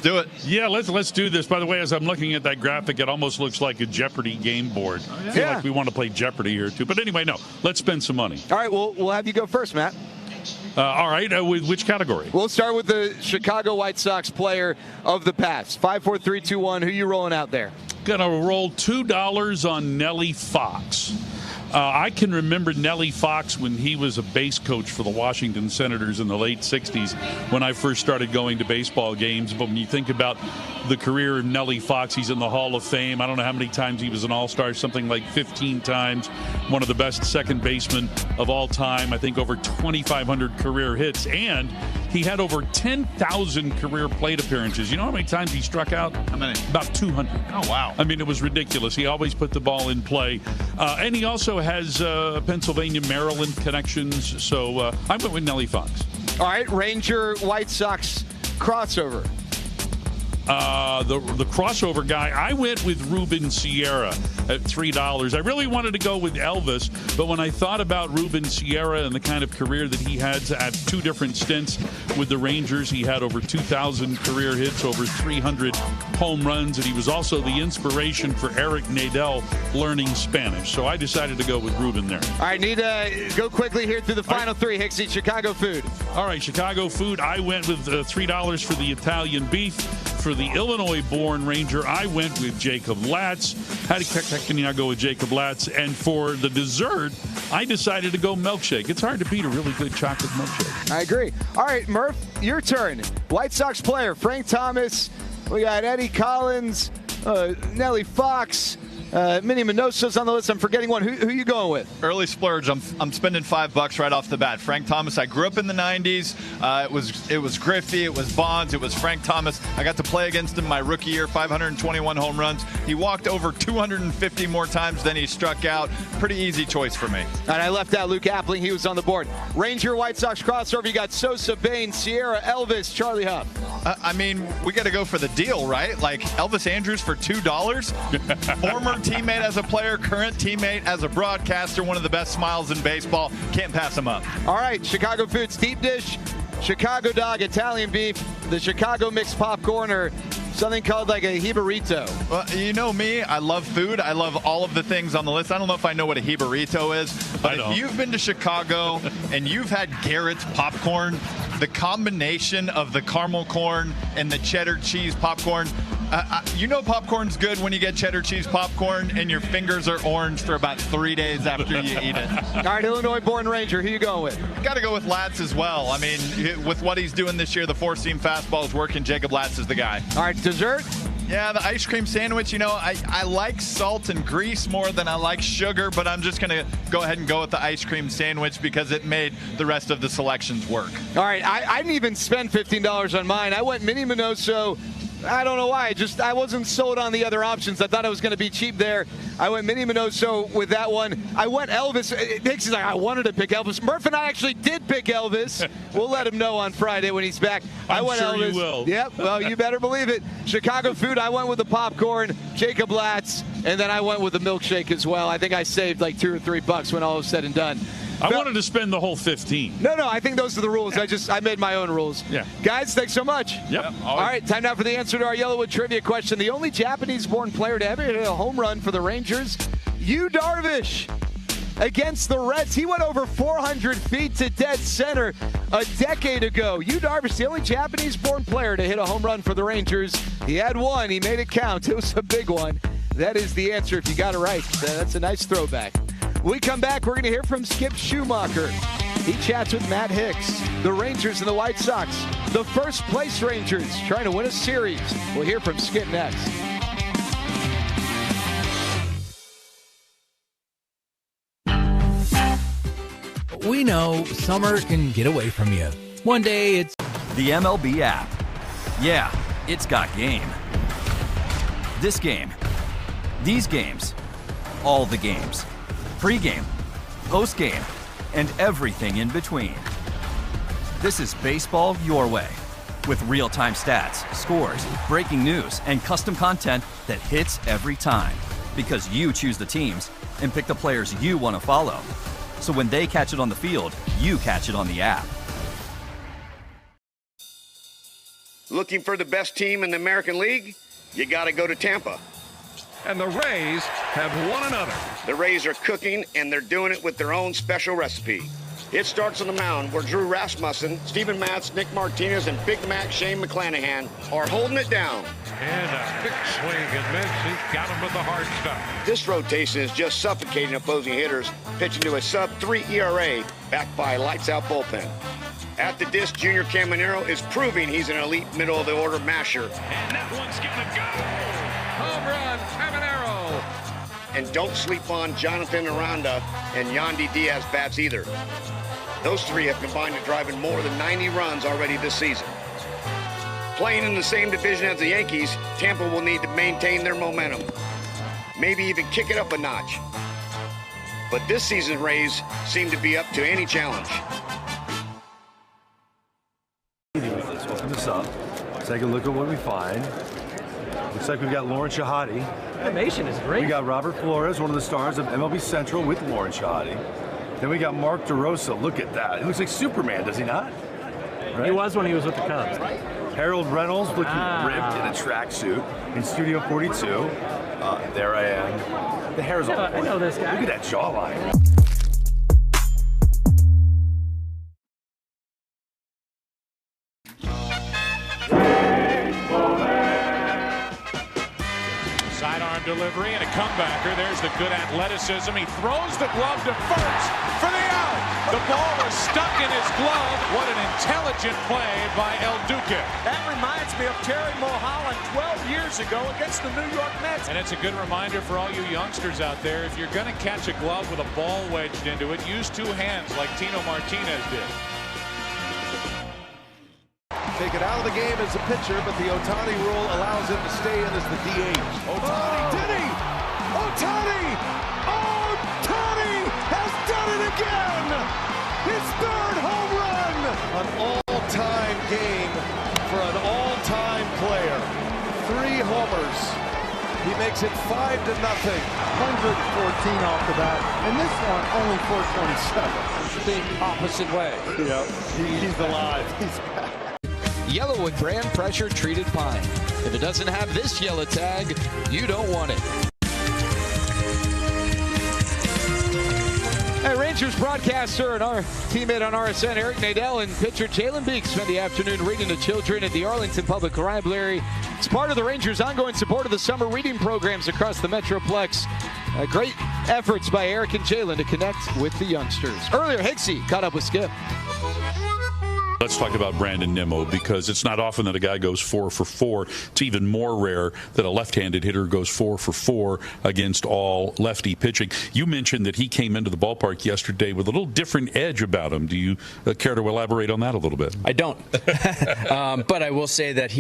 do it. Yeah, let's do this. By the way, as I'm looking at that graphic, it almost looks like a Jeopardy game board. I feel like we want to play Jeopardy here, too. But anyway, no, let's spend some money. All right, we'll have you go first, Matt. All right, with which category? We'll start with the Chicago White Sox player of the past. 5, 4, 3, 2, 1. Who you rolling out there? Gonna roll $2 on Nellie Fox. I can remember Nellie Fox when he was a base coach for the Washington Senators in the late 60s when I first started going to baseball games. But when you think about the career of Nellie Fox, he's in the Hall of Fame. I don't know how many times he was an All-Star, something like 15 times. One of the best second basemen of all time. I think over 2,500 career hits. And he had over 10,000 career plate appearances. You know how many times he struck out? How many? About 200. Oh, wow. I mean, it was ridiculous. He always put the ball in play. And he also has Pennsylvania, Maryland connections. So I went with Nellie Fox. All right, Ranger White Sox crossover. The crossover guy, I went with Ruben Sierra at $3. I really wanted to go with Elvis, but when I thought about Ruben Sierra and the kind of career that he had at 2 different stints with the Rangers, he had over 2,000 career hits, over 300 home runs, and he was also the inspiration for Eric Nadel learning Spanish. So I decided to go with Ruben there. All right, need to go quickly here through the final 3, Hicksy. Chicago food. All right, Chicago food, I went with $3 for the Italian beef. For the Illinois-born Ranger, I went with Jacob Latz. How can you not go with Jacob Latz? And for the dessert, I decided to go milkshake. It's hard to beat a really good chocolate milkshake. I agree. All right, Murph, your turn. White Sox player, Frank Thomas. We got Eddie Collins, Nellie Fox. Minnie Minoso's on the list. I'm forgetting one. Who are you going with? Early splurge. I'm spending $5 right off the bat. Frank Thomas. I grew up in the '90s. It was Griffey. It was Bonds. It was Frank Thomas. I got to play against him my rookie year. 521 home runs. He walked over 250 more times than he struck out. Pretty easy choice for me. And I left out Luke Appling. He was on the board. Ranger White Sox crossover. You got Sosa, Bain, Sierra, Elvis, Charlie Huff. I mean, we got to go for the deal, right? Like Elvis Andrus for $2. Former teammate as a player, current teammate as a broadcaster, one of the best smiles in baseball. Can't pass him up. All right, Chicago foods, deep dish, Chicago dog, Italian beef, the Chicago mixed popcorn, or something called like a jibarito. Well, you know me, I love food. I love all of the things on the list. I don't know if I know what a jibarito is, but if you've been to Chicago and you've had Garrett's popcorn, the combination of the caramel corn and the cheddar cheese popcorn, you know popcorn's good when you get cheddar cheese popcorn and your fingers are orange for about 3 days after you eat it. All right, Illinois-born Ranger, who you going with? Got to go with Latz as well. I mean, with what he's doing this year, the 4-seam fastball is working. Jacob Latz is the guy. All right, dessert? Yeah, the ice cream sandwich, you know, I like salt and grease more than I like sugar, but I'm just going to go ahead and go with the ice cream sandwich because it made the rest of the selections work. All right, I didn't even spend $15 on mine. I went Minnie Minoso. I don't know why. I wasn't sold on the other options. I thought it was going to be cheap there. I went Minnie Minoso with that one. I went Elvis. Hicks is like, I wanted to pick Elvis. Murph and I actually did pick Elvis. We'll let him know on Friday when he's back. I went sure Elvis. You will. Yep. Well, you better believe it. Chicago food. I went with the popcorn. Jacob Latz, and then I went with the milkshake as well. I think I saved like $2 or $3 when all was said and done. I wanted to spend the whole 15. No, I think those are the rules. I made my own rules. Yeah. Guys, thanks so much. Yep. All right, time now for the answer to our Yellowwood trivia question. The only Japanese-born player to ever hit a home run for the Rangers, Yu Darvish, against the Reds. He went over 400 feet to dead center a decade ago. Yu Darvish, the only Japanese-born player to hit a home run for the Rangers. He had one. He made it count. It was a big one. That is the answer if you got it right. That's a nice throwback. When we come back, we're going to hear from Skip Schumacher. He chats with Matt Hicks, the Rangers and the White Sox, the first place Rangers trying to win a series. We'll hear from Skip next. We know summer can get away from you. One day it's the MLB app. Yeah, it's got game. This game. These games. All the games. Pre-game, post-game, and everything in between. This is baseball your way, with real-time stats, scores, breaking news, and custom content that hits every time. Because you choose the teams and pick the players you want to follow. So when they catch it on the field, you catch it on the app. Looking for the best team in the American League? You got to go to Tampa. And the Rays have won another. The Rays are cooking, and they're doing it with their own special recipe. It starts on the mound where Drew Rasmussen, Steven Matz, Nick Martinez, and Big Mac Shane McClanahan are holding it down. And a big swing and miss. He's got him with the hard stuff. This rotation is just suffocating opposing hitters, pitching to a sub-3 ERA backed by a lights-out bullpen. At the disc, Junior Caminero is proving he's an elite middle-of-the-order masher. And that one's gonna go. Home run, Caminero. And don't sleep on Jonathan Aranda and Yandy Diaz bats either. Those three have combined to drive in more than 90 runs already this season. Playing in the same division as the Yankees, Tampa will need to maintain their momentum. Maybe even kick it up a notch. But this season's Rays seem to be up to any challenge. Let's open this up. Take a look at what we find. Looks like we've got Lauren Shahadi. Animation is great. We got Robert Flores, one of the stars of MLB Central with Lauren Shahadi. Then we got Mark DeRosa. Look at that. He looks like Superman, does he not? Right? He was when he was with the Cubs. Harold Reynolds looking ripped in a tracksuit in Studio 42. There I am. The hair's on point. I know this guy. Look at that jawline. Sidearm delivery and a comebacker. There's the good athleticism. He throws the glove to first for the out. The ball was stuck in his glove. What an intelligent play by El Duque. That reminds me of Terry Mulholland 12 years ago against the New York Mets. And it's a good reminder for all you youngsters out there, if you're going to catch a glove with a ball wedged into it, use two hands like Tino Martinez did. Taken out of the game as a pitcher, but the Ohtani rule allows him to stay in as the DH. Ohtani, did he? Ohtani! Ohtani has done it again! His third home run! An all-time game for an all-time player. 3 homers. He makes it 5-0. 114 off the bat, and this one only 427. The opposite way. Yeah, he's alive. He's back. Yellow with brand pressure treated pine. If it doesn't have this yellow tag, you don't want it. Hey, Rangers broadcaster and our teammate on RSN, Eric Nadel, and pitcher Jalen Beek spent the afternoon reading to children at the Arlington Public Library. It's part of the Rangers' ongoing support of the summer reading programs across the Metroplex. Great efforts by Eric and Jalen to connect with the youngsters. Earlier, Higsy caught up with Skip. Let's talk about Brandon Nimmo, because it's not often that a guy goes 4 for 4. It's even more rare that a left-handed hitter goes 4 for 4 against all lefty pitching. You mentioned that he came into the ballpark yesterday with a little different edge about him. Do you care to elaborate on that a little bit? I don't. But I will say that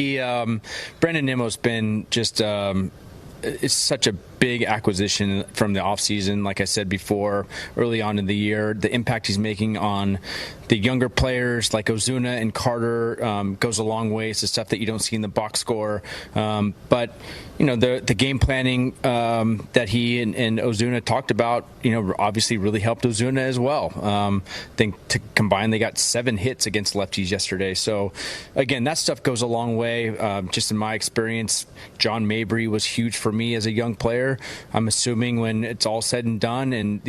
Brandon Nimmo's been just it's such a big acquisition from the offseason. Like I said before, early on in the year, the impact he's making on the younger players like Ozuna and Carter goes a long way. It's the stuff that you don't see in the box score. But, you know, the game planning that he and Ozuna talked about, you know, obviously really helped Ozuna as well. I think to combine, they got 7 hits against lefties yesterday. So, again, that stuff goes a long way. Just in my experience, John Mabry was huge for me as a young player. I'm assuming when it's all said and done and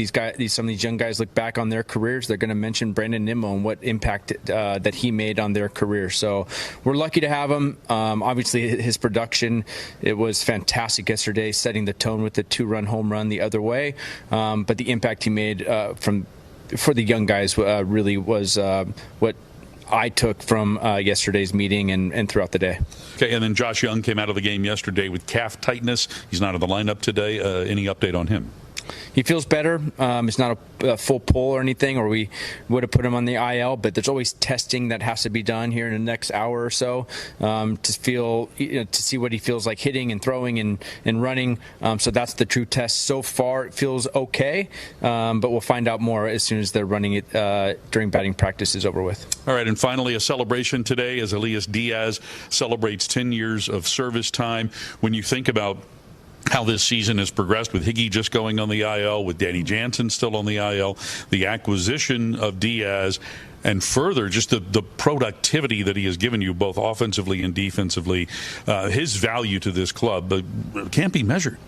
some of these young guys look back on their careers, they're going to mention Brandon Nimmo and what impact that he made on their career. So we're lucky to have him. Obviously, his production, it was fantastic yesterday, setting the tone with the 2-run home run the other way. But the impact he made for the young guys really was what I took from yesterday's meeting and throughout the day. Okay, and then Josh Young came out of the game yesterday with calf tightness. He's not in the lineup today. Any update on him? He feels better. It's not a full pull or anything, or we would have put him on the IL, but there's always testing that has to be done here in the next hour or so to see what he feels like hitting and throwing and running. So that's the true test. So far, it feels okay, but we'll find out more as soon as they're running it during batting practice is over with. All right, and finally, a celebration today as Elias Diaz celebrates 10 years of service time. When you think about how this season has progressed with Higgy just going on the IL, with Danny Jansen still on the IL, the acquisition of Diaz, and further, just the productivity that he has given you both offensively and defensively. His value to this club can't be measured.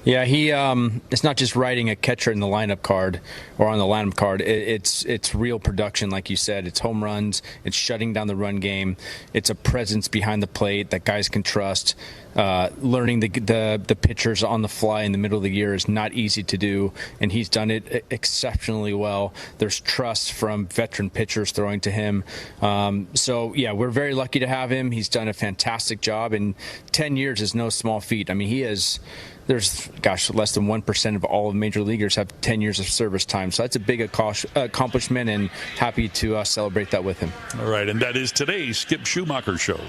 Yeah, he it's not just writing a catcher in the lineup card or on the lineup card. It's real production, like you said. It's home runs. It's shutting down the run game. It's a presence behind the plate that guys can trust. Learning the pitchers on the fly in the middle of the year is not easy to do, and he's done it exceptionally well. There's trust from veteran pitchers throwing to him. So, yeah, we're very lucky to have him. He's done a fantastic job, and 10 years is no small feat. I mean, there's less than 1% of all major leaguers have 10 years of service time. So that's a big accomplishment, and happy to celebrate that with him. All right, and that is today's Skip Schumacher Show.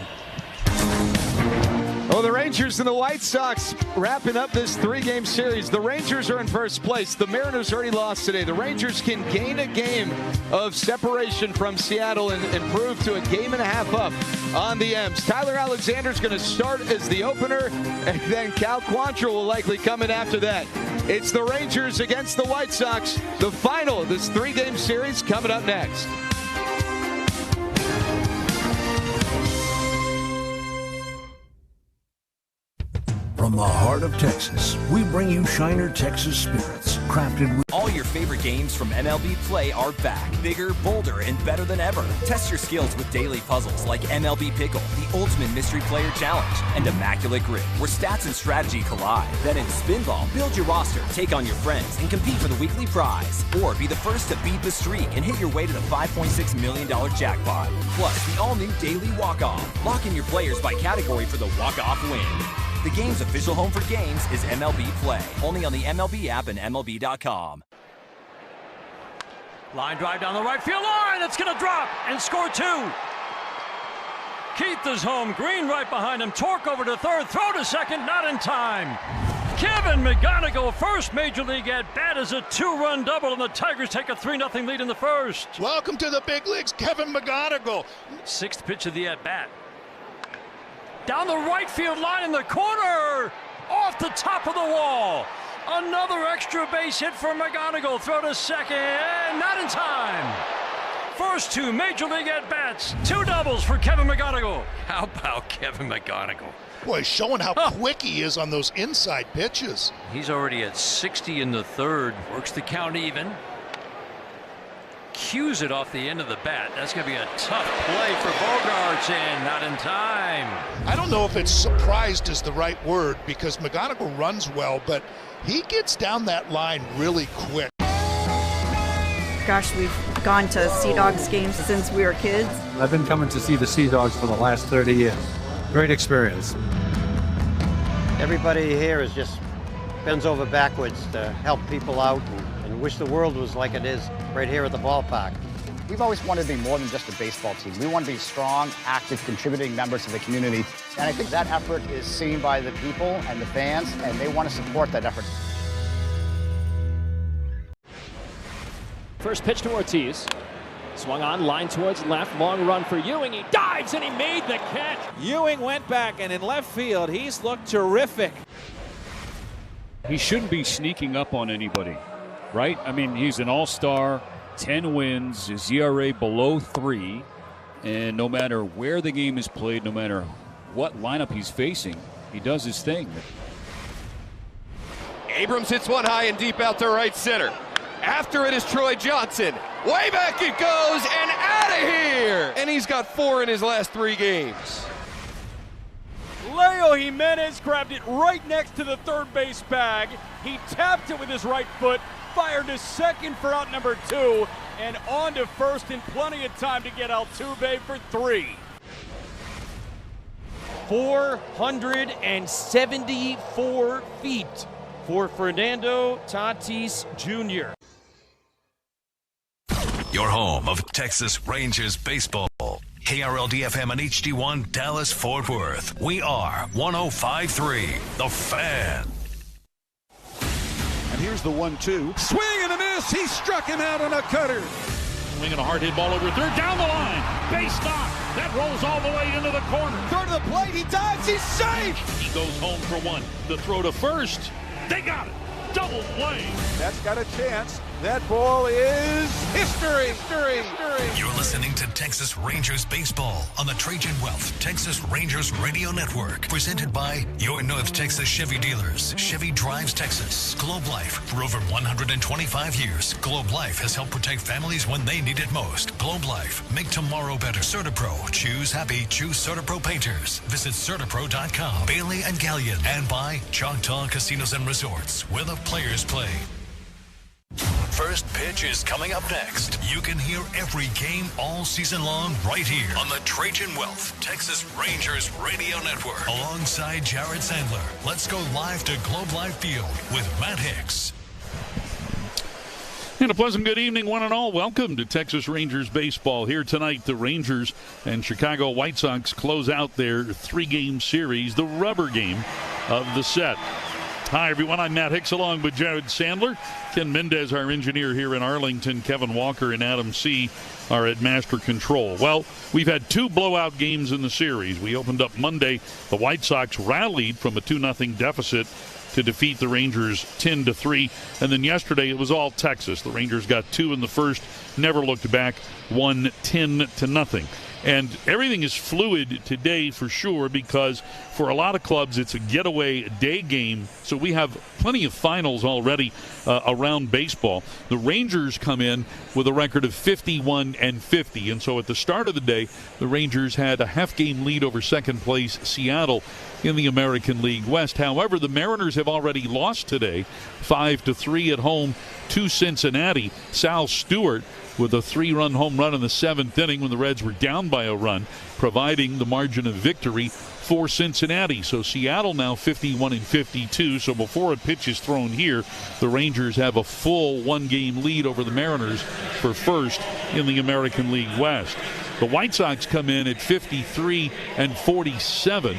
Oh, the Rangers and the White Sox wrapping up this 3-game series. The Rangers are in first place. The Mariners already lost today. The Rangers can gain a game of separation from Seattle and improve to a game and a half up on the M's. Tyler Alexander's going to start as the opener, and then Cal Quantrill will likely come in after that. It's the Rangers against the White Sox. The final of this 3-game series coming up next. From the heart of Texas, we bring you Shiner Texas Spirits, crafted with... All your favorite games from MLB Play are back, bigger, bolder, and better than ever. Test your skills with daily puzzles like MLB Pickle, the Ultimate Mystery Player Challenge, and Immaculate Grip, where stats and strategy collide. Then in Spinball, build your roster, take on your friends, and compete for the weekly prize. Or be the first to beat the streak and hit your way to the $5.6 million jackpot. Plus, the all-new Daily Walk-Off. Lock in your players by category for the walk-off win. The game's official home for games is MLB Play. Only on the MLB app and MLB.com. Line drive down the right field line. It's going to drop and score 2. Keith is home. Green right behind him. Torque over to third. Throw to second. Not in time. Kevin McGonigal, first major league at bat, is a 2-run double, and the Tigers take a 3-0 lead in the first. Welcome to the big leagues, Kevin McGonigal. 6th pitch of the at bat. Down the right field line in the corner, off the top of the wall. Another extra base hit for McGonigal. Throw to second, not in time. First 2 major league at-bats, 2 doubles for Kevin McGonigal. How about Kevin McGonigal? Boy, he's showing how quick he is on those inside pitches. He's already at 60 in the third. Works the count even. Cues it off the end of the bat. That's going to be a tough play for Bogarts, and not in time. I don't know if it's surprised is the right word, because McGonigal runs well, but he gets down that line really quick. Gosh, we've gone to Sea Dogs games since we were kids. I've been coming to see the Sea Dogs for the last 30 years. Great experience. Everybody here is just bends over backwards to help people out and wish the world was like it is right here at the ballpark. We've always wanted to be more than just a baseball team. We want to be strong, active, contributing members of the community. And I think that effort is seen by the people and the fans, and they want to support that effort. First pitch to Ortiz. Swung on, line towards left, long run for Ewing. He dives and he made the catch. Ewing went back, and in left field, he's looked terrific. He shouldn't be sneaking up on anybody, right? I mean, he's an all-star, 10 wins, his ERA below 3, and no matter where the game is played, no matter what lineup he's facing, he does his thing. Abrams hits one high and deep out to right center. After it is Troy Johnson. Way back it goes and out of here. And he's got 4 in his last 3 games. Leo Jimenez grabbed it right next to the third base bag. He tapped it with his right foot, fired to second for out number 2, and on to first in plenty of time to get Altuve for 3. 474 feet for Fernando Tatis Jr. Your home of Texas Rangers baseball. KRLD-FM and HD1 Dallas-Fort Worth. We are 105.3 The Fan. And here's the 1-2. Swing and a miss. He struck him out on a cutter. Swinging a hard hit ball over third, down the line. Base knock. That rolls all the way into the corner. Third to the plate. He dives. He's safe. He goes home for one. The throw to first. They got it. Double play. That's got a chance. That ball is history. You're listening to Texas Rangers Baseball on the Trajan Wealth Texas Rangers Radio Network. Presented by your North Texas Chevy dealers. Chevy drives Texas. Globe Life. For over 125 years, Globe Life has helped protect families when they need it most. Globe Life. Make tomorrow better. CertaPro. Choose happy. Choose CertaPro Painters. Visit CertaPro.com. Bailey and Gallion. And by Choctaw Casinos and Resorts, where the players play. First pitch is coming up next. You can hear every game all season long right here on the Trajan Wealth Texas Rangers Radio Network. Alongside Jared Sandler. Let's go live to Globe Life Field with Matt Hicks. And a pleasant good evening, one and all. Welcome to Texas Rangers Baseball. Here tonight, the Rangers and Chicago White Sox close out their 3-game series, the rubber game of the set. Hi, everyone. I'm Matt Hicks along with Jared Sandler. Ken Mendez, our engineer here in Arlington. Kevin Walker and Adam C. are at Master Control. Well, we've had 2 blowout games in the series. We opened up Monday. The White Sox rallied from a 2-0 deficit to defeat the Rangers 10-3. And then yesterday it was all Texas. The Rangers got 2 in the first, never looked back, won 10-0. And everything is fluid today for sure, because for a lot of clubs it's a getaway day game. So we have plenty of finals already around baseball. The Rangers come in with a record of 51-50. And so at the start of the day, the Rangers had a half-game lead over second place Seattle in the American League West. However, the Mariners have already lost today, 5-3 at home to Cincinnati. Sal Stewart with a 3-run home run in the 7th inning when the Reds were down by a run, providing the margin of victory for Cincinnati. So Seattle now 51-52. So before a pitch is thrown here, the Rangers have a full 1-game lead over the Mariners for first in the American League West. The White Sox come in at 53-47.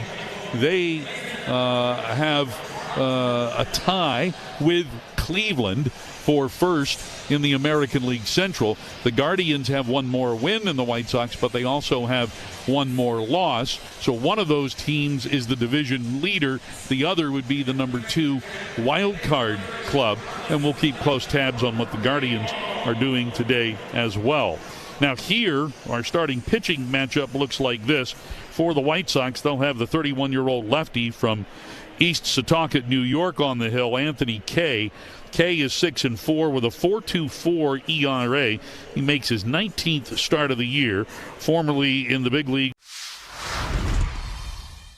They have a tie with Cleveland for first in the American League Central. The Guardians have one more win than the White Sox, but they also have one more loss. So one of those teams is the division leader. The other would be the number 2 wild card club. And we'll keep close tabs on what the Guardians are doing today as well. Now here, our starting pitching matchup looks like this. For the White Sox, they'll have the 31-year-old lefty from East Setauket, New York on the hill, Anthony Kay. Kay is 6-4 with a 4.24 ERA. He makes his 19th start of the year, formerly in the big league.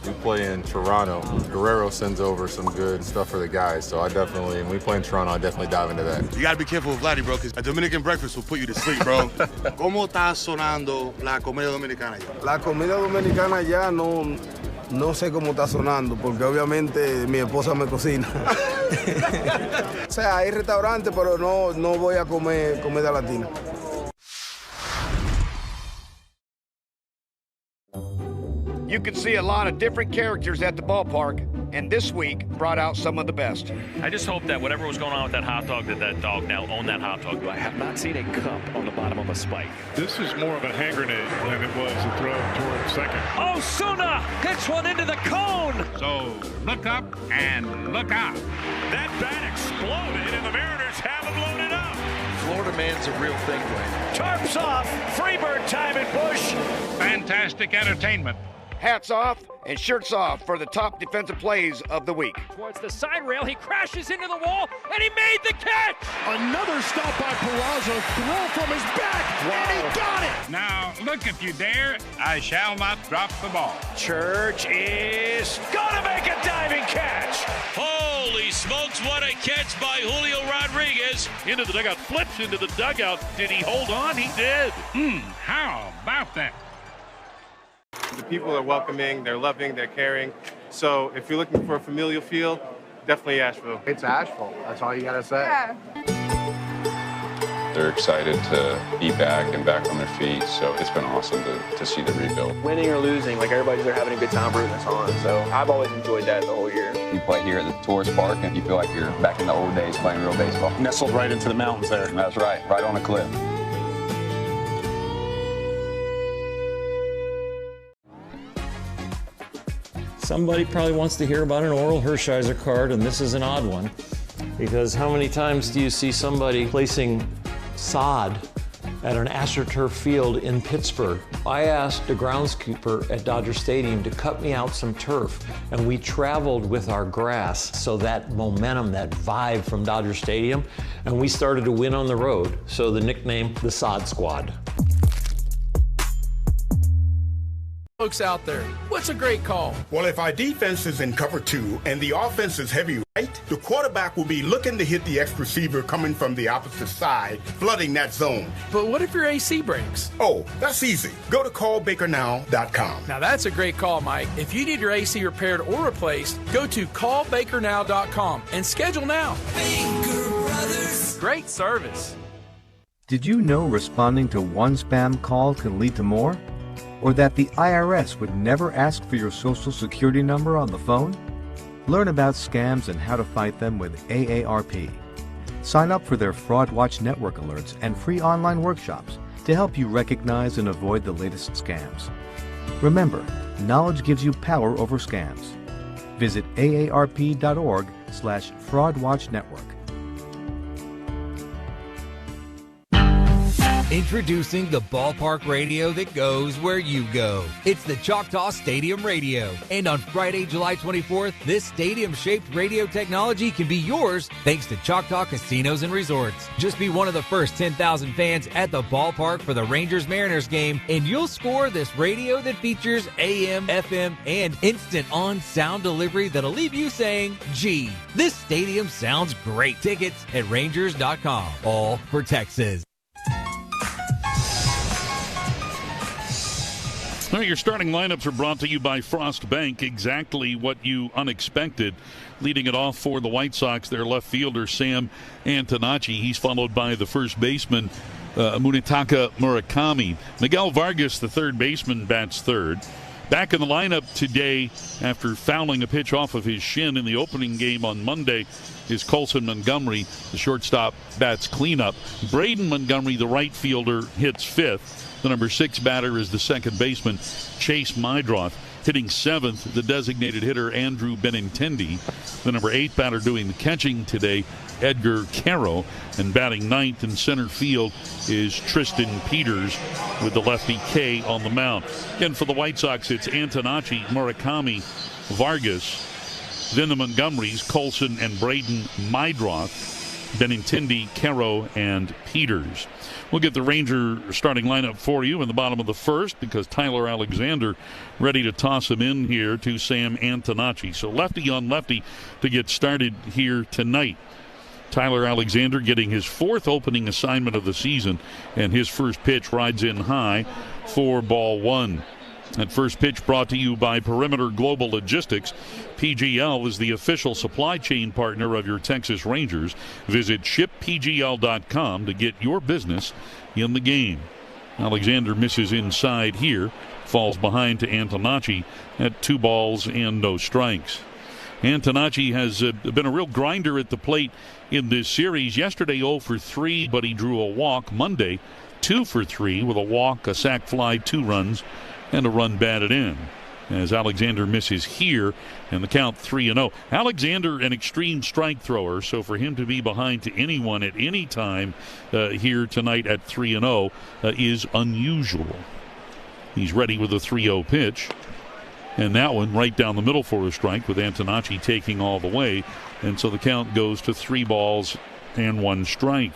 We play in Toronto. Guerrero sends over some good stuff for the guys, so when we play in Toronto, I definitely dive into that. You gotta be careful with Vladdy, bro, because a Dominican breakfast will put you to sleep, bro. ¿Cómo está sonando la comida dominicana ya? La comida dominicana ya no sé cómo está sonando, porque obviamente mi esposa me cocina. O sea, hay restaurantes, pero no voy a comer comida latina. You can see a lot of different characters at the ballpark, and this week brought out some of the best. I just hope that whatever was going on with that hot dog, that dog now owned that hot dog. I have not seen a cup on the bottom of a spike. This is more of a hand grenade than it was a throw toward second. Osuna hits one into the cone. So look up and look out. That bat exploded, and the Mariners have him loaded up. Florida man's a real thing, Dwayne. Tarps off. Freebird time at Busch. Fantastic entertainment. Hats off and shirts off for the top defensive plays of the week. Towards the side rail, he crashes into the wall, and he made the catch! Another stop by Peraza, throw from his back, and he got it! Now, look, if you dare, I shall not drop the ball. Church is gonna make a diving catch! Holy smokes, what a catch by Julio Rodriguez. Into the dugout, flips into the dugout. Did he hold on? He did. How about that? The people are welcoming, they're loving, they're caring. So if you're looking for a familial feel, definitely Asheville. It's Asheville. That's all you gotta say. Yeah. They're excited to be back and back on their feet, so it's been awesome to see the rebuild. Winning or losing, like everybody's there having a good time rooting us on, so I've always enjoyed that the whole year. You play here at the tourist park and you feel like you're back in the old days playing real baseball. Nestled right into the mountains there. That's right on a cliff. Somebody probably wants to hear about an Oral Hershiser card, and this is an odd one. Because how many times do you see somebody placing sod at an AstroTurf field in Pittsburgh? I asked the groundskeeper at Dodger Stadium to cut me out some turf, and we traveled with our grass, so that momentum, that vibe from Dodger Stadium, and we started to win on the road. So the nickname, the Sod Squad. Folks out there, what's a great call? Well, if our defense is in cover 2 and the offense is heavy right, the quarterback will be looking to hit the X receiver coming from the opposite side, flooding that zone. But what if your AC breaks? Oh, that's easy. Go to callbakernow.com. Now that's a great call, Mike. If you need your AC repaired or replaced, go to callbakernow.com and schedule now. Baker Brothers. Great service. Did you know responding to one spam call can lead to more? Or that the IRS would never ask for your social security number on the phone? Learn about scams and how to fight them with AARP. Sign up for their Fraud Watch Network alerts and free online workshops to help you recognize and avoid the latest scams. Remember, knowledge gives you power over scams. Visit aarp.org/fraudwatchnetwork. Introducing the ballpark radio that goes where you go. It's the Choctaw Stadium Radio. And on Friday, July 24th, this stadium-shaped radio technology can be yours thanks to Choctaw Casinos and Resorts. Just be one of the first 10,000 fans at the ballpark for the Rangers-Mariners game, and you'll score this radio that features AM, FM, and instant on-sound delivery that'll leave you saying, gee, this stadium sounds great. Tickets at Rangers.com. All for Texas. Well, your starting lineups are brought to you by Frost Bank. Exactly what you unexpected. Leading it off for the White Sox, their left fielder, Sam Antonacci. He's followed by the first baseman, Munetaka Murakami. Miguel Vargas, the third baseman, bats third. Back in the lineup today after fouling a pitch off of his shin in the opening game on Monday is Colson Montgomery. The shortstop bats cleanup. Braden Montgomery, the right fielder, hits fifth. The number 6 batter is the second baseman, Chase Mydroth. Hitting seventh, the designated hitter, Andrew Benintendi. The number 8 batter doing the catching today, Edgar Caro. And batting ninth in center field is Tristan Peters with the lefty K on the mound. Again, for the White Sox, it's Antonacci, Murakami, Vargas. Then the Montgomerys, Colson and Braden Mydroth, Benintendi, Caro, and Peters. We'll get the Ranger starting lineup for you in the bottom of the first because Tyler Alexander ready to toss him in here to Sam Antonacci. So lefty on lefty to get started here tonight. Tyler Alexander getting his 4th opening assignment of the season, and his first pitch rides in high for ball 1. That first pitch brought to you by Perimeter Global Logistics. PGL is the official supply chain partner of your Texas Rangers. Visit shippgl.com to get your business in the game. Alexander misses inside here, falls behind to Antonacci at 2 balls and no strikes. Antonacci has been a real grinder at the plate in this series. Yesterday 0 for 3, but he drew a walk. Monday 2 for 3 with a walk, a sac fly, 2 runs, and a run batted in. As Alexander misses here, and the count 3-0. Alexander, an extreme strike thrower, so for him to be behind to anyone at any time here tonight at 3-0 is unusual. He's ready with a 3-0 pitch. And that one right down the middle for a strike with Antonacci taking all the way. And so the count goes to 3 balls and 1 strike.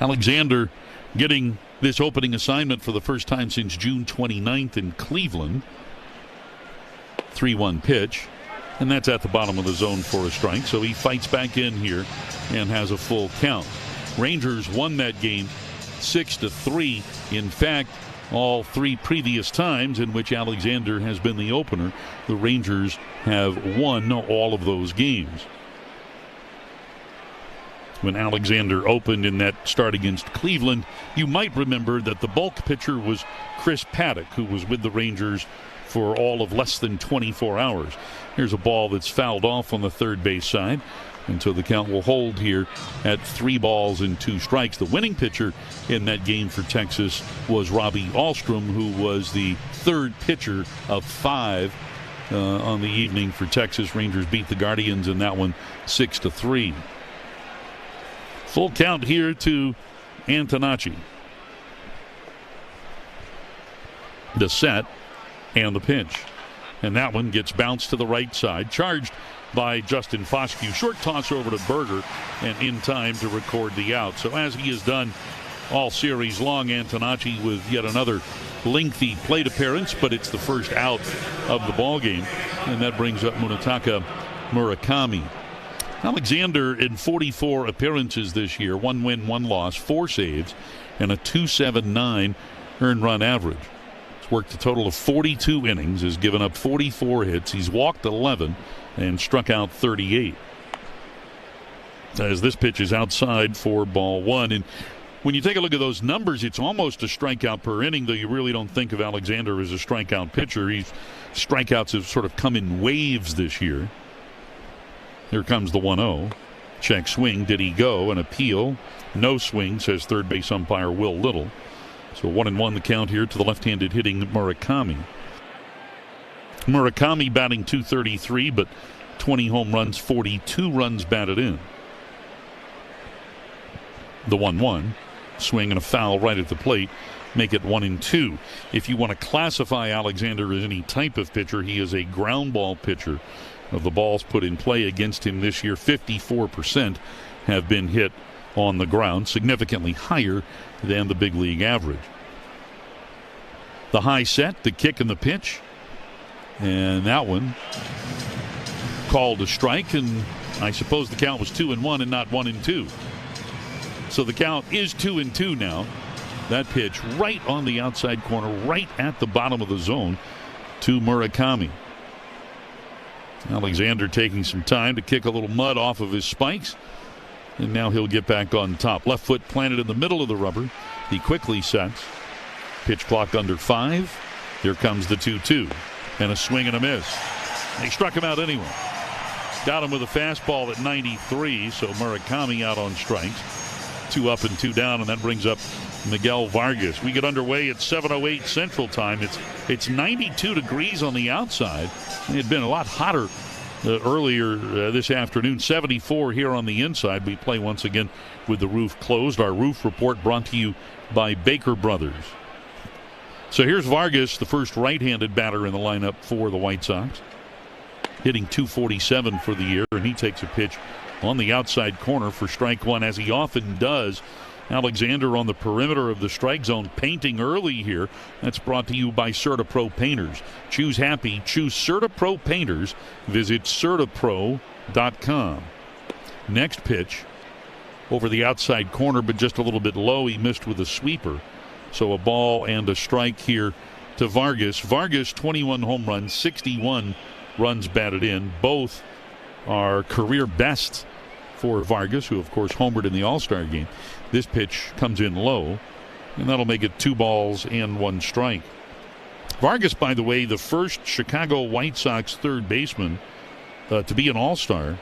Alexander getting this opening assignment for the first time since June 29th in Cleveland. 3-1 pitch. And that's at the bottom of the zone for a strike. So he fights back in here and has a full count. Rangers won that game 6-3. In fact, all 3 previous times in which Alexander has been the opener, the Rangers have won all of those games. When Alexander opened in that start against Cleveland, you might remember that the bulk pitcher was Chris Paddock, who was with the Rangers for all of less than 24 hours. Here's a ball that's fouled off on the third base side. And so the count will hold here at 3 balls and 2 strikes. The winning pitcher in that game for Texas was Robbie Ahlstrom, who was the 3rd pitcher of 5 on the evening for Texas. Rangers beat the Guardians in that one 6-3. Full count here to Antonacci. The set and the pitch. And that one gets bounced to the right side. Charged by Justin Foscue. Short toss over to Berger and in time to record the out. So as he has done all series long, Antonacci with yet another lengthy plate appearance, but it's the first out of the ball game. And that brings up Munetaka Murakami. Alexander in 44 appearances this year, 1 win, 1 loss, 4 saves, and a .279 earned run average. He's worked a total of 42 innings, has given up 44 hits. He's walked 11 and struck out 38. As this pitch is outside for ball 1. And when you take a look at those numbers, it's almost a strikeout per inning, though you really don't think of Alexander as a strikeout pitcher. Strikeouts have sort of come in waves this year. Here comes the 1-0. Check swing. Did he go? An appeal. No swing, says third base umpire Will Little. So 1-1 the count here to the left-handed hitting Murakami. Murakami batting .233, but 20 home runs, 42 runs batted in. The 1-1. Swing and a foul right at the plate. Make it 1-2. If you want to classify Alexander as any type of pitcher, he is a ground ball pitcher. Of the balls put in play against him this year, 54% have been hit on the ground, significantly higher than the big league average. The high set, the kick and the pitch. And that one called a strike, and I suppose the count was 2-1 and not 1-2. So the count is 2-2 now. That pitch right on the outside corner, right at the bottom of the zone to Murakami. Alexander taking some time to kick a little mud off of his spikes. And now he'll get back on top. Left foot planted in the middle of the rubber. He quickly sets. Pitch clock under 5. Here comes the 2-2. And a swing and a miss. They struck him out anyway. Got him with a fastball at 93. So Murakami out on strikes. 2 up and 2 down. And that brings up Miguel Vargas. We get underway at 7:08 Central Time. It's 92 degrees on the outside. It had been a lot hotter earlier this afternoon. 74 here on the inside. We play once again with the roof closed. Our roof report brought to you by Baker Brothers. So here's Vargas, the first right-handed batter in the lineup for the White Sox. Hitting .247 for the year, and he takes a pitch on the outside corner for strike 1, as he often does. Alexander on the perimeter of the strike zone, painting early here. That's brought to you by CertaPro Painters. Choose happy, choose CertaPro Painters. Visit CertaPro.com. Next pitch over the outside corner, but just a little bit low. He missed with a sweeper. So a ball and a strike here to Vargas. Vargas, 21 home runs, 61 runs batted in. Both are career best for Vargas, who of course homered in the All-Star game. This pitch comes in low, and that'll make it 2 balls and 1 strike. Vargas, by the way, the first Chicago White Sox third baseman to be an All-Star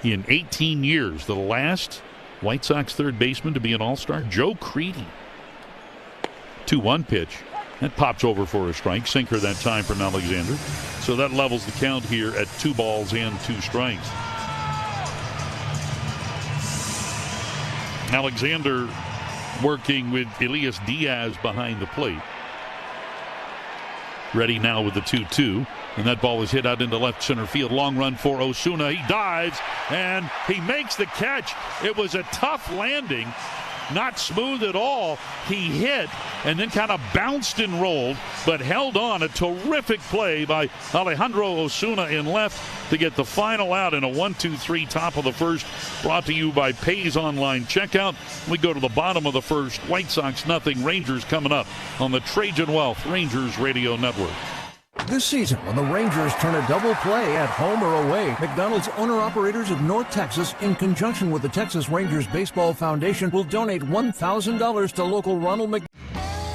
in 18 years. The last White Sox third baseman to be an All-Star, Joe Creedy. 2-1 pitch. That pops over for a strike. Sinker that time from Alexander. So that levels the count here at 2 balls and 2 strikes. Alexander working with Elias Diaz behind the plate. Ready now with the 2-2. And that ball is hit out into left center field. Long run for Osuna. He dives and he makes the catch. It was a tough landing. Not smooth at all. He hit and then kind of bounced and rolled, but held on. A terrific play by Alejandro Osuna in left to get the final out in a 1-2-3 top of the first. Brought to you by Pays Online Checkout. We go to the bottom of the first. White Sox nothing. Rangers coming up on the Trajan Wealth Rangers Radio Network. This season, when the Rangers turn a double play at home or away, McDonald's owner-operators of North Texas, in conjunction with the Texas Rangers Baseball Foundation, will donate $1,000 to local Ronald McDonald.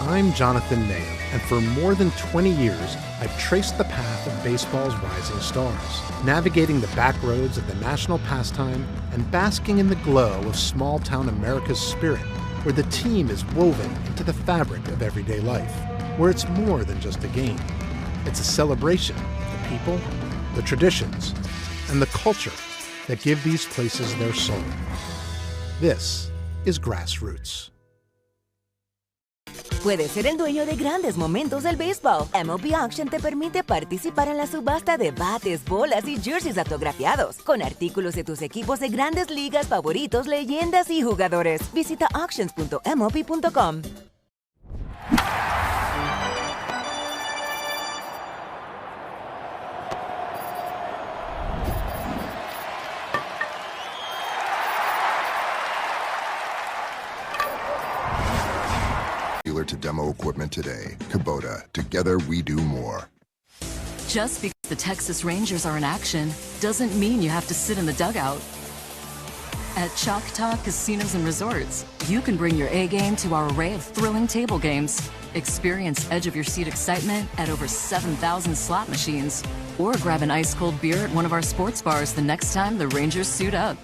I'm Jonathan Mayo, and for more than 20 years, I've traced the path of baseball's rising stars, navigating the back roads of the national pastime and basking in the glow of small-town America's spirit, where the team is woven into the fabric of everyday life, where it's more than just a game. It's a celebration of the people, the traditions, and the culture that give these places their soul. This is Grassroots. Puedes ser el dueño de grandes momentos del béisbol. MLB Auction te permite participar en la subasta de bates, bolas y jerseys autografiados, con artículos de tus equipos de grandes ligas favoritos, leyendas y jugadores. Visita auctions.mlb.com. To demo equipment today. Kubota. Together we do more. Just because the Texas Rangers are in action doesn't mean you have to sit in the dugout. At Choctaw Casinos and Resorts, you can bring your A game to our array of thrilling table games. Experience edge-of-your-seat excitement at over 7,000 slot machines. Or grab an ice-cold beer at one of our sports bars the next time the Rangers suit up.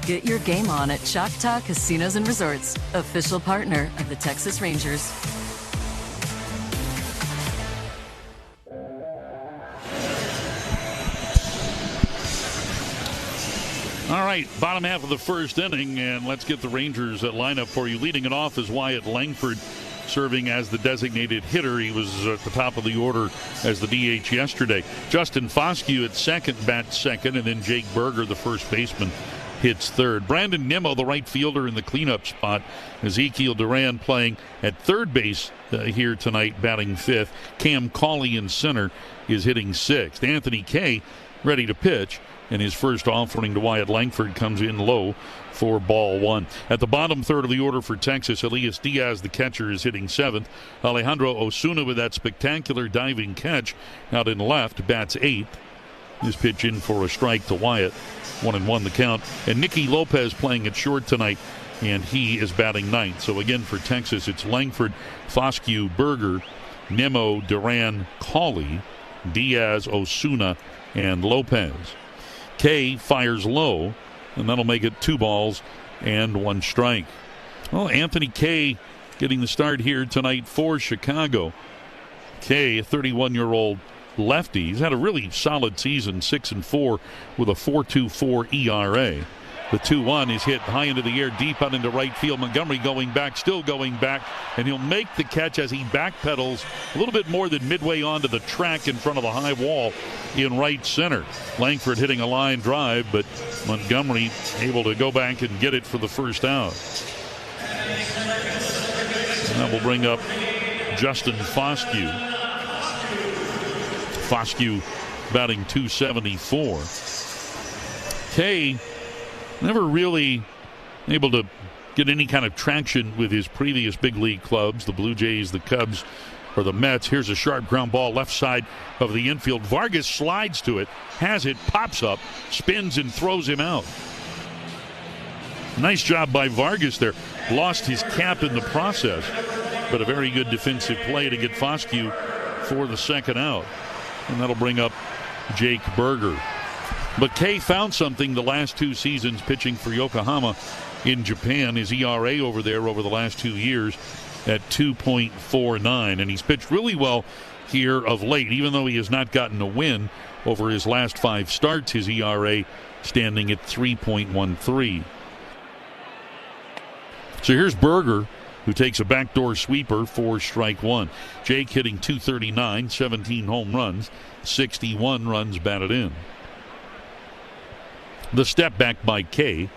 Get your game on at Choctaw Casinos and Resorts, official partner of the Texas Rangers. All right, bottom half of the first inning, and let's get the Rangers lineup for you. Leading it off is Wyatt Langford, serving as the designated hitter. He was at the top of the order as the DH yesterday. Justin Foscue at second, bats second, and then Jake Berger, the first baseman, hits third. Brandon Nimmo, the right fielder, in the cleanup spot. Ezekiel Duran playing at third base here tonight, batting fifth. Cam Cauley in center is hitting sixth. Anthony Kay ready to pitch, and his first offering to Wyatt Langford comes in low for ball one. At the bottom third of the order for Texas, Elias Diaz, the catcher, is hitting seventh. Alejandro Osuna with that spectacular diving catch out in left, bats eighth. This pitch in for a strike to Wyatt. 1-1 the count. And Nicky Lopez playing at short tonight, and he is batting ninth. So again for Texas, it's Langford, Foscue, Berger, Nimmo, Duran, Cauley, Diaz, Osuna, and Lopez. Kay fires low, and that'll make it 2 balls and 1 strike. Well, Anthony Kay getting the start here tonight for Chicago. Kay, a 31-year-old lefty. He's had a really solid season, 6-4 with a 4.24 ERA. The 2-1 is hit high into the air, deep out into right field. Montgomery going back, still going back, and he'll make the catch as he backpedals a little bit more than midway onto the track in front of the high wall in right center. Langford hitting a line drive, but Montgomery able to go back and get it for the first out. And that will bring up Justin Foscue. Foscue batting .274. Kay never really able to get any kind of traction with his previous big league clubs, the Blue Jays, the Cubs, or the Mets. Here's a sharp ground ball left side of the infield. Vargas slides to it, has it, pops up, spins, and throws him out. Nice job by Vargas there. Lost his cap in the process, but a very good defensive play to get Foscue for the second out. And that'll bring up Jake Berger. But Kay found something the last 2 seasons pitching for Yokohama in Japan. His ERA over there over the last 2 years at 2.49. And he's pitched really well here of late, even though he has not gotten a win over his last 5 starts. His ERA standing at 3.13. So here's Berger, who takes a backdoor sweeper for strike 1. Jake hitting .239, 17 home runs, 61 runs batted in. The step back by Kay,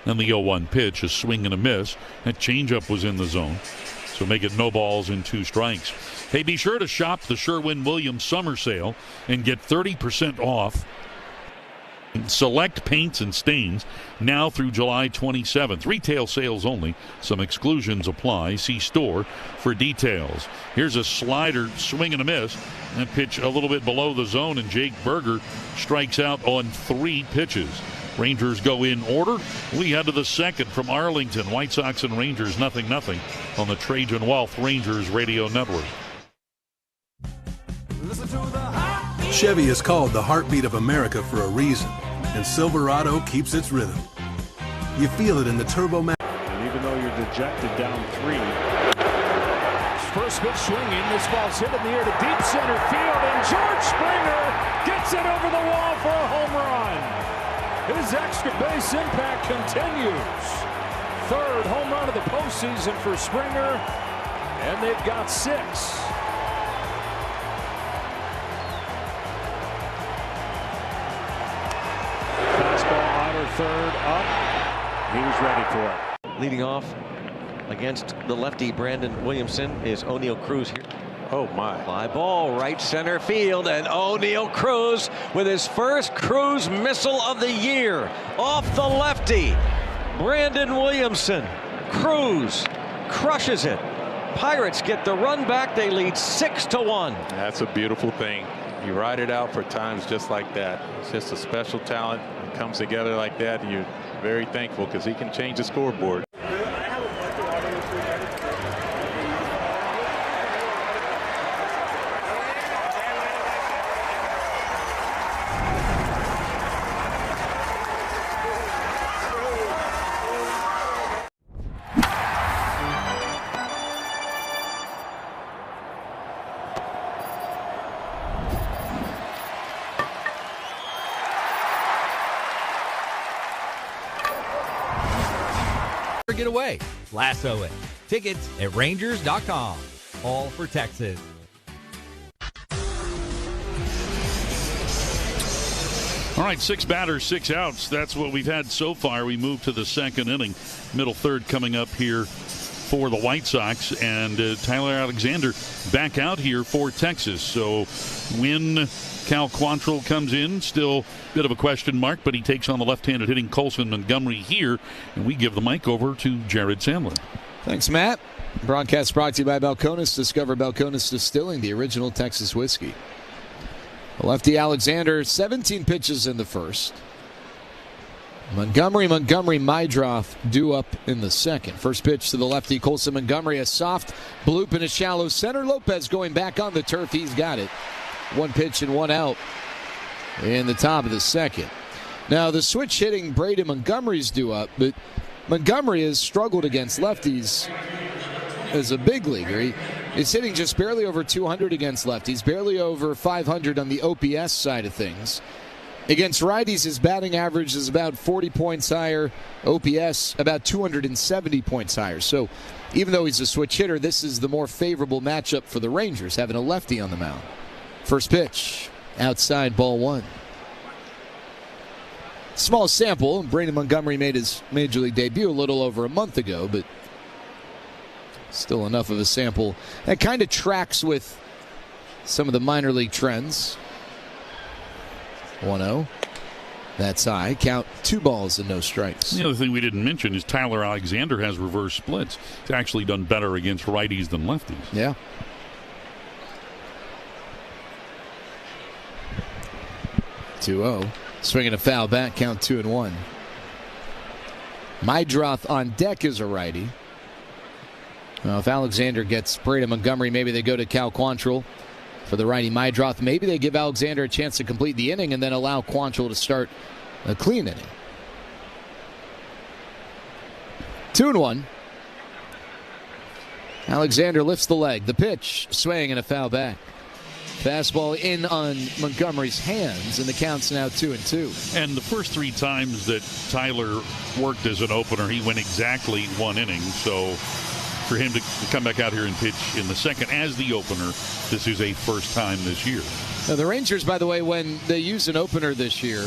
and the 0-1 pitch, a swing and a miss. That changeup was in the zone, so make it no balls and 2 strikes. Hey, be sure to shop the Sherwin-Williams summer sale and get 30% off select paints and stains now through July 27th. Retail sales only. Some exclusions apply. See store for details. Here's a slider, swing and a miss. That pitch a little bit below the zone, and Jake Berger strikes out on 3 pitches. Rangers go in order. We head to the second from Arlington. White Sox and Rangers 0-0 on the Trajan Wealth Rangers Radio Network. Chevy is called the heartbeat of America for a reason, and Silverado keeps its rhythm. You feel it in the Turbo Max. And even though you're dejected down 3. First pitch swinging. This ball's hit in the air to deep center field, and George Springer gets it over the wall for a home run. His extra base impact continues. Third home run of the postseason for Springer, and they've got 6. Fastball outer third up. He's ready for it. Leading off against the lefty Brandon Williamson is O'Neal Cruz here. Oh my. Fly ball right center field, and O'Neal Cruz with his first Cruz missile of the year off the lefty. Brandon Williamson. Cruz crushes it. Pirates get the run back. They lead 6-1. That's a beautiful thing. You ride it out for times just like that. It's just a special talent. It comes together like that, and you're very thankful because he can change the scoreboard. Get away. Lasso it. Tickets at Rangers.com. All for Texas. All right, 6 batters, 6 outs. That's what we've had so far. We move to the second inning. Middle third coming up here for the White Sox. And Tyler Alexander back out here for Texas. So when Cal Quantrill comes in, still a bit of a question mark, but he takes on the left-handed hitting Colson Montgomery here. And we give the mic over to Jared Sandler. Thanks, Matt. Broadcast brought to you by Balcones. Discover Balcones Distilling, the original Texas whiskey. Lefty Alexander, 17 pitches in the first. Montgomery, Mydroth due up in the second. First pitch to the lefty, Colson Montgomery, a soft bloop in a shallow center. Lopez going back on the turf. He's got it. 1 pitch and 1 out in the top of the second. Now, the switch hitting Braden Montgomery's due up, but Montgomery has struggled against lefties as a big leaguer. He's hitting just barely over 200 against lefties, barely over 500 on the OPS side of things. Against righties, his batting average is about 40 points higher, OPS about 270 points higher. So even though he's a switch hitter, this is the more favorable matchup for the Rangers, having a lefty on the mound. First pitch, outside, ball 1. Small sample. Brandon Montgomery made his Major League debut a little over a month ago, but still enough of a sample that kind of tracks with some of the minor league trends. 1-0. That's high. Count 2 balls and no strikes. The other thing we didn't mention is Tyler Alexander has reverse splits. He's actually done better against righties than lefties. Yeah. 2-0. Swinging a foul back, count 2-1. Mydroth on deck is a righty. Well, if Alexander gets Braden Montgomery, maybe they go to Cal Quantrill for the righty Mydroth. Maybe they give Alexander a chance to complete the inning and then allow Quantrill to start a clean inning. 2-1. Alexander lifts the leg. The pitch, swing and a foul back. Fastball in on Montgomery's hands, and the count's now 2-2. And the first 3 times that Tyler worked as an opener, he went exactly 1 inning. So for him to come back out here and pitch in the second as the opener, this is a first time this year. Now the Rangers, by the way, when they use an opener this year,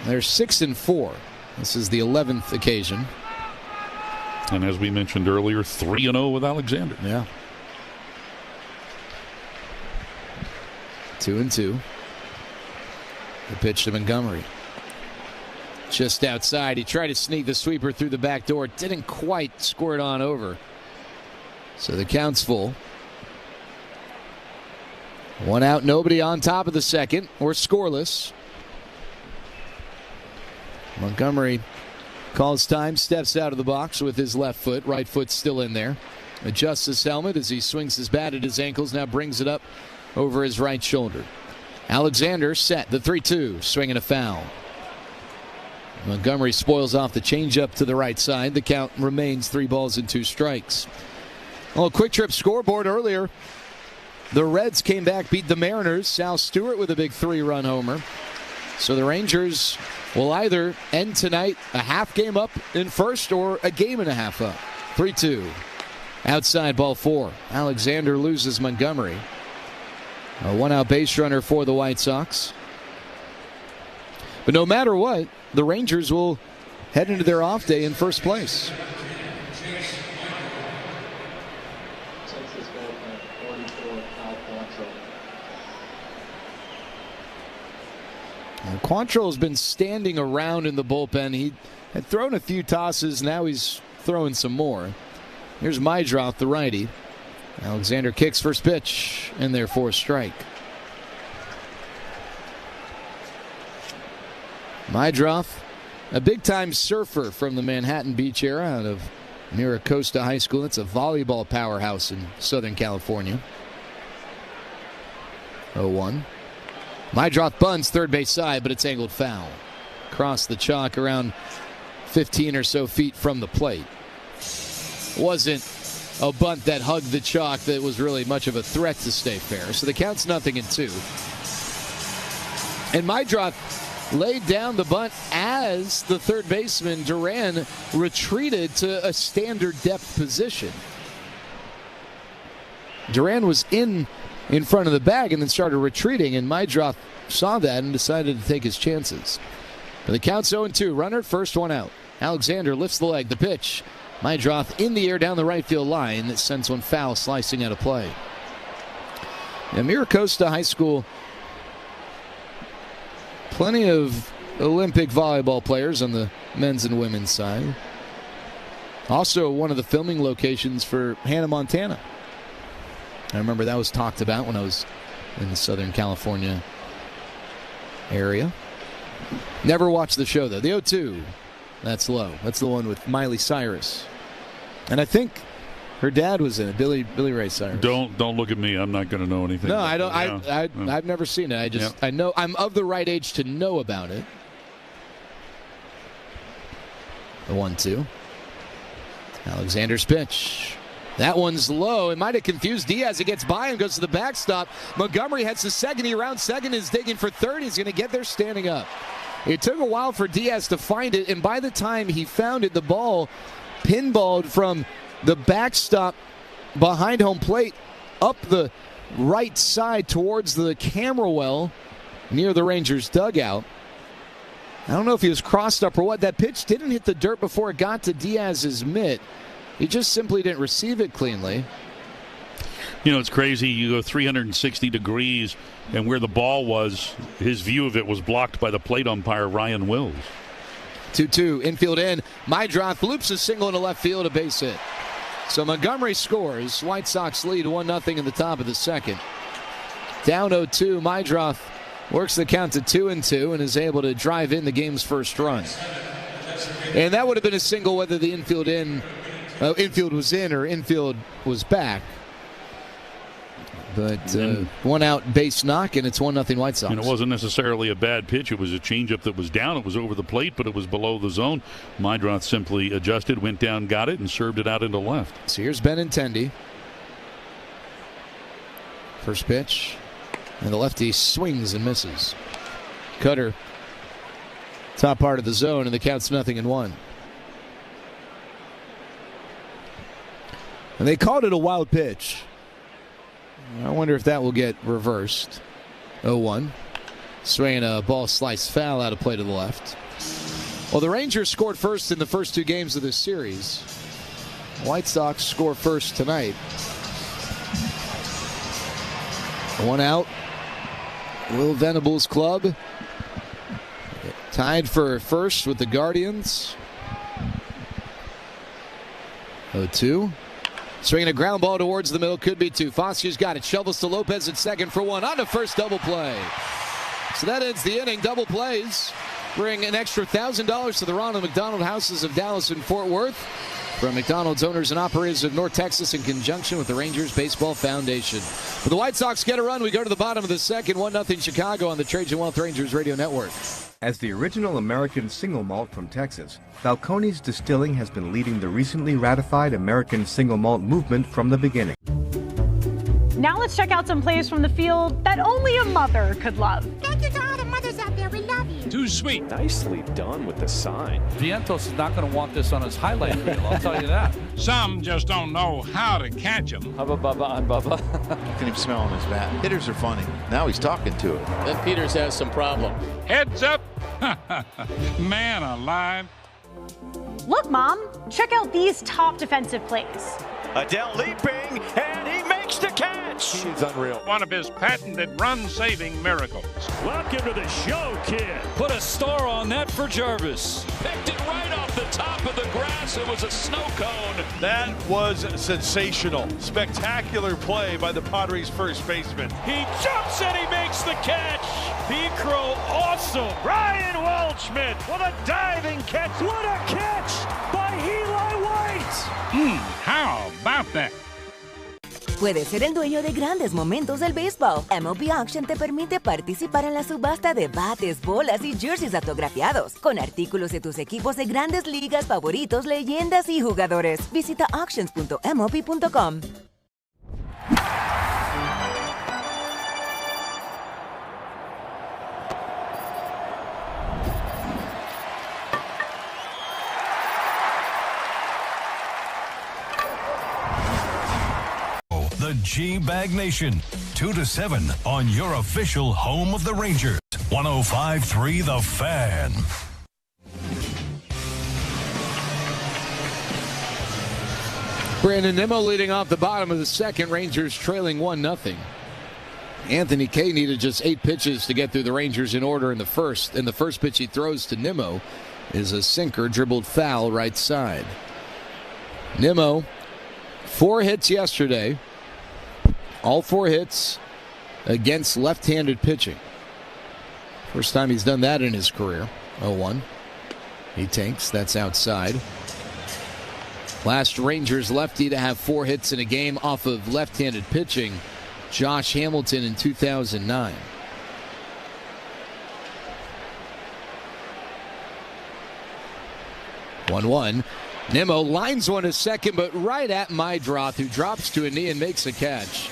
they're 6-4. This is the 11th occasion. And as we mentioned earlier, 3-0 with Alexander. Yeah. 2-2. The pitch to Montgomery. Just outside. He tried to sneak the sweeper through the back door. Didn't quite squirt on over. So the count's full. 1 out, nobody on top of the second. We're scoreless. Montgomery calls time, steps out of the box with his left foot. Right foot still in there. Adjusts his helmet as he swings his bat at his ankles. Now brings it up over his right shoulder. Alexander set. The 3-2. Swinging a foul. Montgomery spoils off the changeup to the right side. The count remains 3 balls and 2 strikes. Well, a quick trip scoreboard earlier. The Reds came back, beat the Mariners. Sal Stewart with a big 3-run homer. So the Rangers will either end tonight a half game up in first or a game and a half up. 3-2. Outside ball 4. Alexander loses Montgomery. A 1-out base runner for the White Sox. But no matter what, the Rangers will head into their off day in first place. Quantrill has been standing around in the bullpen. He had thrown a few tosses. Now he's throwing some more. Here's Mydroth, the righty. Alexander kicks first pitch, and there for a strike. Mydroth, a big-time surfer from the Manhattan Beach era out of Mira Costa High School. It's a volleyball powerhouse in Southern California. 0-1. Mydroth bunts third base side, but it's angled foul. Across the chalk around 15 or so feet from the plate. Wasn't a bunt that hugged the chalk that was really much of a threat to stay fair. So the count's 0-2. And Mydroth laid down the bunt as the third baseman, Duran, retreated to a standard depth position. Duran was in front of the bag and then started retreating, and Mydroth saw that and decided to take his chances. But the count's 0-2. Runner at first, 1 out. Alexander lifts the leg. The pitch. Mydroth in the air down the right field line. That sends one foul, slicing out of play. Now, Mira Costa High School, plenty of Olympic volleyball players on the men's and women's side. Also one of the filming locations for Hannah Montana. I remember that was talked about when I was in the Southern California area. Never watched the show, though. The 0-2. That's low. That's the one with Miley Cyrus. And I think her dad was in it, Billy Ray Cyrus. Don't look at me. I'm not going to know anything. No, I don't. I've never seen it. I know I'm of the right age to know about it. The 1-2. Alexander's pitch. That one's low. It might have confused Diaz. It gets by him, goes to the backstop. Montgomery heads to second. He rounds second, is digging for third. He's going to get there standing up. It took a while for Diaz to find it, and by the time he found it, the ball pinballed from the backstop behind home plate up the right side towards the camera well near the Rangers' dugout. I don't know if he was crossed up or what. That pitch didn't hit the dirt before it got to Diaz's mitt. He just simply didn't receive it cleanly. You know, it's crazy. You go 360 degrees, and where the ball was, his view of it was blocked by the plate umpire, Ryan Wills. 2-2, infield in. Mydroth loops a single into left field, a base hit. So Montgomery scores. White Sox lead 1-0 in the top of the second. Down 0-2, Mydroth works the count to 2-2 and is able to drive in the game's first run. And that would have been a single whether the infield was in or infield was back. But 1 out base knock, and it's 1-0 White Sox. And it wasn't necessarily a bad pitch. It was a changeup that was down. It was over the plate, but it was below the zone. Mydroth simply adjusted, went down, got it, and served it out into left. So here's Benintendi. First pitch. And the lefty swings and misses. Cutter. Top part of the zone, and the count's 0-1. And they called it a wild pitch. I wonder if that will get reversed. 0-1. Swinging a ball sliced foul out of play to the left. Well, the Rangers scored first in the first 2 games of this series. White Sox score first tonight. 1 out. Will Venables' club tied for first with the Guardians. 0-2. Swinging a ground ball towards the middle. Could be 2. Foskey's got it. Shovels to Lopez at second for 1. On to first, double play. So that ends the inning. Double plays. Bring an extra $1,000 to the Ronald McDonald Houses of Dallas and Fort Worth from McDonald's owners and operators of North Texas in conjunction with the Rangers Baseball Foundation. But the White Sox get a run. We go to the bottom of the second, 1-0 Chicago on the Trajan Wealth Rangers Radio Network. As the original American single malt from Texas, Falcone's Distilling has been leading the recently ratified American single malt movement from the beginning. Now let's check out some plays from the field that only a mother could love. Thank you to all the mothers out there. We love you. Too sweet. Nicely done with the sign. Vientos is not going to want this on his highlight reel, I'll tell you that. Some just don't know how to catch him. Hubba Bubba on Bubba. You can even smell on his bat. Hitters are funny. Now he's talking to it. Then Peters has some problem. Heads up. Man alive. Look, Mom, check out these top defensive plays. Adele leaping, and he makes the catch. He's unreal. One of his patented run-saving miracles. Welcome to the show, kid. Put a star on that for Jarvis. Picked it right off the top of the grass. It was a snow cone. That was sensational. Spectacular play by the Padres first baseman. He jumps and he makes the catch. P-Crow awesome. Ryan Waldschmidt with a diving catch. What a catch by Eli White. How about that? Puedes ser el dueño de grandes momentos del béisbol. MLB Auction te permite participar en la subasta de bates, bolas y jerseys autografiados, con artículos de tus equipos de grandes ligas favoritos, leyendas y jugadores. Visita auctions.mlb.com. The G-Bag Nation, 2 to 7 on your official home of the Rangers. 105.3 The Fan. Brandon Nimmo leading off the bottom of the second. Rangers trailing 1-0. Anthony Kay needed just 8 pitches to get through the Rangers in order in the first. And the first pitch he throws to Nimmo is a sinker dribbled foul right side. Nimmo, 4 hits yesterday. All 4 hits against left-handed pitching. First time he's done that in his career. 0-1. He tanks. That's outside. Last Rangers lefty to have 4 hits in a game off of left-handed pitching, Josh Hamilton in 2009. One. Nimmo lines one to second, but right at Mydroth, who drops to a knee and makes a catch.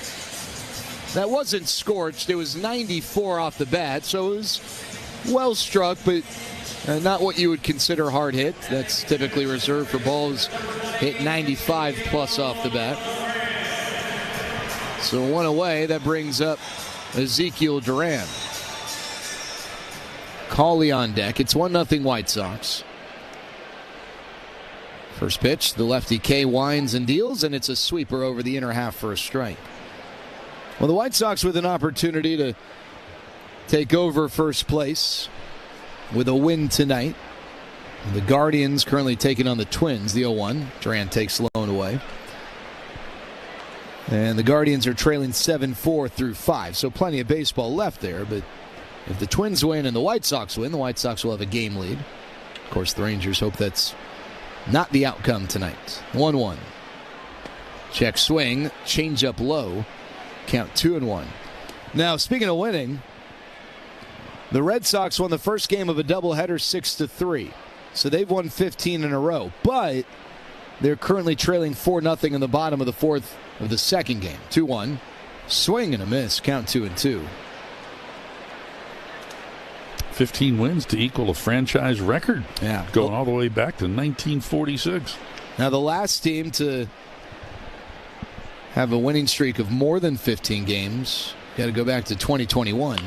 That wasn't scorched. It was 94 off the bat, so it was well struck, but not what you would consider hard hit. That's typically reserved for balls hit 95 plus off the bat. So 1 away. That brings up Ezekiel Duran. Cawley on deck. It's 1-0 White Sox. First pitch, the lefty K winds and deals, and it's a sweeper over the inner half for a strike. Well, the White Sox with an opportunity to take over first place with a win tonight. The Guardians currently taking on the Twins, the 0-1. Duran takes Sloan away. And the Guardians are trailing 7-4 through 5, so plenty of baseball left there. But if the Twins win and the White Sox win, the White Sox will have a game lead. Of course, the Rangers hope that's not the outcome tonight. 1-1. Check swing, change up low. Count 2-1. Now, speaking of winning, the Red Sox won the first game of a doubleheader 6-3. So they've won 15 in a row. But they're currently trailing 4-0 in the bottom of the fourth of the second game. 2-1. Swing and a miss. Count 2-2. 15 wins to equal a franchise record. Yeah. Going all the way back to 1946. Now, the last team to have a winning streak of more than 15 games, got to go back to 2021.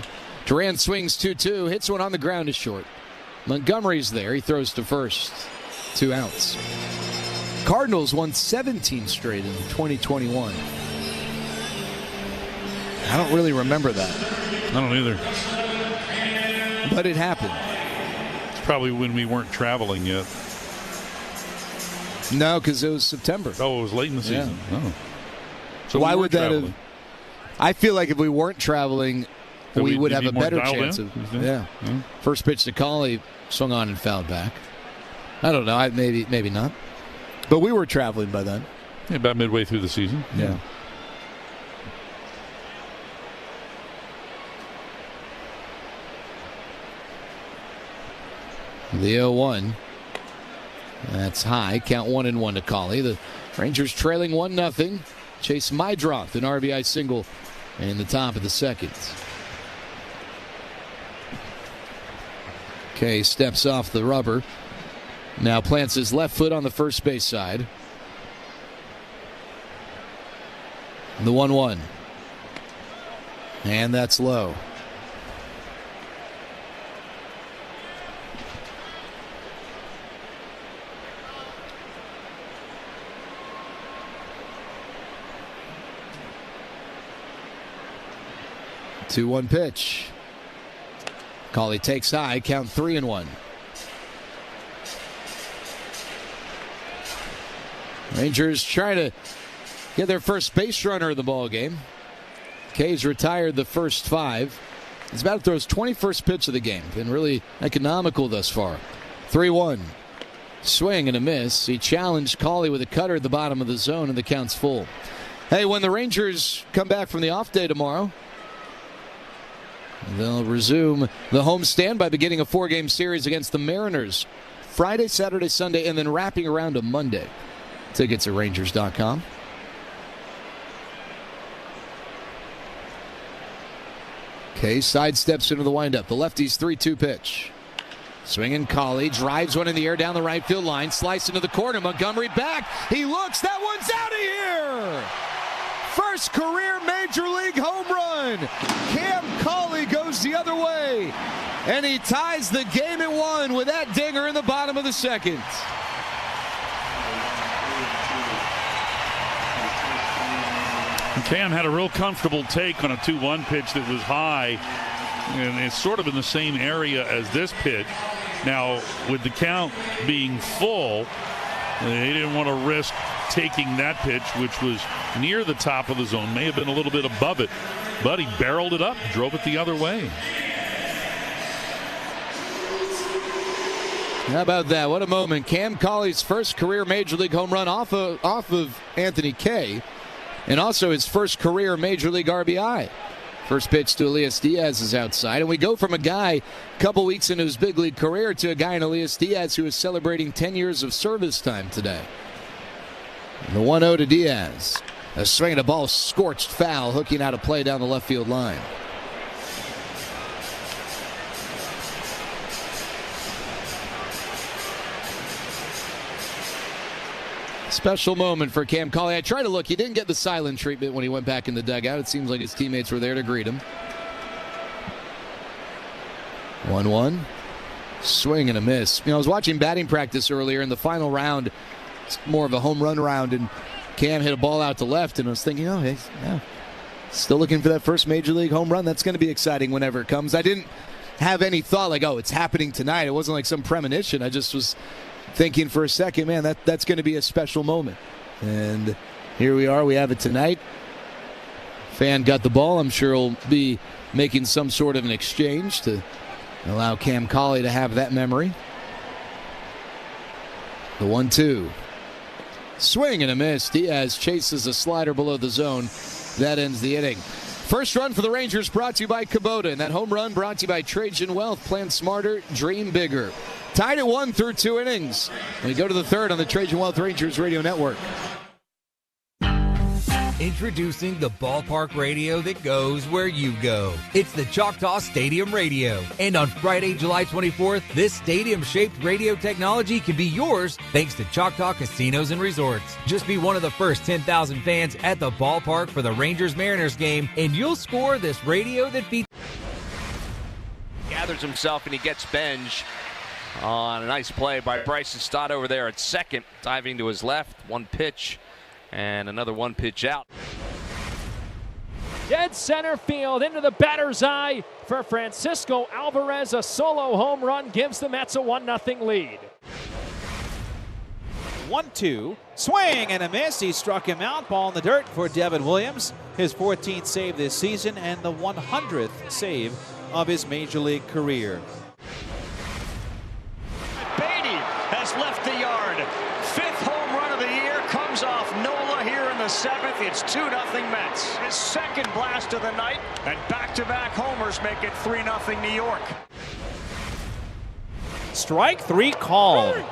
Duran swings 2-2, hits one on the ground to short. Montgomery's there. He throws to first. 2 outs. Cardinals won 17 straight in 2021. I don't really remember that. I don't either. But it happened. It's probably when we weren't traveling yet. No, because it was September. Oh, it was late in the season. Yeah. Oh. So why would that have? I feel like if we weren't traveling, we would have a better chance of. Yeah. First pitch to Cauley, swung on and fouled back. I don't know. Maybe not. But we were traveling by then. Yeah, about midway through the season. Yeah. The 0-1. That's high. Count 1-1 to Cauley. The Rangers trailing 1-0. Chase Mydroth, an RBI single in the top of the second. Kay steps off the rubber. Now plants his left foot on the first base side. The 1-1. And that's low. The 2-1 pitch. Cauley takes high, count 3-1. Rangers trying to get their first base runner of the ball game. Kay's retired the first 5. He's about to throw his 21st pitch of the game. Been really economical thus far. 3-1. Swing and a miss. He challenged Cauley with a cutter at the bottom of the zone, and the count's full. Hey, when the Rangers come back from the off day tomorrow, they'll resume the homestand by beginning a 4-game series against the Mariners. Friday, Saturday, Sunday, and then wrapping around a Monday. Tickets at Rangers.com. Okay, sidesteps into the windup. The lefty's 3-2 pitch. Swinging Cauley, drives one in the air down the right field line, slice into the corner. Montgomery back. He looks. That one's out of here. First career Major League home run. Cam Cauley goes the other way, and he ties the game at 1 with that dinger in the bottom of the second. Cam had a real comfortable take on a 2-1 pitch that was high, and it's sort of in the same area as this pitch. Now, with the count being full, they didn't want to risk taking that pitch, which was near the top of the zone, may have been a little bit above it, but he barreled it up, drove it the other way. How about that? What a moment. Cam Cauley's first career Major League home run off of Anthony Kay, and also his first career Major League RBI. First pitch to Elias Diaz is outside, and we go from a guy a couple weeks into his big league career to a guy in Elias Diaz who is celebrating 10 years of service time today. The 1-0 to Diaz. A swing and a ball scorched foul, hooking out a play down the left field line. Special moment for Cam Cauley. I tried to look. He didn't get the silent treatment when he went back in the dugout. It seems like his teammates were there to greet him. 1-1. Swing and a miss. I was watching batting practice earlier in the final round. It's more of a home run round, and Cam hit a ball out to left, and I was thinking, oh, hey, yeah, still looking for that first Major League home run. That's going to be exciting whenever it comes. I didn't have any thought like, oh, it's happening tonight. It wasn't like some premonition. I just was thinking for a second, man, that's going to be a special moment. And here we are. We have it tonight. Fan got the ball. I'm sure he'll be making some sort of an exchange to allow Cam Cauley to have that memory. The 1-2. Swing and a miss. Diaz chases a slider below the zone. That ends the inning. First run for the Rangers brought to you by Kubota, and that home run brought to you by Trajan Wealth. Plan smarter, dream bigger. Tied at 1 through 2 innings. We go to the third on the Trajan Wealth Rangers Radio Network. Introducing the ballpark radio that goes where you go. It's the Choctaw Stadium Radio. And on Friday, July 24th, this stadium-shaped radio technology can be yours thanks to Choctaw Casinos and Resorts. Just be one of the first 10,000 fans at the ballpark for the Rangers-Mariners game, and you'll score this radio that features... Gathers himself and he gets Benj on a nice play by Bryson Stott over there at second. Diving to his left, 1 pitch. And another 1 pitch out. Dead center field into the batter's eye for Francisco Alvarez. A solo home run gives the Mets a 1-0 lead. 1-2. Swing and a miss. He struck him out. Ball in the dirt for Devin Williams. His 14th save this season and the 100th save of his Major League career. Beatty has left the yard. 5th home run of the year comes off Nola here in the 7th. It's 2-0 Mets. His 2nd blast of the night, and back-to-back homers make it 3-0 New York. Strike 3 called.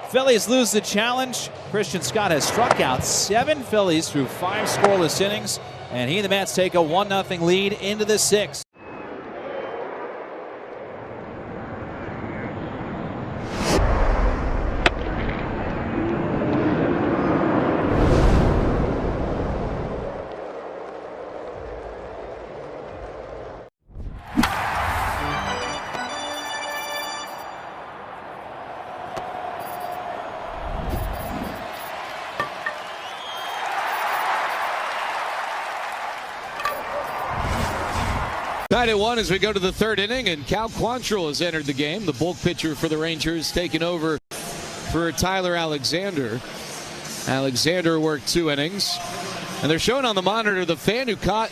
Phillies lose the challenge. Christian Scott has struck out 7 Phillies through 5 scoreless innings, and he and the Mets take a 1-0 lead into the 6th. Tied at 1 as we go to the 3rd inning, and Cal Quantrill has entered the game. The bulk pitcher for the Rangers taking over for Tyler Alexander. Alexander worked 2 innings. And they're showing on the monitor the fan who caught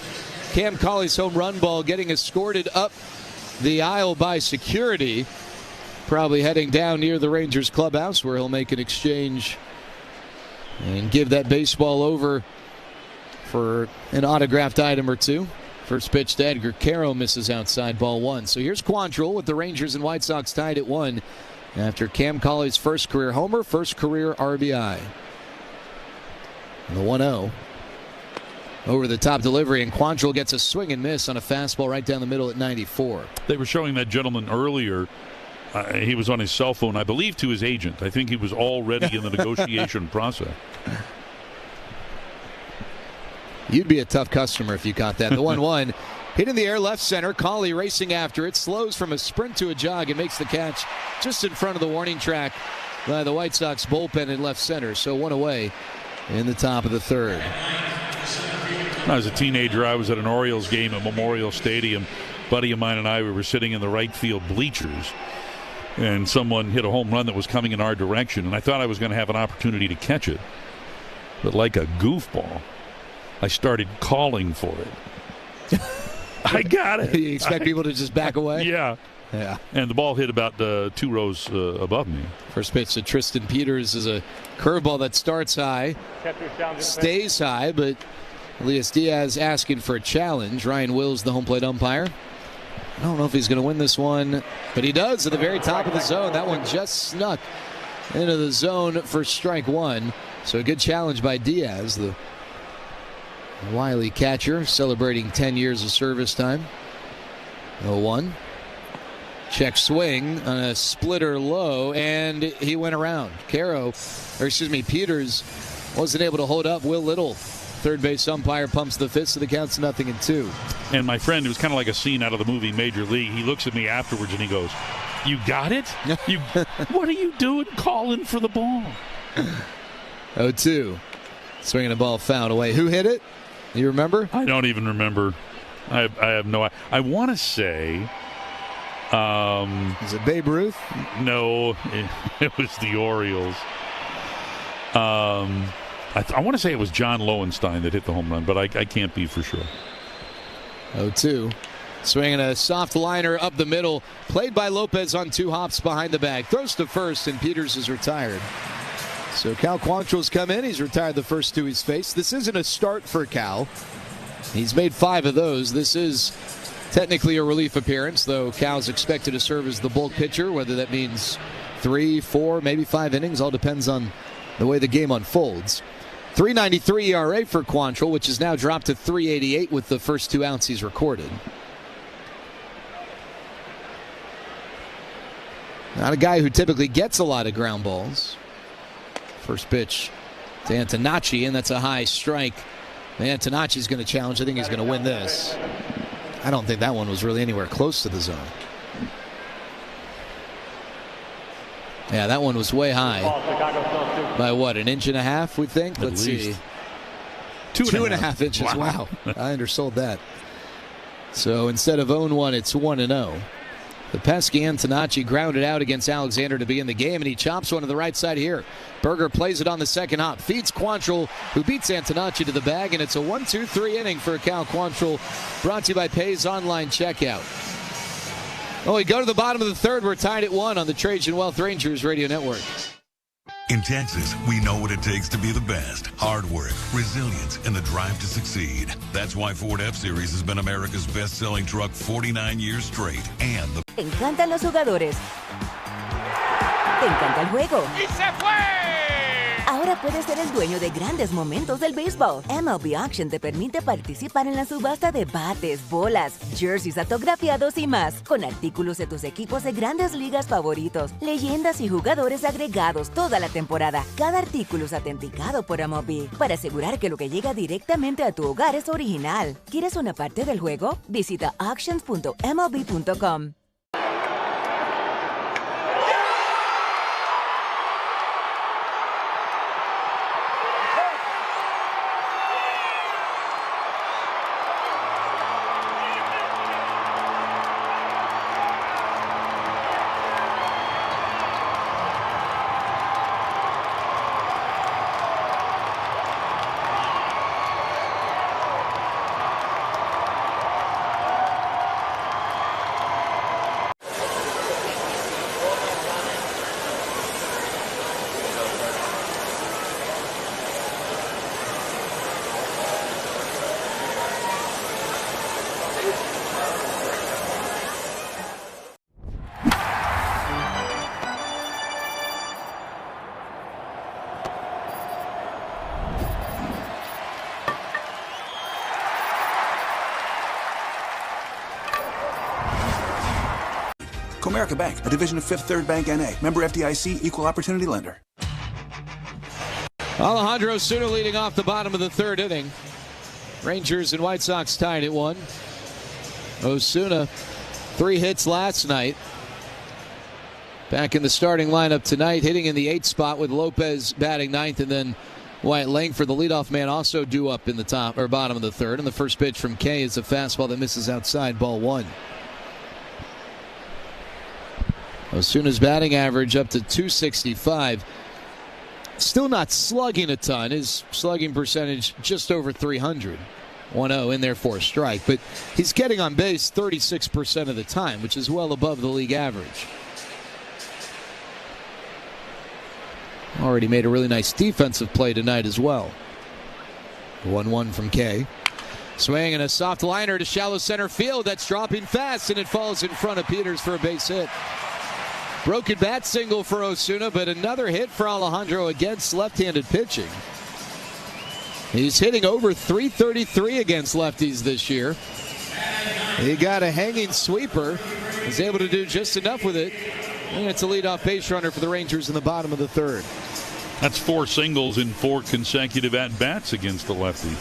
Cam Cauley's home run ball getting escorted up the aisle by security. Probably heading down near the Rangers clubhouse where he'll make an exchange and give that baseball over for an autographed item or 2. First pitch to Edgar Caro misses outside, ball 1. So here's Quantrill with the Rangers and White Sox tied at 1 after Cam Cauley's first career homer, first career RBI. And the 1-0. Over the top delivery, and Quantrill gets a swing and miss on a fastball right down the middle at 94. They were showing that gentleman earlier. He was on his cell phone, I believe, to his agent. I think he was already in the negotiation process. You'd be a tough customer if you caught that. The 1-1 hit in the air left center. Cauley racing after it. Slows from a sprint to a jog and makes the catch just in front of the warning track by the White Sox bullpen in left center. So 1 away in the top of the 3rd. When I was a teenager, I was at an Orioles game at Memorial Stadium. A buddy of mine and I, we were sitting in the right field bleachers, and someone hit a home run that was coming in our direction, and I thought I was going to have an opportunity to catch it. But like a goofball, I started calling for it. I got it. You expect people to just back away? Yeah. And the ball hit about 2 rows above me. First pitch to Tristan Peters is a curveball that starts high, stays high, but Elias Diaz asking for a challenge. Ryan Wills, the home plate umpire. I don't know if he's going to win this one, but he does at the very top of the zone. That one just snuck into the zone for strike 1. So a good challenge by Diaz, the wily catcher, celebrating 10 years of service time. 0-1. Check swing on a splitter low, and he went around. Peters wasn't able to hold up. Will Little, third base umpire, pumps the fist, so the count's 0-2. And my friend, it was kind of like a scene out of the movie Major League. He looks at me afterwards and he goes, "You got it? What are you doing calling for the ball?" 0-2. Swinging the ball fouled away. Who hit it? You remember? I don't even remember. I have no idea. I want to say... is it Babe Ruth? No, it was the Orioles. I want to say it was John Lowenstein that hit the home run, but I can't be for sure. 0-2. Swinging a soft liner up the middle. Played by Lopez on 2 hops behind the bag. Throws to first, and Peters is retired. So Cal Quantrill's come in. He's retired the first 2 he's faced. This isn't a start for Cal. He's made 5 of those. This is technically a relief appearance, though Cal's expected to serve as the bulk pitcher, whether that means 3, 4, maybe 5 innings. All depends on the way the game unfolds. 3.93 ERA for Quantrill, which is now dropped to 3.88 with the first 2 outs he's recorded. Not a guy who typically gets a lot of ground balls. First pitch to Antonacci, and that's a high strike. Antonacci's going to challenge. I think he's going to win this. I don't think that one was really anywhere close to the zone. Yeah, that one was way high. By what, an inch and a half, we think? Let's see. 2.5 inches. Wow. I undersold that. So instead of 0-1, it's 1-0. The pesky Antonacci grounded out against Alexander to begin the game, and he chops one to the right side here. Berger plays it on the second hop, feeds Quantrill, who beats Antonacci to the bag, and it's a 1-2-3 inning for Cal Quantrill, brought to you by Pay's Online Checkout. Oh, we go to the bottom of the third. We're tied at 1 on the Trajan Wealth Rangers Radio Network. In Texas, we know what it takes to be the best. Hard work, resilience, and the drive to succeed. That's why Ford F-Series has been America's best-selling truck 49 years straight. And the... Te encantan los jugadores. Te encanta el juego. ¡Y se fue! Ahora puedes ser el dueño de grandes momentos del béisbol. MLB Auction te permite participar en la subasta de bates, bolas, jerseys autografiados y más, con artículos de tus equipos de grandes ligas favoritos, leyendas y jugadores agregados toda la temporada. Cada artículo es autenticado por MLB para asegurar que lo que llega directamente a tu hogar es original. ¿Quieres una parte del juego? Visita auctions.mlb.com. Comerica Bank, a division of Fifth Third Bank N.A., member FDIC, equal opportunity lender. Alejandro Osuna leading off the bottom of the third inning. Rangers and White Sox tied at 1. Osuna, 3 hits last night. Back in the starting lineup tonight, hitting in the 8th spot with Lopez batting 9th, and then Wyatt Langford, the leadoff man, also due up in the top or bottom of the third. And the first pitch from Kay is a fastball that misses outside, ball 1. Osuna's batting average up to .265. Still not slugging a ton. His slugging percentage just over 300. 1-0 in there for a strike. But he's getting on base 36% of the time, which is well above the league average. Already made a really nice defensive play tonight as well. 1-1 from Kay. Swing and a soft liner to shallow center field. That's dropping fast, and it falls in front of Peters for a base hit. Broken bat single for Osuna, but another hit for Alejandro against left-handed pitching. He's hitting over .333 against lefties this year. He got a hanging sweeper. He's able to do just enough with it. And it's a leadoff base runner for the Rangers in the bottom of the third. That's 4 singles in 4 consecutive at-bats against the lefty.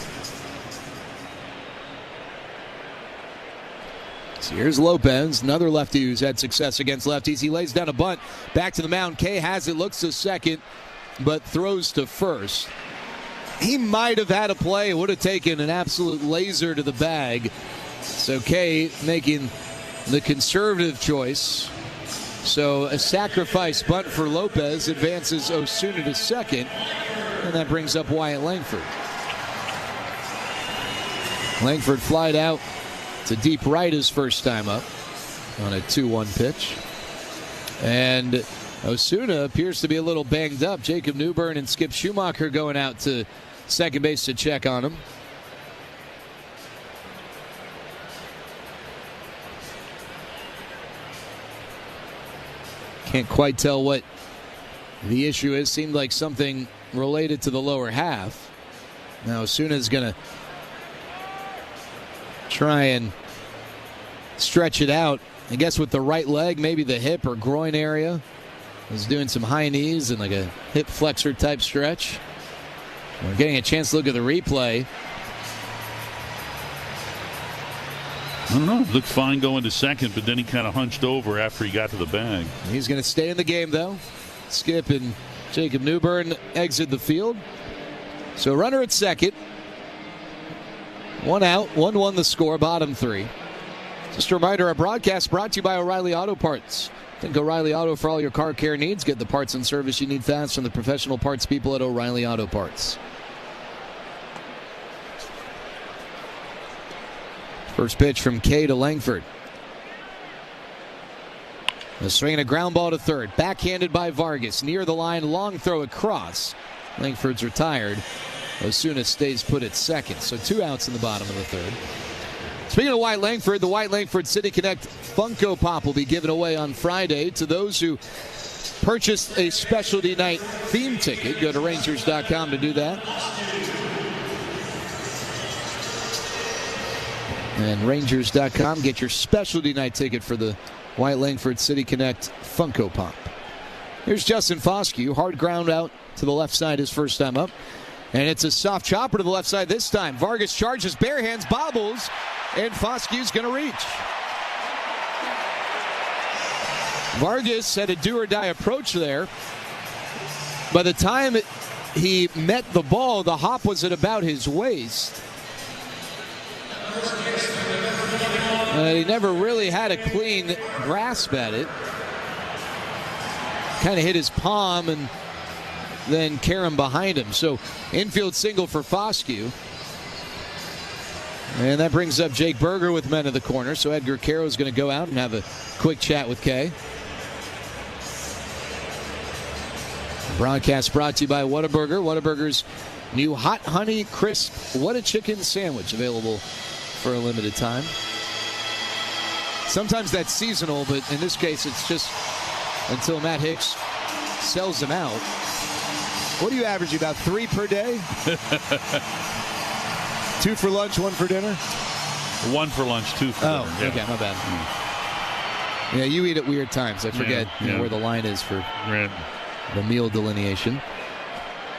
So here's Lopez, another lefty who's had success against lefties. He lays down a bunt. Back to the mound. Kay has it, looks to second, but throws to first. He might have had a play. It would have taken an absolute laser to the bag. So Kay making the conservative choice. So a sacrifice bunt for Lopez advances Osuna to second, and that brings up Wyatt Langford. Langford flied out to deep right his first time up on a 2-1 pitch. And Osuna appears to be a little banged up. Jacob Newburn and Skip Schumacher going out to second base to check on him. Can't quite tell what the issue is. Seemed like something related to the lower half. Now Osuna's going to try and stretch it out. I guess with the right leg, maybe the hip or groin area. He's doing some high knees and like a hip flexor type stretch. We're getting a chance to look at the replay. I don't know. It looked fine going to second, but then he kind of hunched over after he got to the bag. He's going to stay in the game, though. Skip and Jacob Newburn exit the field. So runner at second. 1 out, 1-1 the score, bottom 3. Just a reminder, our broadcast brought to you by O'Reilly Auto Parts. Think O'Reilly Auto for all your car care needs. Get the parts and service you need fast from the professional parts people at O'Reilly Auto Parts. First pitch from Kay to Langford. A swing and a ground ball to third. Backhanded by Vargas. Near the line, long throw across. Langford's retired. Osuna stays put at second. So 2 outs in the bottom of the third. Speaking of White Langford, the White Langford City Connect Funko Pop will be given away on Friday to those who purchased a specialty night theme ticket. Go to Rangers.com to do that. And Rangers.com, get your specialty night ticket for the White Langford City Connect Funko Pop. Here's Justin Foscue. Hard ground out to the left side his first time up. And it's a soft chopper to the left side this time. Vargas charges, bare hands, bobbles, and Foscue's going to reach. Vargas had a do-or-die approach there. By the time he met the ball, the hop was at about his waist. He never really had a clean grasp at it. Kind of hit his palm and then Karam behind him. So infield single for Foscue. And that brings up Jake Berger with men in the corner. So Edgar Caro is going to go out and have a quick chat with Kay. Broadcast brought to you by Whataburger. Whataburger's new hot honey crisp What a Chicken sandwich available for a limited time. Sometimes that's seasonal, but in this case it's just until Matt Hicks sells them out. What do you average, about 3 per day? 2 for lunch, 1 for dinner? 1 for lunch, 2 for dinner. Oh, okay, my bad. Yeah, you eat at weird times. I forget where the line is for the meal delineation.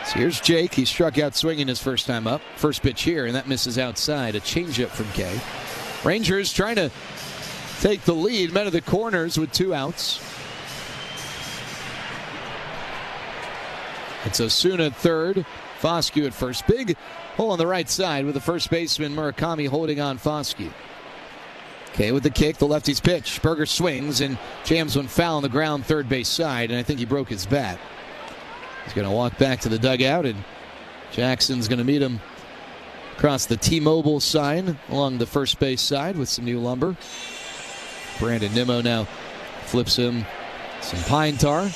So here's Jake. He struck out swinging his first time up. First pitch here, and that misses outside. A changeup from Kay. Rangers trying to take the lead. Men of the corners with 2 outs. It's Osuna at third. Foscue at first. Big hole on the right side with the first baseman Murakami holding on Foscue. Okay, with the kick, the lefty's pitch. Berger swings and jams one foul on the ground, third base side, and I think he broke his bat. He's going to walk back to the dugout, and Jackson's going to meet him across the T-Mobile sign along the first base side with some new lumber. Brandon Nimmo now flips him some pine tar.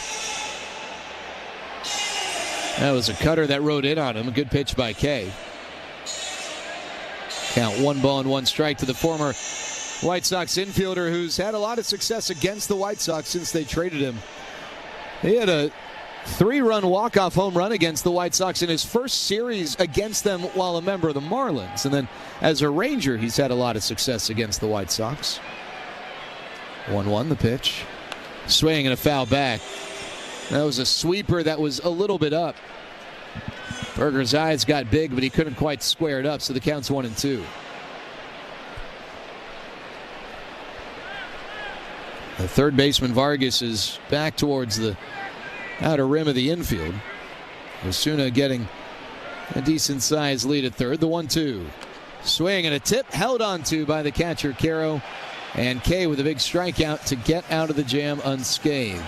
That was a cutter that rode in on him. A good pitch by Kay. Count 1-1 to the former White Sox infielder who's had a lot of success against the White Sox since they traded him. He had a 3-run walk-off home run against the White Sox in his first series against them while a member of the Marlins. And then as a Ranger, he's had a lot of success against the White Sox. 1-1 the pitch. Swing and a foul back. That was a sweeper that was a little bit up. Berger's eyes got big, but he couldn't quite square it up, so the count's 1-2. The third baseman Vargas is back towards the outer rim of the infield. Osuna getting a decent-sized lead at third. The 1-2. Swing and a tip held onto by the catcher, Caro. And Kay with a big strikeout to get out of the jam unscathed.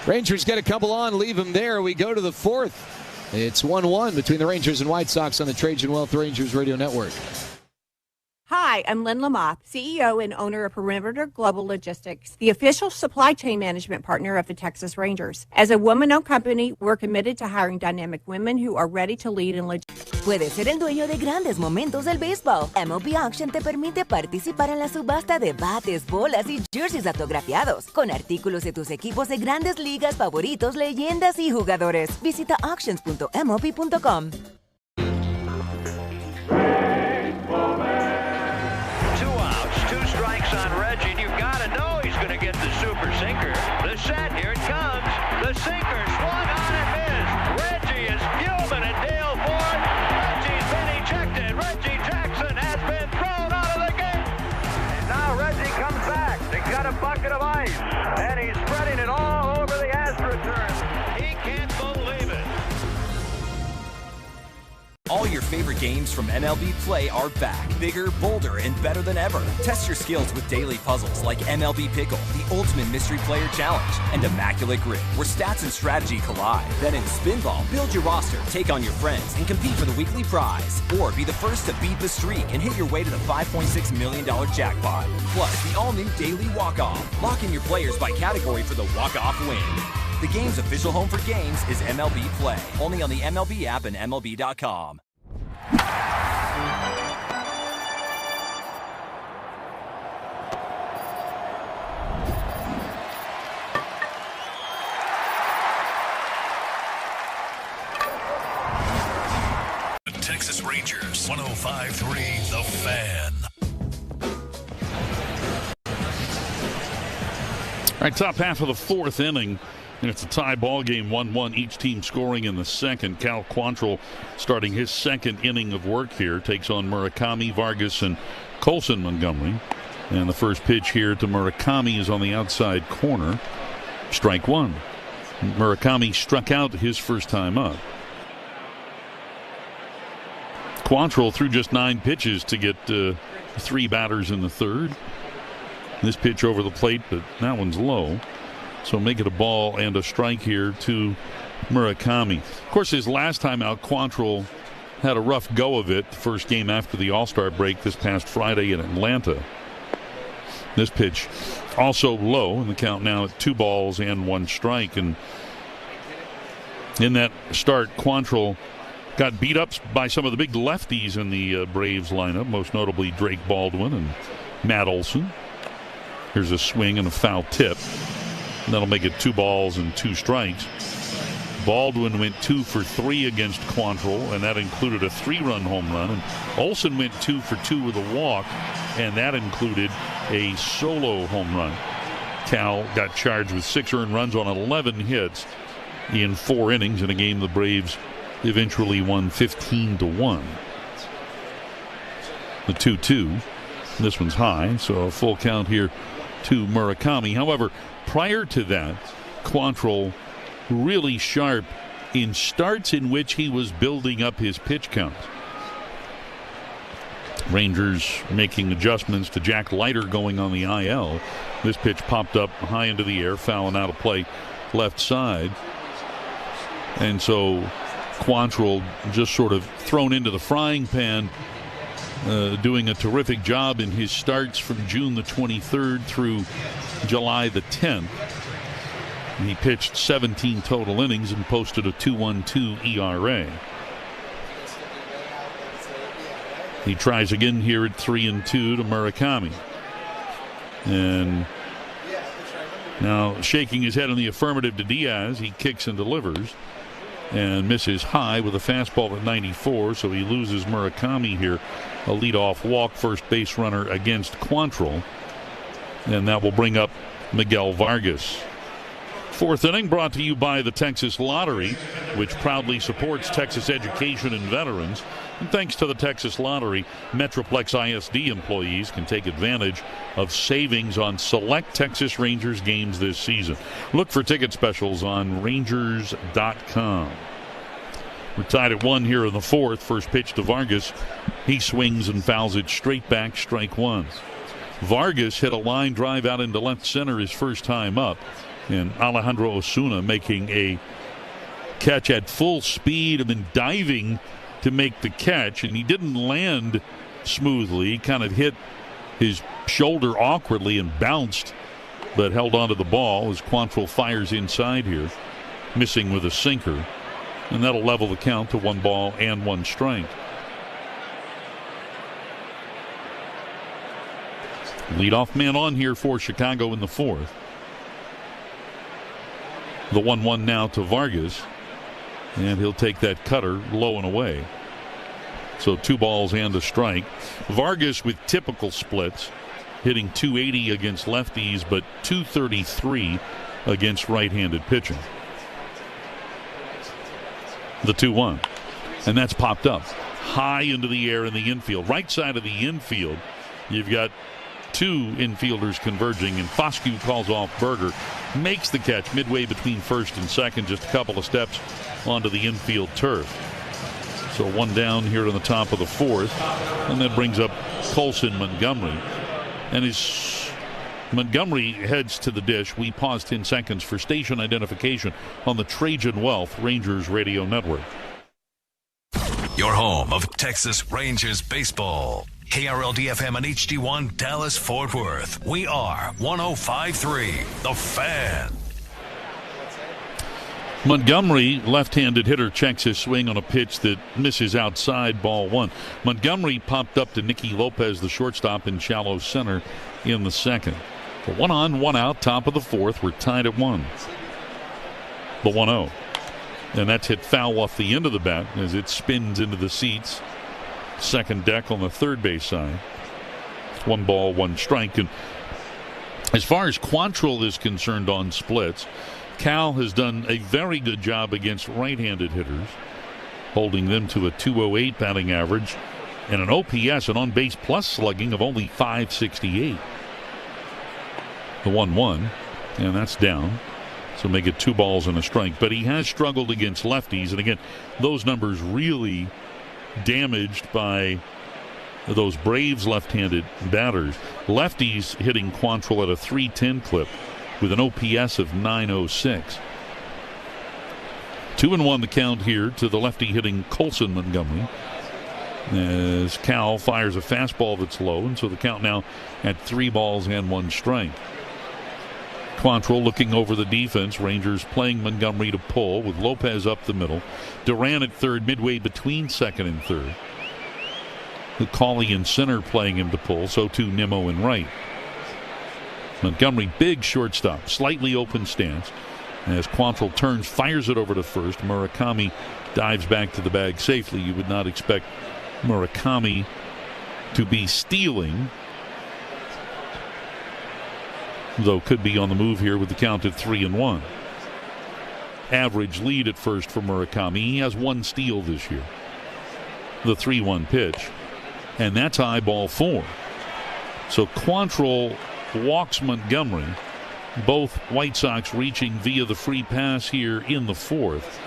Rangers get a couple on, leave them there. We go to the fourth. It's 1-1 between the Rangers and White Sox on the Trajan Wealth Rangers Radio Network. Hi, I'm Lynn Lamoth, CEO and owner of Perimeter Global Logistics, the official supply chain management partner of the Texas Rangers. As a woman-owned company, we're committed to hiring dynamic women who are ready to lead in logistics. Puedes ser el dueño de grandes momentos del béisbol. MLB Auction te permite participar en la subasta de bates, bolas y jerseys autografiados, con artículos de tus equipos de grandes ligas favoritos, leyendas y jugadores. Visita auctions.mlb.com. 2 outs, 2 strikes on Reggie, and you've got to know he's going to get the super sinker. The set, here it comes. The sinker swung on and missed. Reggie is fuming at Dale Ford. Reggie's been ejected. Reggie Jackson has been thrown out of the game. And now Reggie comes back. They got a bucket of ice, and he's spreading it all over the AstroTurf. He can't believe it. All your favorite games from MLB Play are back, bigger, bolder, and better than ever. Test your skills with daily puzzles like MLB Pickle, the Ultimate Mystery Player Challenge, and Immaculate Grip, where stats and strategy collide. Then in Spinball, build your roster, take on your friends, and compete for the weekly prize. Or be the first to beat the streak and hit your way to the $5.6 million jackpot. Plus, the all-new Daily Walk-Off. Lock in your players by category for the walk-off win. The game's official home for games is MLB Play. Only on the MLB app and MLB.com. The Texas Rangers, 105.3 The Fan. All right, top half of the fourth inning. And it's a tie ball game, 1-1, each team scoring in the second. Cal Quantrill starting his second inning of work here. Takes on Murakami, Vargas, and Colson Montgomery. And the first pitch here to Murakami is on the outside corner. Strike one. Murakami struck out his first time up. Quantrill threw just 9 pitches to get 3 batters in the third. This pitch over the plate, but that one's low. So make it a ball and a strike here to Murakami. Of course, his last time out, Quantrill had a rough go of it. The first game after the All-Star break this past Friday in Atlanta. This pitch also low, and the count now at 2 balls and 1 strike. And in that start, Quantrill got beat up by some of the big lefties in the Braves lineup, most notably Drake Baldwin and Matt Olson. Here's a swing and a foul tip. And that'll make it 2 balls and 2 strikes. Baldwin went 2 for 3 against Quantrill, and that included a 3-run home run. And Olson went 2 for 2 with a walk, and that included a solo home run. Cal got charged with 6 earned runs on 11 hits in 4 innings in a game the Braves eventually won 15-1. The 2-2. This one's high, so a full count here to Murakami. However, prior to that, Quantrill really sharp in starts in which he was building up his pitch count. Rangers making adjustments to Jack Leiter going on the IL. This pitch popped up high into the air, fouling out of play left side. And so Quantrill just sort of thrown into the frying pan, doing a terrific job in his starts from June the 23rd through July the 10th. He pitched 17 total innings and posted a 2.12 ERA. He tries again here at 3-2 to Murakami. And now shaking his head in the affirmative to Diaz, he kicks and delivers and misses high with a fastball at 94, so he loses Murakami here. A leadoff walk, first base runner against Quantrill. And that will bring up Miguel Vargas. Fourth inning brought to you by the Texas Lottery, which proudly supports Texas education and veterans. And thanks to the Texas Lottery, Metroplex ISD employees can take advantage of savings on select Texas Rangers games this season. Look for ticket specials on Rangers.com. We're tied at 1 here in the fourth. First pitch to Vargas. He swings and fouls it straight back, strike one. Vargas hit a line drive out into left center his first time up. And Alejandro Osuna making a catch at full speed and then diving to make the catch. And he didn't land smoothly. He kind of hit his shoulder awkwardly and bounced, but held onto the ball as Quantrill fires inside here, missing with a sinker. And that'll level the count to 1 ball and 1 strike. Leadoff man on here for Chicago in the fourth. The 1-1 now to Vargas. And he'll take that cutter low and away. So 2 balls and a strike. Vargas with typical splits, hitting .280 against lefties, but .233 against right-handed pitching. The 2-1. And that's popped up high into the air in the infield. Right side of the infield, you've got 2 infielders converging, and Foscue calls off Berger. Makes the catch midway between first and second, just a couple of steps onto the infield turf. So one down here in the top of the fourth. And that brings up Colson Montgomery. And as Montgomery heads to the dish, we pause 10 seconds for station identification on the Trajan Wealth Rangers Radio Network. Your home of Texas Rangers baseball. KRLD-FM and HD1 Dallas-Fort Worth. We are 105.3 The Fan. Montgomery, left-handed hitter, checks his swing on a pitch that misses outside, ball one. Montgomery popped up to Nicky Lopez, the shortstop, in shallow center in the second. So 1 on, 1 out, top of the fourth. We're tied at 1. The 1-0. And that's hit foul off the end of the bat as it spins into the seats. Second deck on the third base side. 1 ball, 1 strike. And as far as Quantrill is concerned on splits, Cal has done a very good job against right-handed hitters, holding them to a .208 batting average and an OPS, an on-base plus slugging of only .568. The 1-1, and that's down. So make it 2 balls and a strike. But he has struggled against lefties, and again, those numbers really damaged by those Braves left-handed batters. Lefties hitting Quantrill at a .310 clip with an OPS of .906. 2-1 the count here to the lefty hitting Colson Montgomery, as Cal fires a fastball that's low, and so the count now at 3 balls and 1 strike. Quantrill looking over the defense. Rangers playing Montgomery to pull with Lopez up the middle. Duran at third, midway between second and third. Cauley in center playing him to pull, so too Nimmo in right. Montgomery, big shortstop, slightly open stance. As Quantrill turns, fires it over to first. Murakami dives back to the bag safely. You would not expect Murakami to be stealing, though could be on the move here with the count at 3-1. Average lead at first for Murakami. He has 1 steal this year. The 3-1 pitch. And that's high, ball 4. So Quantrill walks Montgomery. Both White Sox reaching via the free pass here in the fourth.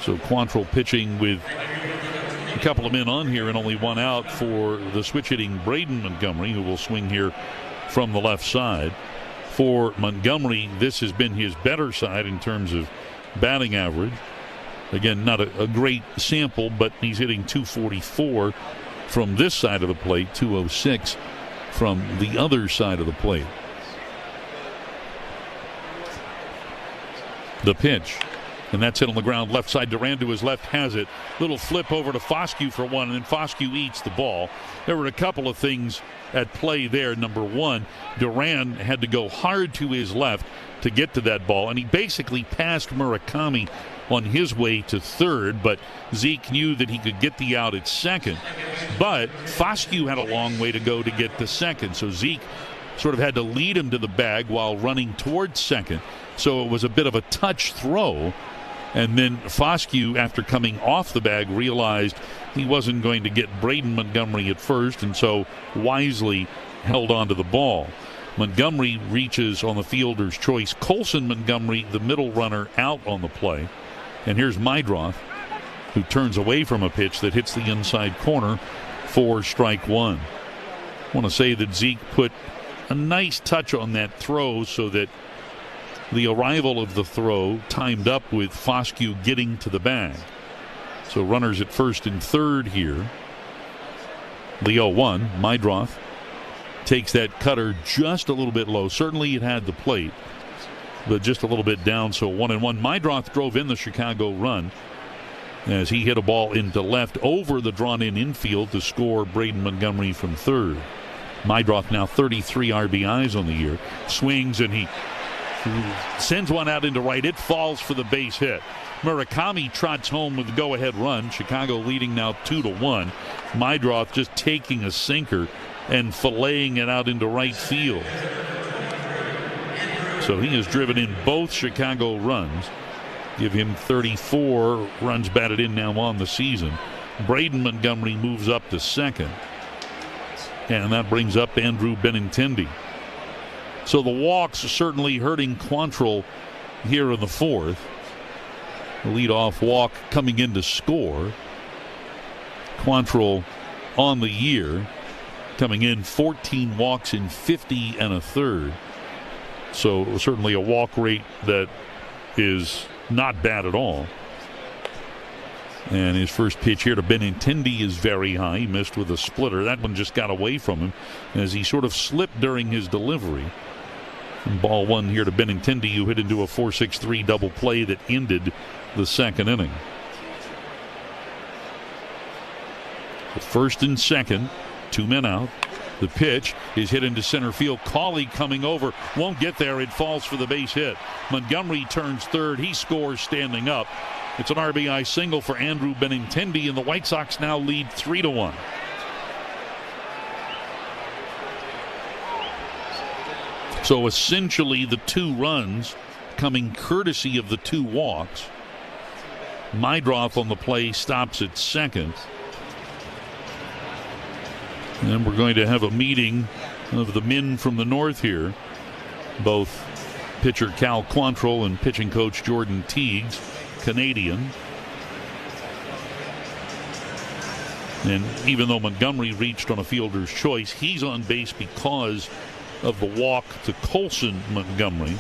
So Quantrill pitching with a couple of men on here and only 1 out for the switch hitting Braden Montgomery, who will swing here from the left side. For Montgomery, this has been his better side in terms of batting average. Again, not a great sample, but he's hitting .244 from this side of the plate, .206 from the other side of the plate. The pitch, and that's hit on the ground left side. Duran to his left has it. Little flip over to Foscue for 1, and then Foscue eats the ball. There were a couple of things at play there. Number 1, Duran had to go hard to his left to get to that ball, and he basically passed Murakami on his way to third, but Zeke knew that he could get the out at second. But Foscue had a long way to go to get to second, so Zeke sort of had to lead him to the bag while running towards second. So it was a bit of a touch throw. And then Foscue, after coming off the bag, realized he wasn't going to get Braden Montgomery at first, and so wisely held on to the ball. Montgomery reaches on the fielder's choice. Colson Montgomery, the middle runner, out on the play. And here's Mydroth, who turns away from a pitch that hits the inside corner for strike 1. I want to say that Zeke put a nice touch on that throw so that the arrival of the throw timed up with Foscue getting to the bag. So runners at first and third here. The 0-1, Mydroth takes that cutter just a little bit low. Certainly it had the plate, but just a little bit down, so 1-1. Mydroth drove in the Chicago run as he hit a ball into left over the drawn-in infield to score Braden Montgomery from third. Mydroth now 33 RBIs on the year. Swings and he sends one out into right. It falls for the base hit. Murakami trots home with the go-ahead run. Chicago leading now 2-1. Mydroth just taking a sinker and filleting it out into right field. So he has driven in both Chicago runs. Give him 34 runs batted in now on the season. Braden Montgomery moves up to second. And that brings up Andrew Benintendi. So the walks are certainly hurting Quantrill here in the fourth. The leadoff walk coming in to score. Quantrill on the year, coming in 14 walks in 50 and a third. So certainly a walk rate that is not bad at all. And his first pitch here to Benintendi is very high. He missed with a splitter. That one just got away from him as he sort of slipped during his delivery. And ball one here to Benintendi, who hit into a 4-6-3 double play that ended the second inning. The first and second, 2 men out. The pitch is hit into center field. Cawley coming over, won't get there. It falls for the base hit. Montgomery turns third. He scores standing up. It's an RBI single for Andrew Benintendi, and the White Sox now lead 3-1. So essentially the 2 runs coming courtesy of the 2 walks. Meidroth on the play stops at second. And we're going to have a meeting of the men from the north here. Both pitcher Cal Quantrill and pitching coach Jordan Teagues, Canadian. And even though Montgomery reached on a fielder's choice, he's on base because of the walk to Colson Montgomery.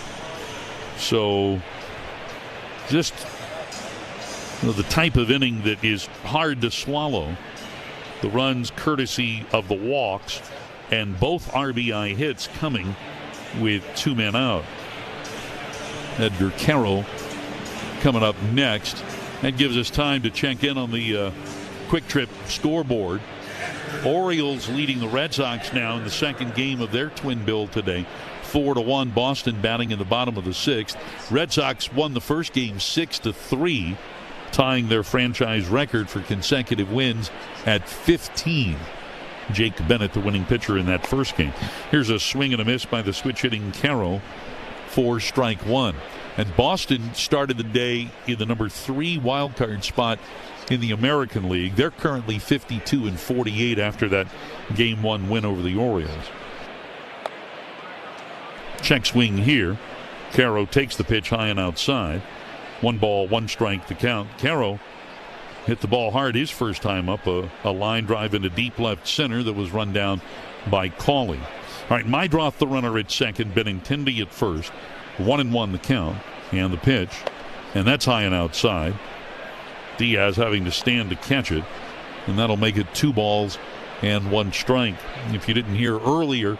So just the type of inning that is hard to swallow. The runs courtesy of the walks, and both RBI hits coming with 2 men out. Edgar Carroll coming up next. That gives us time to check in on the Quick Trip scoreboard. Orioles leading the Red Sox now in the second game of their twin bill today. 4-1. Boston batting in the bottom of the 6th. Red Sox won the first game 6-3. Tying their franchise record for consecutive wins at 15. Jake Bennett, the winning pitcher in that first game. Here's a swing and a miss by the switch-hitting Carroll for strike 1. And Boston started the day in the number 3 wild card spot in the American League. They're currently 52-48 after that Game 1 win over the Orioles. Check swing here. Carroll takes the pitch high and outside. 1 ball, 1 strike to count. Carroll hit the ball hard his first time up, a line drive into deep left center that was run down by Cawley. All right, Meidroth the runner at second, Benintendi at first. 1-1 the count and the pitch, and that's high and outside. Diaz having to stand to catch it, and that'll make it 2 balls and 1 strike. If you didn't hear earlier,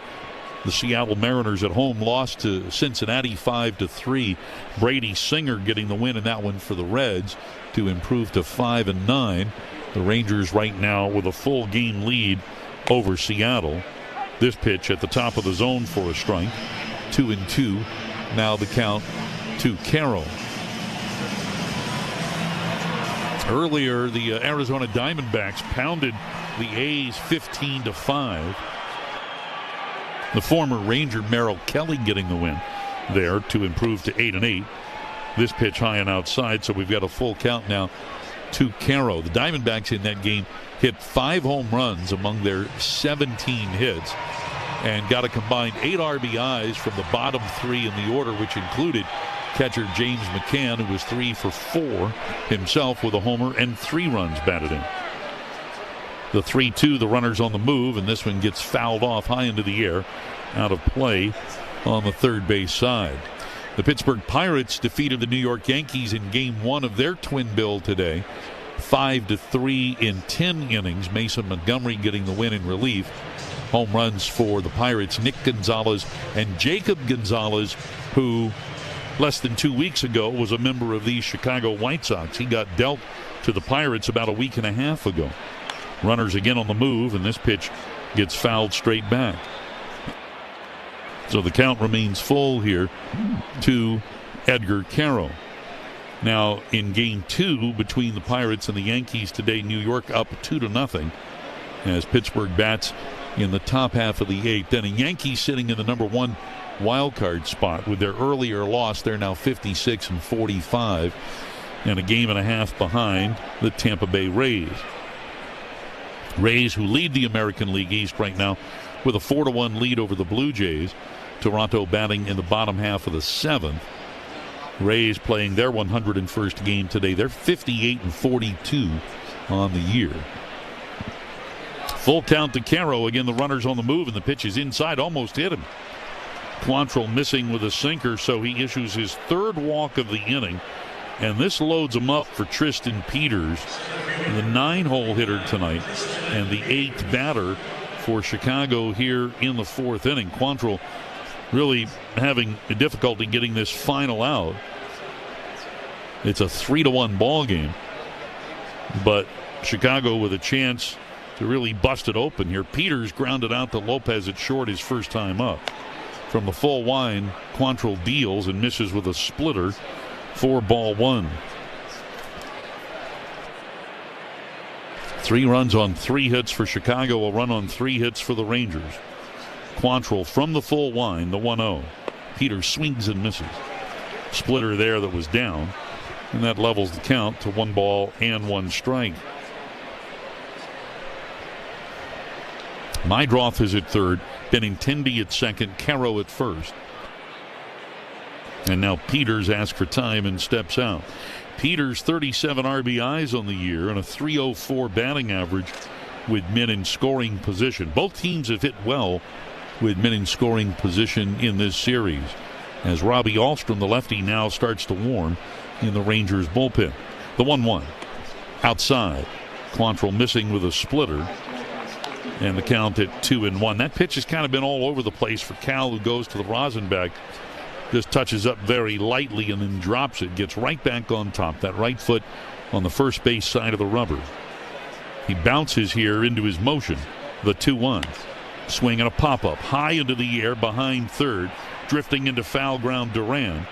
the Seattle Mariners at home lost to Cincinnati 5-3. Brady Singer getting the win in that one for the Reds to improve to 5-9. The Rangers right now with a full game lead over Seattle. This pitch at the top of the zone for a strike. 2-2. Now the count to Carroll. Earlier, the Arizona Diamondbacks pounded the A's 15-5. The former Ranger Merrill Kelly getting the win there to improve to 8-8. This pitch high and outside, so we've got a full count now to Carroll. The Diamondbacks in that game hit 5 home runs among their 17 hits and got a combined 8 RBIs from the bottom 3 in the order, which included catcher James McCann, who was 3 for 4 himself with a homer and 3 runs batted in. The 3-2, the runner's on the move, and this one gets fouled off high into the air, out of play on the third base side. The Pittsburgh Pirates defeated the New York Yankees in Game 1 of their twin bill today, 5-3 in 10 innings. Mason Montgomery getting the win in relief. Home runs for the Pirates, Nick Gonzalez and Jacob Gonzalez, who less than 2 weeks ago was a member of the Chicago White Sox. He got dealt to the Pirates about a week and a half ago. Runners again on the move, and this pitch gets fouled straight back. So the count remains full here to Edgar Carroll. Now in Game 2 between the Pirates and the Yankees today, New York up 2-0 as Pittsburgh bats in the top half of the 8th. Then the Yankees sitting in the number 1 wild card spot with their earlier loss. They're now 56-45 and a game and a half behind the Tampa Bay Rays. Rays, who lead the American League East right now with a 4-1 lead over the Blue Jays. Toronto batting in the bottom half of the 7th. Rays playing their 101st game today. They're 58-42 on the year. Full count to Caro. Again, the runner's on the move, and the pitch is inside. Almost hit him. Quantrill missing with a sinker, so he issues his third walk of the inning. And this loads him up for Tristan Peters, the 9-hole hitter tonight, and the 8th batter for Chicago here in the 4th inning. Quantrill really having difficulty getting this final out. It's a 3-1 ball game, but Chicago with a chance to really bust it open here. Peters grounded out to Lopez at short his first time up. From the full wind, Quantrill deals and misses with a splitter. 4-1. 3 runs on 3 hits for Chicago, a run on 3 hits for the Rangers. Quantrill from the full wind, the 1-0. Peters swings and misses. Splitter there that was down, and that levels the count to 1 ball and 1 strike. Meidroth is at third, Benintendi at second, Caro at first. And now Peters asks for time and steps out. Peters 37 RBIs on the year and a .304 batting average with men in scoring position. Both teams have hit well with men in scoring position in this series, as Robbie Ahlstrom, the lefty, now starts to warm in the Rangers bullpen. The 1-1 outside. Quantrill missing with a splitter, and the count at 2-1. That pitch has kind of been all over the place for Cal, who goes to the Rosenbach. Just touches up very lightly and then drops it. Gets right back on top. That right foot on the first base side of the rubber. He bounces here into his motion. The 2-1. Swing and a pop-up. High into the air behind third. Drifting into foul ground Duran.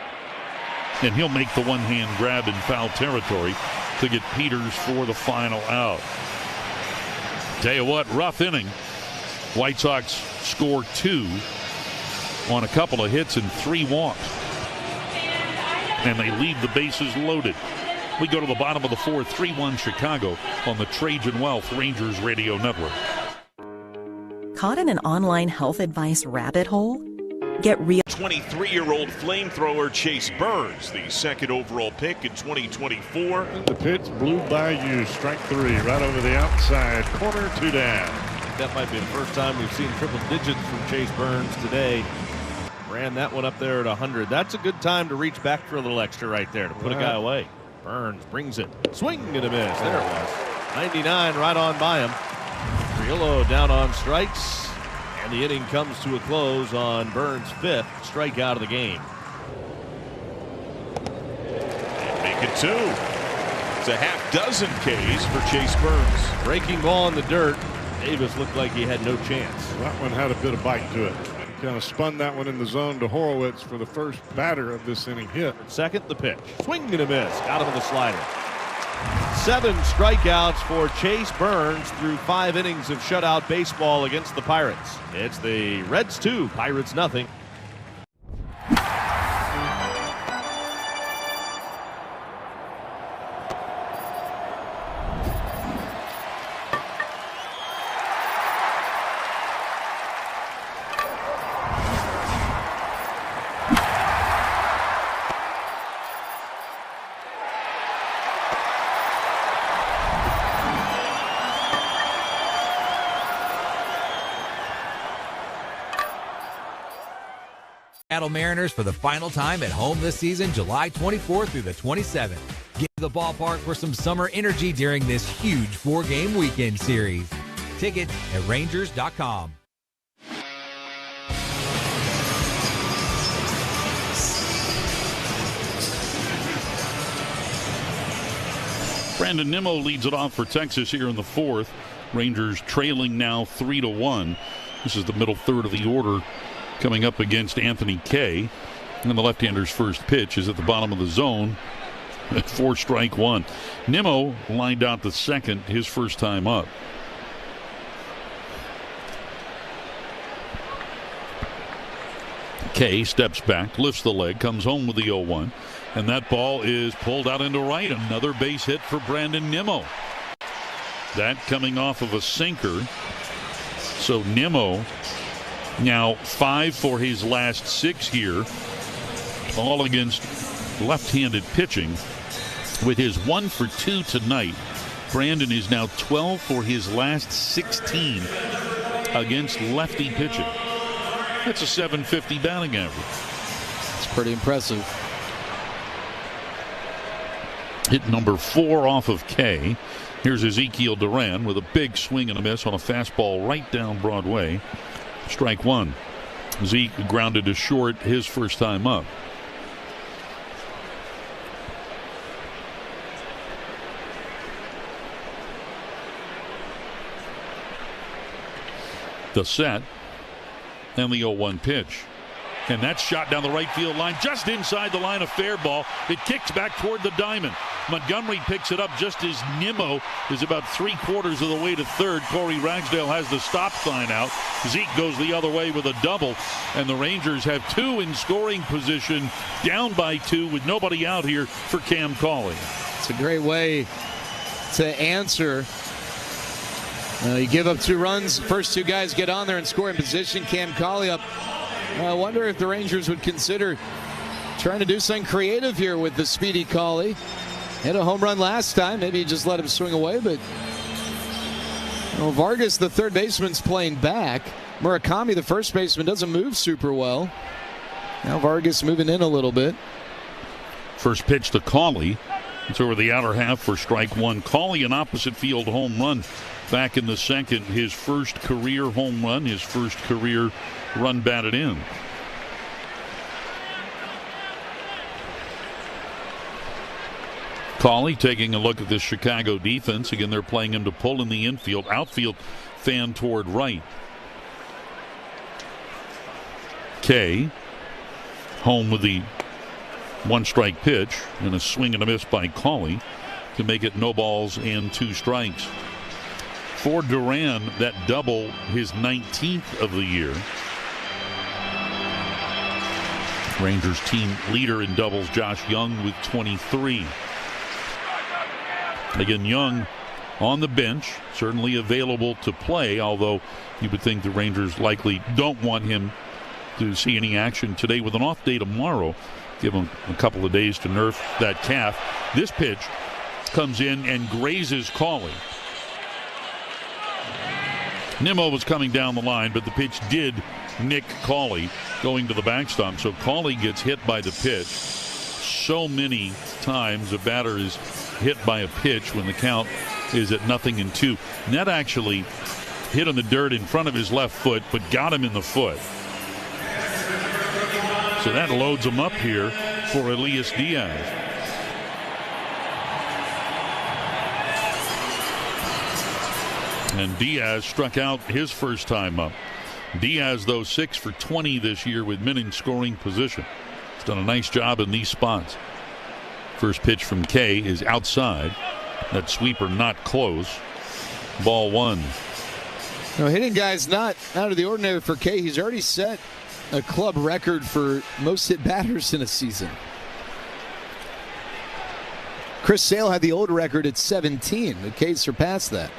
And he'll make the one-hand grab in foul territory to get Peters for the final out. Tell you what, rough inning. White Sox score 2 on a couple of hits and 3 walks. And they leave the bases loaded. We go to the bottom of the 4th, 3-1 Chicago on the Trajan Wealth Rangers Radio Network. Caught in an online health advice rabbit hole? Get real. 23-year-old flamethrower Chase Burns, the 2nd overall pick in 2024. The pitch blew by you. Strike 3 right over the outside corner, 2 down. That might be the first time we've seen triple digits from Chase Burns today. Ran that one up there at 100. That's a good time to reach back for a little extra right there to put a guy away. Burns brings it. Swing and a miss. There it was. 99 right on by him. Triolo down on strikes. And the inning comes to a close on Burns' 5th strikeout of the game. Make it 2. It's a half dozen Ks for Chase Burns. Breaking ball in the dirt. Davis looked like he had no chance. That one had a bit of bite to it. Kind of spun that one in the zone to Horowitz for the first batter of this inning hit. Second, the pitch. Swing and a miss. Got him with a slider. 7 strikeouts for Chase Burns through 5 innings of shutout baseball against the Pirates. It's the Reds 2, Pirates nothing. Seattle Mariners for the final time at home this season, July 24th through the 27th. Get to the ballpark for some summer energy during this huge 4-game weekend series. Tickets at Rangers.com. Brandon Nimmo leads it off for Texas here in the 4th. Rangers trailing now 3-1. This is the middle third of the order coming up against Anthony Kay. And the left-hander's first pitch is at the bottom of the zone at 4-1. Nimmo lined out the second, his first time up. Kay steps back, lifts the leg, comes home with the 0-1. And that ball is pulled out into right. Another base hit for Brandon Nimmo. That coming off of a sinker. So Nimmo now 5 for his last 6 here, all against left-handed pitching, with his 1 for 2 tonight Brandon is now 12 for his last 16 against lefty pitching. That's a 750 batting average. It's pretty impressive. Hit number 4 off of K. Here's Ezekiel Duran with a big swing and a miss on a fastball right down Broadway. Strike one. Zeke grounded to short his first time up. The set and the 0-1 pitch. And that's shot down the right field line, just inside the line of fair ball. It kicks back toward the diamond. Montgomery picks it up just as Nimmo is about 3/4 of the way to third. Corey Ragsdale has the stop sign out. Zeke goes the other way with a double. And the Rangers have 2 in scoring position, down by 2 with nobody out here for Cam Cauley. It's a great way to answer. You give up 2 runs. First 2 guys get on there and score in position. Cam Cauley up. I wonder if the Rangers would consider trying to do something creative here with the speedy Cauley. Hit a home run last time. Maybe you just let him swing away, but Vargas, the third baseman's playing back. Murakami, the first baseman, doesn't move super well. Now Vargas moving in a little bit. First pitch to Cauley. It's over the outer half for strike one. Cauley, an opposite field home run back in the second. His first career home run, his first career run batted in. Cauley taking a look at this Chicago defense. Again, they're playing him to pull in the infield. Outfield fan toward right. Kay home with the 1-strike pitch and a swing and a miss by Cauley to make it no balls and 2 strikes. For Duran, that double, his 19th of the year. Rangers team leader in doubles, Josh Young, with 23. Again, Young on the bench, certainly available to play, although you would think the Rangers likely don't want him to see any action today with an off day tomorrow. Give him a couple of days to nerf that calf. This pitch comes in and grazes Cauley. Nimmo was coming down the line, but the pitch did nick Cauley going to the backstop. So Cauley gets hit by the pitch. So many times a batter is hit by a pitch when the count is at 0-2. And that actually hit on the dirt in front of his left foot, but got him in the foot. So that loads him up here for Elias Diaz. And Diaz struck out his first time up. Diaz, though, 6 for 20 this year with men in scoring position. He's done a nice job in these spots. First pitch from Kay is outside. That sweeper not close. Ball 1. Hitting guys not out of the ordinary for Kay. He's already set a club record for most hit batters in a season. Chris Sale had the old record at 17, but Kay surpassed that.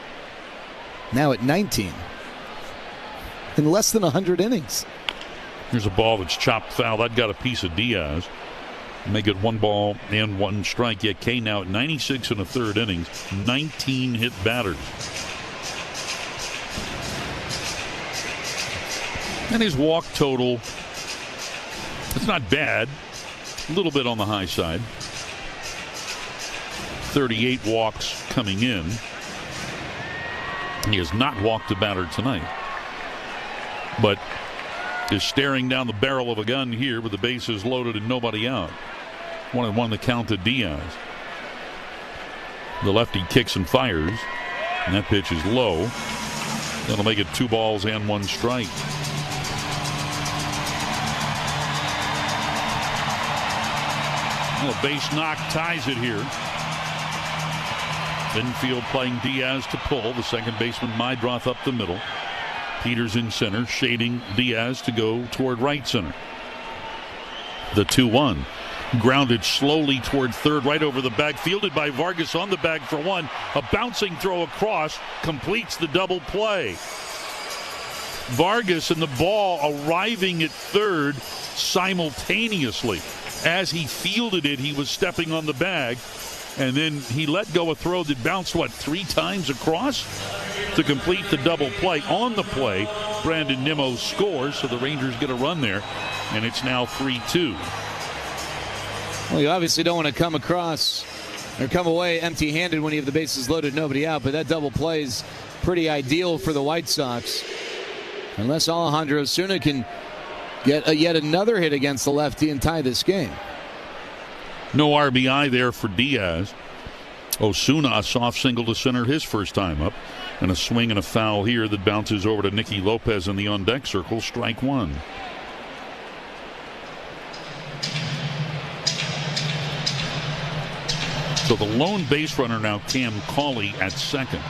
Now at 19. In less than 100 innings. Here's a ball that's chopped foul. That got a piece of Diaz. Make it 1 ball and 1 strike. Yet Kay now at 96 1/3 innings. 19 hit batters. And his walk total, it's not bad. A little bit on the high side. 38 walks coming in. He has not walked a batter tonight, but is staring down the barrel of a gun here with the bases loaded and nobody out. 1-1 the count to Diaz. The lefty kicks and fires, and that pitch is low. That'll make it 2 balls and 1 strike. Well, a base knock ties it here. Infield playing Diaz to pull. The second baseman Mydroth up the middle. Peters in center, shading Diaz to go toward right center. The 2-1. Grounded slowly toward third, right over the bag. Fielded by Vargas on the bag for 1. A bouncing throw across completes the double play. Vargas and the ball arriving at third simultaneously. As he fielded it, he was stepping on the bag. And then he let go a throw that bounced, 3 times across to complete the double play. On the play, Brandon Nimmo scores, so the Rangers get a run there, and it's now 3-2. Well, you obviously don't want to come away empty-handed when you have the bases loaded, nobody out, but that double play is pretty ideal for the White Sox. Unless Alejandro Osuna can get yet another hit against the lefty and tie this game. No RBI there for Diaz. Osuna, a soft single to center his first time up, and a swing and a foul here that bounces over to Nicky Lopez in the on-deck circle, strike one. So the lone base runner now, Cam Cauley at second.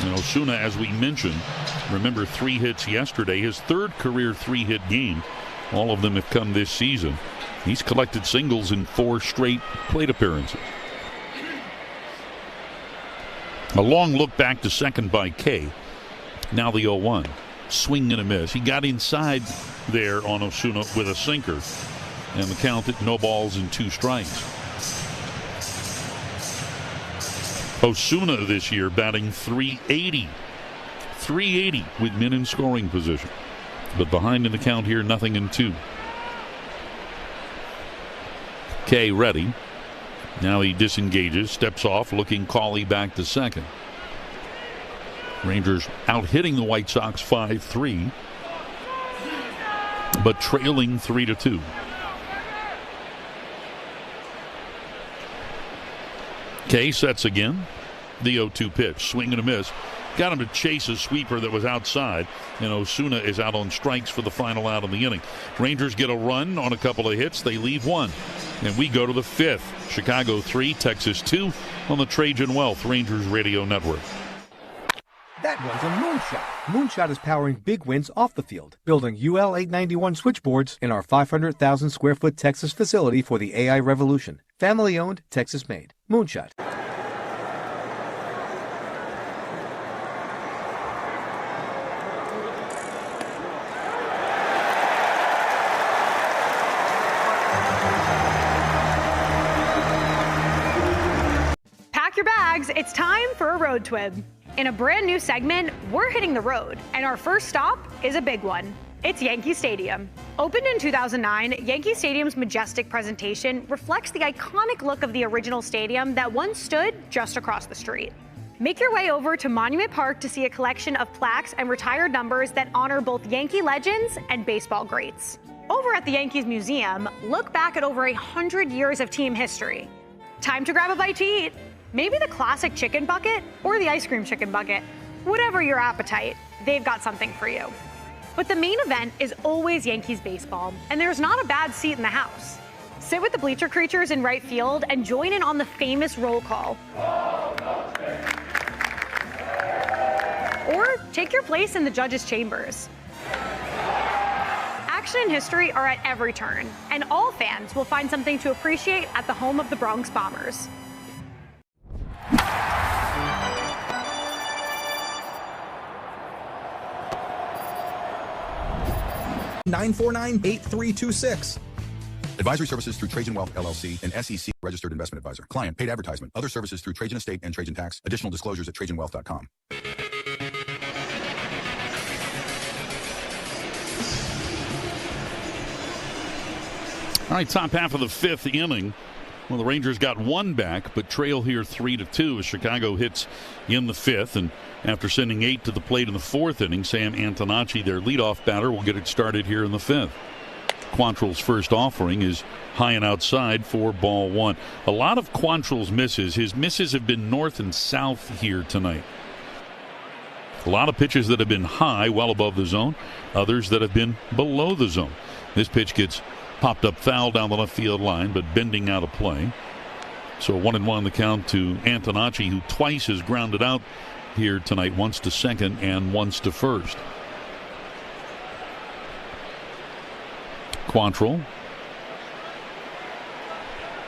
And Osuna, as we mentioned, remember 3 hits yesterday, his third career 3-hit game. All of them have come this season. He's collected singles in 4 straight plate appearances. A long look back to second by Kay. Now the 0-1. Swing and a miss. He got inside there on Osuna with a sinker. And the count at no balls and 2 strikes. Osuna this year batting .380. .380 with men in scoring position. But behind in the count here, 0-2. Kay ready. Now he disengages, steps off, looking Cauley back to second. Rangers out hitting the White Sox 5-3, but trailing 3-2. Kay sets again. The 0-2 pitch. Swing and a miss. Got him to chase a sweeper that was outside, and Osuna is out on strikes for the final out of the inning. Rangers get a run on a couple of hits. They leave 1. And we go to the 5th. Chicago 3, Texas 2 on the Trajan Wealth Rangers Radio Network. That was a moonshot. Moonshot is powering big wins off the field, building UL 891 switchboards in our 500,000 square foot Texas facility for the AI revolution. Family owned, Texas made. Moonshot. Pack your bags, it's time for a road twib. In a brand new segment, we're hitting the road, and our first stop is a big one. It's Yankee Stadium. Opened in 2009, Yankee Stadium's majestic presentation reflects the iconic look of the original stadium that once stood just across the street. Make your way over to Monument Park to see a collection of plaques and retired numbers that honor both Yankee legends and baseball greats. Over at the Yankees Museum, look back at over 100 years of team history. Time to grab a bite to eat. Maybe the classic chicken bucket or the ice cream chicken bucket. Whatever your appetite, they've got something for you. But the main event is always Yankees baseball, and there's not a bad seat in the house. Sit with the bleacher creatures in right field and join in on the famous roll call. Or take your place in the judges' chambers. Action and history are at every turn, and all fans will find something to appreciate at the home of the Bronx Bombers. 949-8326. Advisory services through Trajan Wealth, LLC, an SEC registered investment advisor. Client paid advertisement. Other services through Trajan Estate and Trajan Tax. Additional disclosures at TrajanWealth.com. All right, top half of the 5th inning. Well, the Rangers got 1 back, but trail here 3-2 as Chicago hits in the 5th. And after sending 8 to the plate in the 4th inning, Sam Antonacci, their leadoff batter, will get it started here in the 5th. Quantrill's first offering is high and outside for ball 1. A lot of Quantrill's misses. His misses have been north and south here tonight. A lot of pitches that have been high, well above the zone. Others that have been below the zone. This pitch gets popped up foul down the left field line, but bending out of play. So 1-1 the count to Antonacci, who twice has grounded out here tonight, once to second and once to first. Quantrill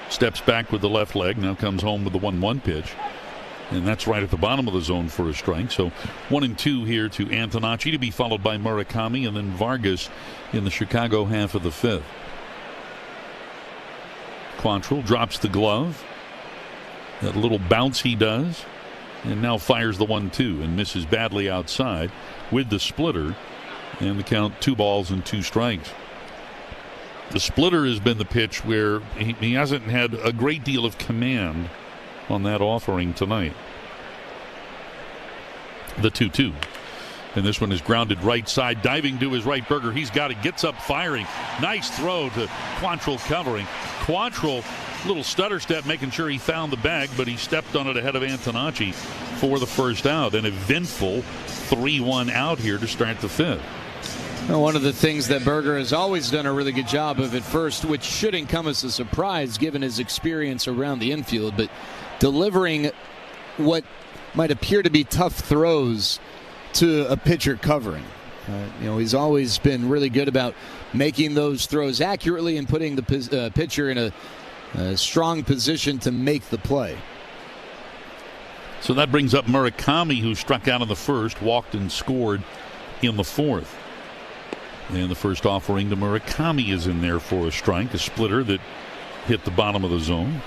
steps back with the left leg, now comes home with the 1-1 pitch. And that's right at the bottom of the zone for a strike. So 1-2 here to Antonacci, to be followed by Murakami and then Vargas in the Chicago half of the 5th. Quantrill drops the glove. That little bounce he does. And now fires the 1-2 and misses badly outside with the splitter. And the count 2 balls and 2 strikes. The splitter has been the pitch where he hasn't had a great deal of command on that offering tonight. The 2-2. And this one is grounded right side, diving to his right. Berger, he's got it, gets up firing. Nice throw to Quantrill covering. Quantrill, little stutter step, making sure he found the bag, but he stepped on it ahead of Antonacci for the first out. An eventful 3-1 out here to start the 5th. Well, one of the things that Berger has always done a really good job of at first, which shouldn't come as a surprise given his experience around the infield, but delivering what might appear to be tough throws to a pitcher covering. He's always been really good about making those throws accurately and putting the pitcher in a strong position to make the play. So that brings up Murakami, who struck out in the first, walked and scored in the 4th. And the first offering to Murakami is in there for a strike, a splitter that hit the bottom of the zone.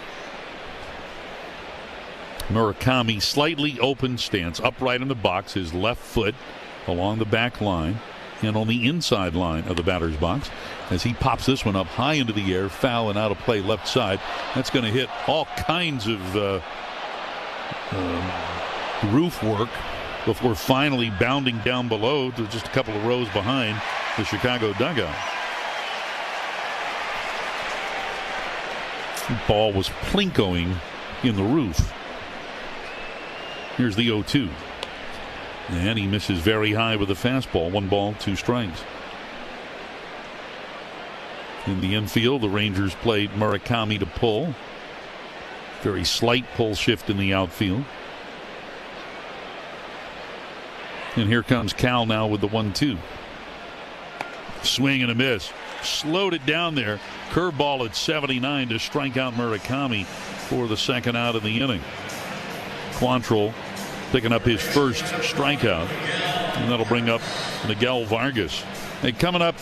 Murakami, slightly open stance, upright in the box, his left foot along the back line and on the inside line of the batter's box as he pops this one up high into the air, foul and out of play left side. That's going to hit all kinds of roof work before finally bounding down below to just a couple of rows behind the Chicago dugout. The ball was plinkoing in the roof. Here's the 0-2. And he misses very high with a fastball. 1 ball, 2 strikes. In the infield, the Rangers played Murakami to pull. Very slight pull shift in the outfield. And here comes Cal now with the 1-2. Swing and a miss. Slowed it down there. Curveball at 79 to strike out Murakami for the second out of the inning. Quantrill picking up his first strikeout, and that'll bring up Miguel Vargas. Hey, coming up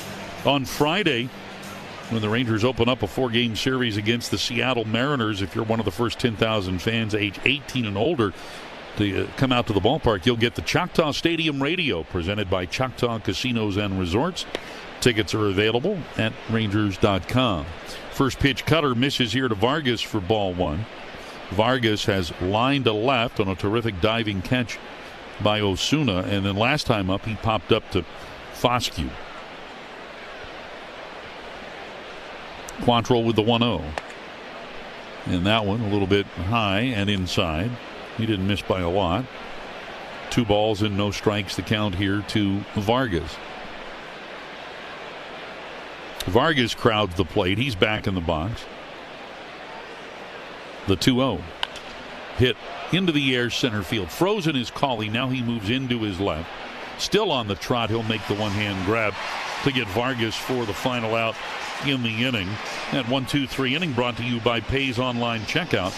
on Friday, when the Rangers open up a 4-game series against the Seattle Mariners, if you're one of the first 10,000 fans age 18 and older to come out to the ballpark, you'll get the Choctaw Stadium Radio presented by Choctaw Casinos and Resorts. Tickets are available at Rangers.com. First pitch cutter misses here to Vargas for ball 1. Vargas has lined to left on a terrific diving catch by Osuna, and then last time up he popped up to Foscue. Quantrill with the 1-0. And that one a little bit high and inside. He didn't miss by a lot. 2 balls and no strikes to count here to Vargas. Vargas crowds the plate. He's back in the box. The 2-0. Hit into the air center field. Frozen is Cauley. Now he moves into his left. Still on the trot. He'll make the one-hand grab to get Vargas for the final out in the inning. That 1-2-3 inning brought to you by Pays Online Checkout.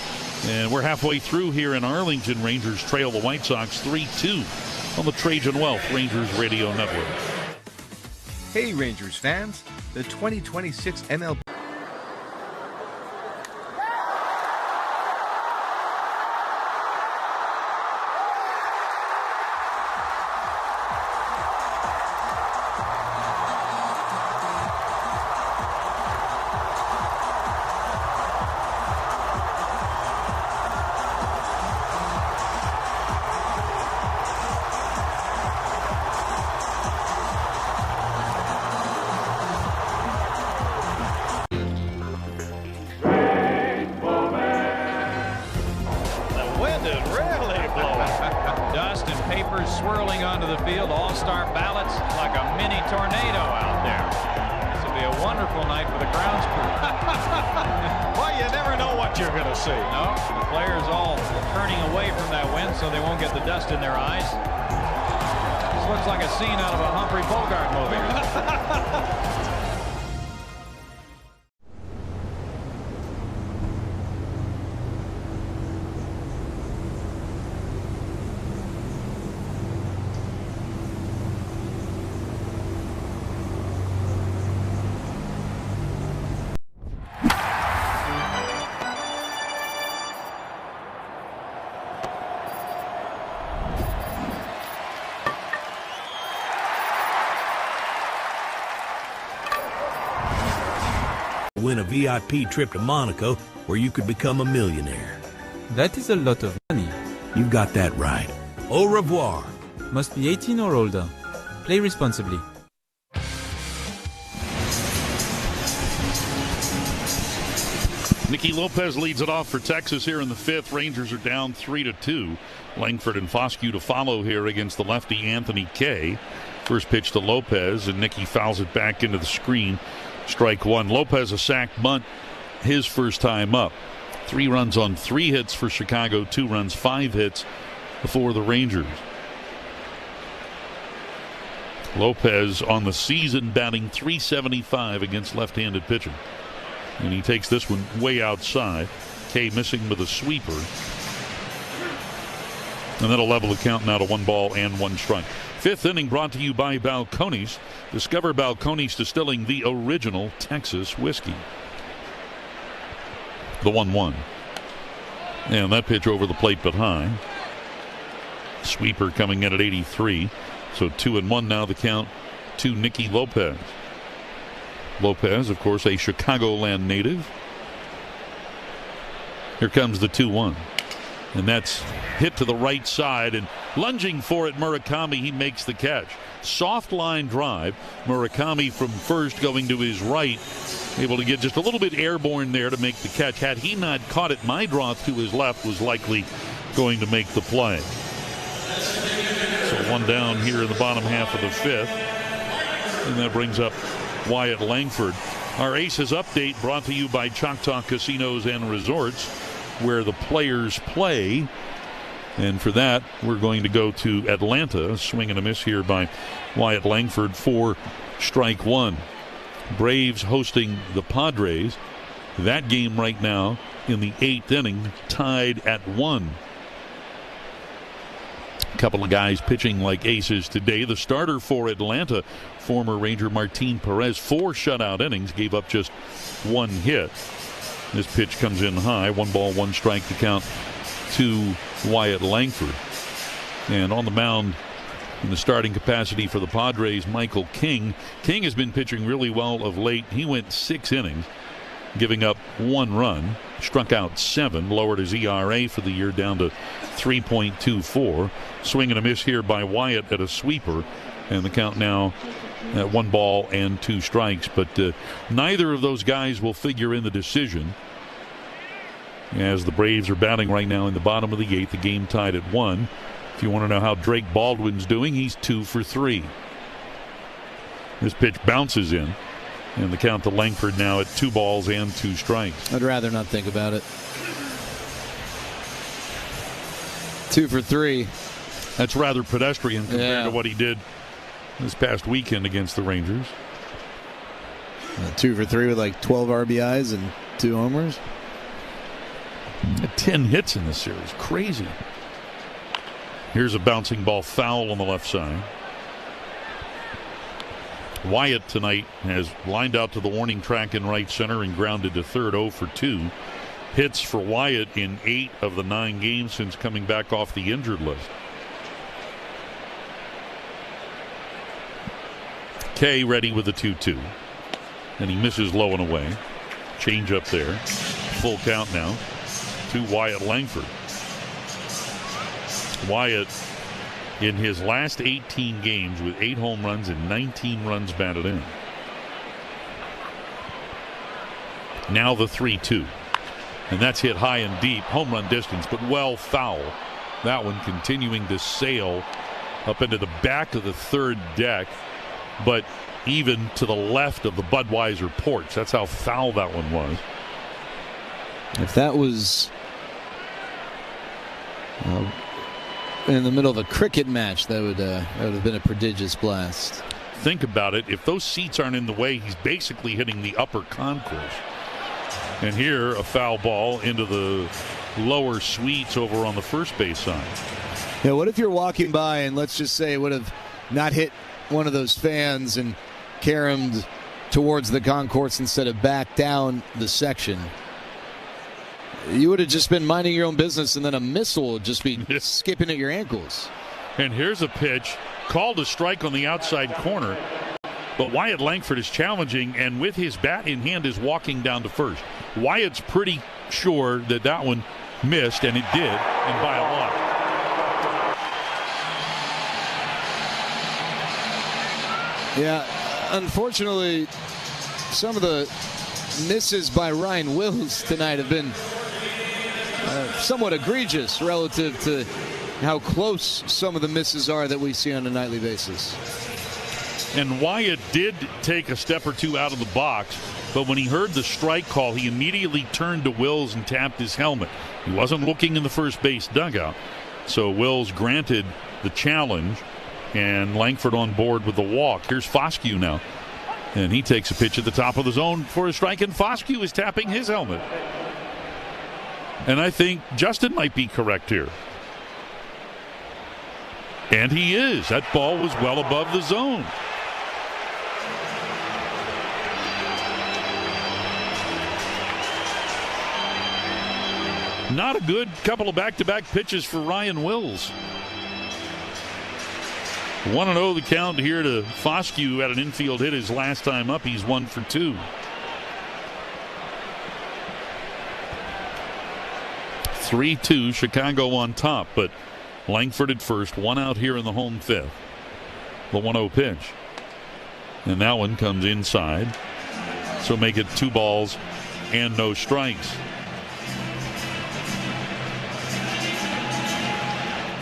And we're halfway through here in Arlington. Rangers trail the White Sox 3-2 on the Trajan Wealth Rangers Radio Network. Hey, Rangers fans. The 2026 MLB. Swirling onto the field, all-star ballots like a mini tornado out there. This will be a wonderful night for the grounds crew. Well, you never know what you're going to see. No, the players all turning away from that wind so they won't get the dust in their eyes. This looks like a scene out of a Humphrey Bogart movie. win a VIP trip to Monaco where you could become a millionaire. That is a lot of money. You've got that right. Au revoir. Must be 18 or older. Play responsibly. Nicky Lopez leads it off for Texas here in the fifth. Rangers are down 3-2. Langford and Foscue to follow here against the lefty Anthony Kay. First pitch to Lopez, and Nicky fouls it back into the screen. Strike one. Lopez a sac bunt his first time up. 3 runs on 3 hits for Chicago, 2 runs, 5 hits for the Rangers. Lopez on the season batting .375 against left-handed pitching. And he takes this one way outside. Kay missing with a sweeper. And that'll level the count now to 1 ball and 1 strike. Fifth inning brought to you by Balcones. Discover Balcones Distilling, the original Texas whiskey. The 1-1. And that pitch over the plate but high. Sweeper coming in at 83. So 2-1 now the count to Nicky Lopez. Lopez, of course, a Chicagoland native. Here comes the 2-1. And that's hit to the right side, and lunging for it, Murakami, he makes the catch. Soft line drive. Murakami from first going to his right, able to get just a little bit airborne there to make the catch. Had he not caught it, Meidroth to his left was likely going to make the play. So 1 down here in the bottom half of the fifth. And that brings up Wyatt Langford. Our Aces update brought to you by Choctaw Casinos and Resorts, where the players play. And for that, we're going to go to Atlanta. Swing and a miss here by Wyatt Langford for strike one. Braves hosting the Padres. That game right now in the 8th inning, tied at 1. A couple of guys pitching like aces today. The starter for Atlanta, former Ranger Martin Perez, 4 shutout innings, gave up just 1 hit. This pitch comes in high. 1 ball, 1 strike to count to Wyatt Langford. And on the mound in the starting capacity for the Padres, Michael King. King has been pitching really well of late. He went 6 innings, giving up 1 run, struck out 7, lowered his ERA for the year down to 3.24. Swing and a miss here by Wyatt at a sweeper, and the count now at 1 ball and 2 strikes. But neither of those guys will figure in the decision, as the Braves are batting right now in the bottom of the 8th, the game tied at 1. If you want to know how Drake Baldwin's doing, he's 2 for 3. This pitch bounces in, and the count to Langford now at 2 balls and 2 strikes. I'd rather not think about it. 2 for 3. That's rather pedestrian compared to what he did this past weekend against the Rangers. 2 for 3 with like 12 RBIs and 2 homers. 10 hits in this series. Crazy. Here's a bouncing ball foul on the left side. Wyatt tonight has lined out to the warning track in right center and grounded to third, 0 for 2. Hits for Wyatt in 8 of the 9 games since coming back off the injured list. Kay ready with the 2-2. And he misses low and away. Change up there. Full count now to Wyatt Langford. Wyatt in his last 18 games with 8 home runs and 19 runs batted in. Now the 3-2. And that's hit high and deep. Home run distance, but well foul. That one continuing to sail up into the back of the third deck, but even to the left of the Budweiser porch. That's how foul that one was. If that was in the middle of a cricket match, that would have been a prodigious blast. Think about it. If those seats aren't in the way, he's basically hitting the upper concourse. And here, a foul ball into the lower suites over on the first base side. Yeah, what if you're walking by and let's just say it would have not hit one of those fans and caromed towards the concourse instead of back down the section? You would have just been minding your own business, and then a missile would just be skipping at your ankles. And here's a pitch called a strike on the outside corner. But Wyatt Langford is challenging, and with his bat in hand is walking down to first. Wyatt's pretty sure that that one missed, and it did, and by a lot. Yeah, unfortunately, some of the misses by Ryan Wills tonight have been somewhat egregious relative to how close some of the misses are that we see on a nightly basis. And Wyatt did take a step or two out of the box, but when he heard the strike call, he immediately turned to Wills and tapped his helmet. He wasn't looking in the first base dugout, so Wills granted the challenge, and Langford on board with the walk. Here's Foscue now, and he takes a pitch at the top of the zone for a strike, and Foscue is tapping his helmet. And I think Justin might be correct here. And he is. That ball was well above the zone. Not a good couple of back-to-back pitches for Ryan Wills. 1-0 the count here to Foscue. Had an infield hit his last time up. He's 1 for 2. 3-2, Chicago on top, but Langford at first, 1 out here in the home fifth. The 1-0 pitch. And that one comes inside. So make it 2 balls and no strikes.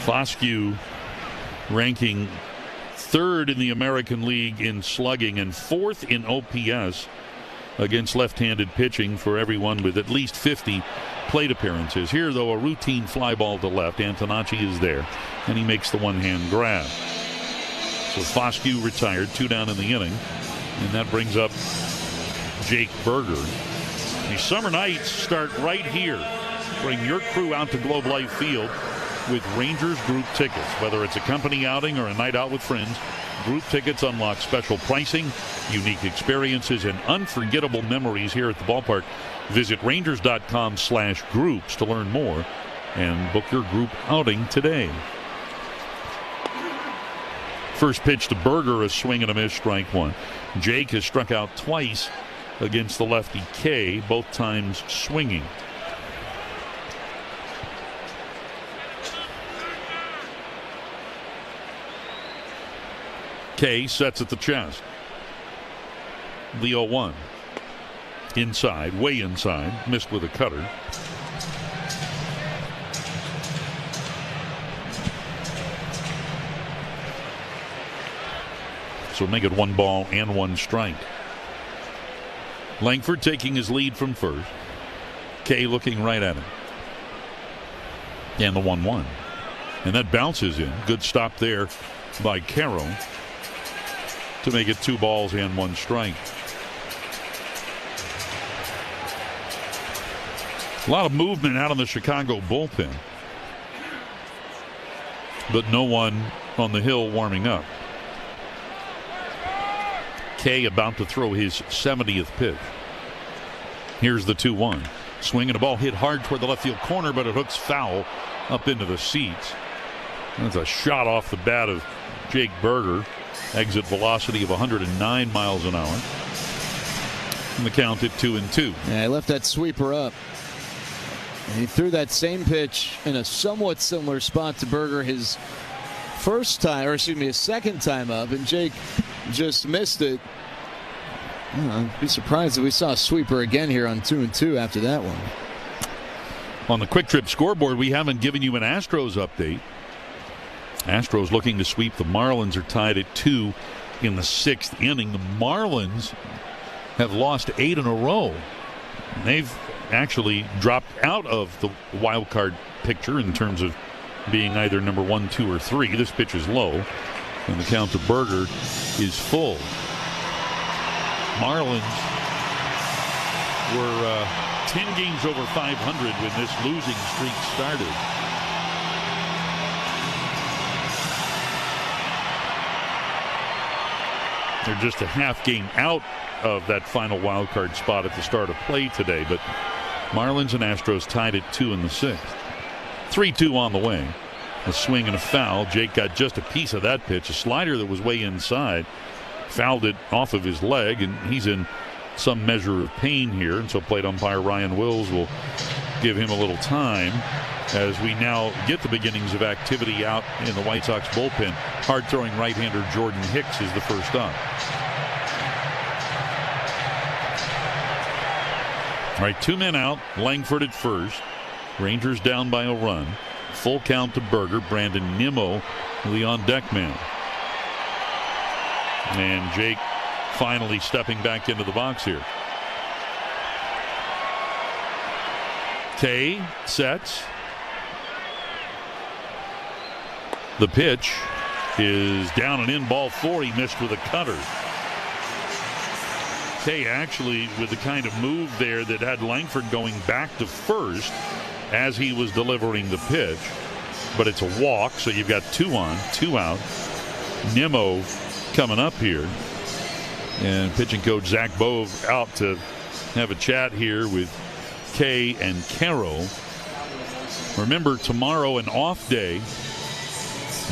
Foscue ranking 3rd in the American League in slugging and 4th in OPS against left-handed pitching for everyone with at least 50 plate appearances. Here, though, a routine fly ball to left. Antonacci is there, and he makes the one-hand grab. So Foscue retired, 2 down in the inning, and that brings up Jake Berger. These summer nights start right here. Bring your crew out to Globe Life Field with Rangers group tickets. Whether it's a company outing or a night out with friends, group tickets unlock special pricing, unique experiences, and unforgettable memories here at the ballpark. Visit Rangers.com/groups to learn more and book your group outing today. First pitch to Berger, a swing and a miss, strike 1. Jake has struck out twice against the lefty K, both times swinging. K sets at the chest. The 0-1. Inside, way inside. Missed with a cutter. So make it 1 ball and 1 strike. Langford taking his lead from first. K looking right at him. And the 1-1. And that bounces in. Good stop there by Carroll to make it 2 balls and 1 strike. A lot of movement out on the Chicago bullpen, but no one on the hill warming up. Kay about to throw his 70th pitch. Here's the 2-1. Swing and a ball hit hard toward the left field corner, but it hooks foul up into the seats. That's a shot off the bat of Jake Berger. Exit velocity of 109 miles an hour. And the count at 2-2. Yeah, he left that sweeper up. And he threw that same pitch in a somewhat similar spot to Berger his second time up, and Jake just missed it. I'd be surprised if we saw a sweeper again here on 2-2 after that one. On the Quick Trip scoreboard, we haven't given you an Astros update. Astros looking to sweep. The Marlins are tied at 2 in the 6th inning. The Marlins have lost 8 in a row. They've actually dropped out of the wild card picture in terms of being either number 1, 2, or 3. This pitch is low, and the count to Berger is full. Marlins were 10 games over 500 when this losing streak started. They're just a half game out of that final wild card spot at the start of play today, but Marlins and Astros tied at 2 in the 6th. 3-2 on the way. A swing and a foul. Jake got just a piece of that pitch. A slider that was way inside. fouled it off of his leg, and he's in some measure of pain here. And so plate umpire Ryan Wills will give him a little time as we now get the beginnings of activity out in the White Sox bullpen. Hard-throwing right-hander Jordan Hicks is the first up. All right, 2 men out. Langford at first. Rangers down by a run. Full count to Berger. Brandon Nimmo, the on-deck man. And Jake finally stepping back into the box here. Kay sets. The pitch is down and in, ball 4. He missed with a cutter. Kay actually with the kind of move there that had Langford going back to first as he was delivering the pitch. But it's a walk, so you've got 2 on, 2 out. Nimmo coming up here. And pitching coach Zach Bove out to have a chat here with Kay and Caro. Remember, tomorrow an off day,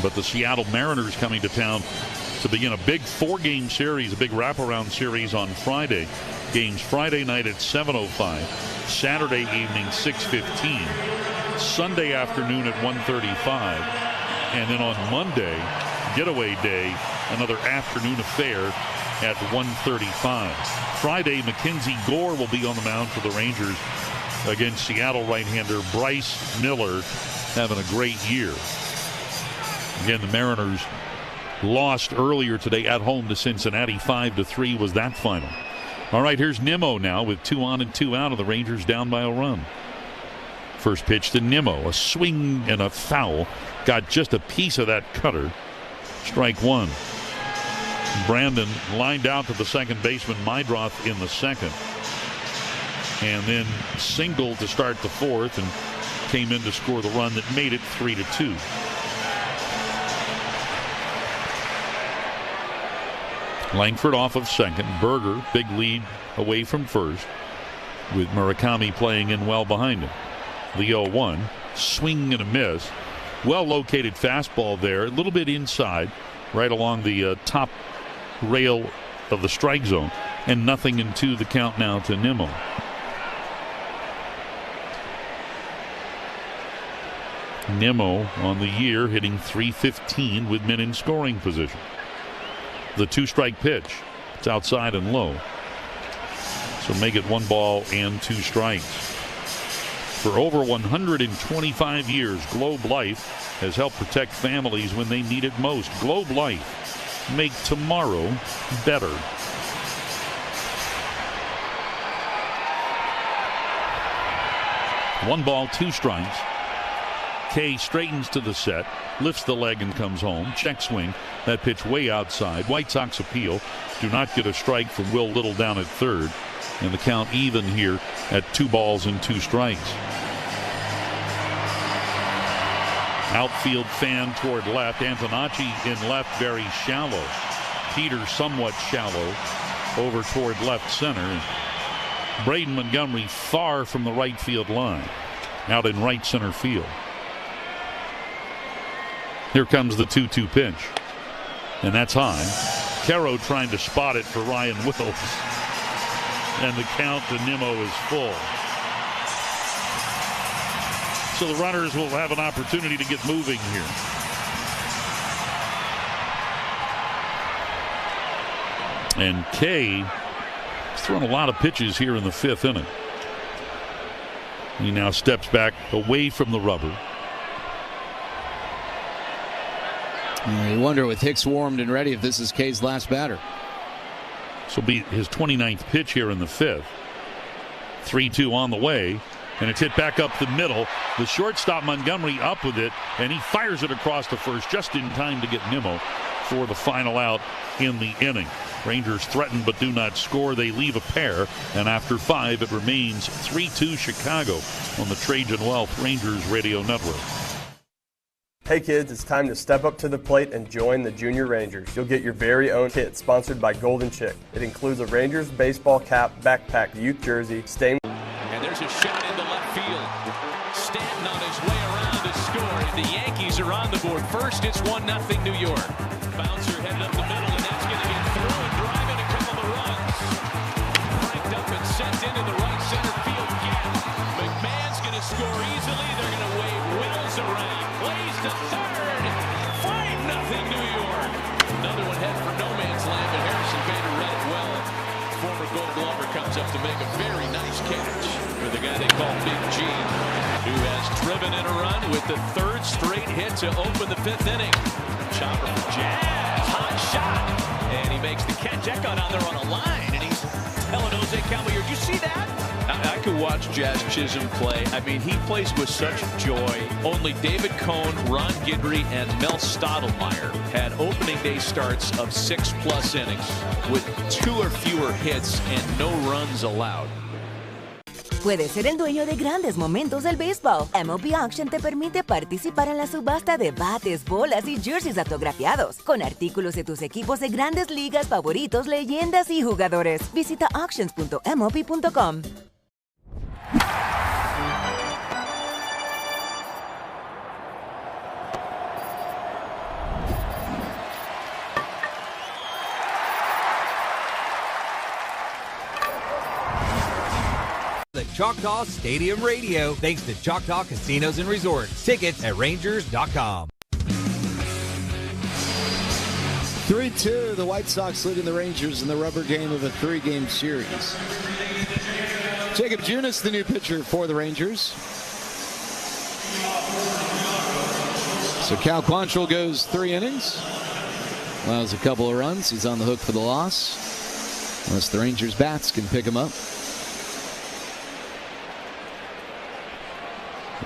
but the Seattle Mariners coming to town to begin a big 4-game series, a big wraparound series on Friday. Games Friday night at 7:05, Saturday evening 6:15, Sunday afternoon at 1:35, and then on Monday, getaway day, another afternoon affair at 1:35. Friday, Mackenzie Gore will be on the mound for the Rangers against Seattle right-hander Bryce Miller, having a great year. Again, the Mariners lost earlier today at home to Cincinnati. 5-3 was that final. All right, here's Nimmo now with 2 on and 2 out, of the Rangers down by a run. First pitch to Nimmo, a swing and a foul. Got just a piece of that cutter. Strike 1. Brandon lined out to the second baseman Mydroth in the second, and then singled to start the fourth and came in to score the run that made it 3-2. Langford off of second. Berger, big lead away from first, with Murakami playing in well behind him. The 0-1, swing and a miss. Well located fastball there, a little bit inside, right along the top rail of the strike zone, and nothing in 2. The count now to Nimmo. Nimmo on the year hitting .315 with men in scoring position. The 2-strike pitch. It's outside and low. So make it 1 ball and 2 strikes. For over 125 years, Globe Life has helped protect families when they need it most. Globe Life. Make tomorrow better. One ball, 2 strikes. Kay straightens to the set, lifts the leg and comes home. Check swing. That pitch way outside. White Sox appeal. Do not get a strike from Will Little down at third. And the count even here at 2 balls and 2 strikes. Outfield fan toward left. Antonacci in left, very shallow. Peter somewhat shallow over toward left center. Braden Montgomery far from the right field line. Out in right center field. Here comes the 2-2 pitch. And that's high. Caro trying to spot it for Ryan Wills. And the count to Nimmo is full. So the runners will have an opportunity to get moving here. And Kay has thrown a lot of pitches here in the 5th inning. He now steps back away from the rubber. You wonder with Hicks warmed and ready if this is Kay's last batter. This will be his 29th pitch here in the 5th. 3-2 on the way, and it's hit back up the middle. The shortstop Montgomery up with it, and he fires it across to first just in time to get Nimmo for the final out in the inning. Rangers threaten but do not score. They leave a pair, and after 5 it remains 3-2 Chicago on the Trajan Wealth Rangers Radio Network. Hey kids, it's time to step up to the plate and join the Junior Rangers. You'll get your very own kit sponsored by Golden Chick. It includes a Rangers baseball cap, backpack, youth jersey, stained. And there's a shot into left field. Stanton on his way around to score. The Yankees are on the board. First, it's 1-0 New York. Bouncer headed up the middle, and that's going to get through. into the right center field gap. McMahon's going to score easily. They're going to wave Wills around. Plays to third. 5-0 New York. Another one headed for no man's land, but Harrison Bader read it well. Former Gold Glover comes up to make a very nice catch for the guy they call Big G, who has driven in a run with the third straight hit to open the 5th inning. Chopper for Jazz, hot shot, and he makes the catch. That got on there on a line, and he's telling Jose Caballero, "You see that?" I could watch Jazz Chisholm play. I mean, he plays with such joy. Only David Cohn, Ron Guidry, and Mel Stottlemyre had opening day starts of 6+ innings with 2 or fewer hits and no runs allowed. Puedes ser el dueño de grandes momentos del béisbol. MLB Auction te permite participar en la subasta de bates, bolas y jerseys autografiados, con artículos de tus equipos de grandes ligas favoritos, leyendas y jugadores. Visita auctions.mlb.com. The Choctaw Stadium Radio, thanks to Choctaw Casinos and Resorts. Tickets at Rangers.com. 3-2, the White Sox leading the Rangers in the rubber game of a 3-game series. Jacob Junis, the new pitcher for the Rangers. So Cal Quantrill goes 3 innings. Allows a couple of runs. He's on the hook for the loss, unless the Rangers bats can pick him up.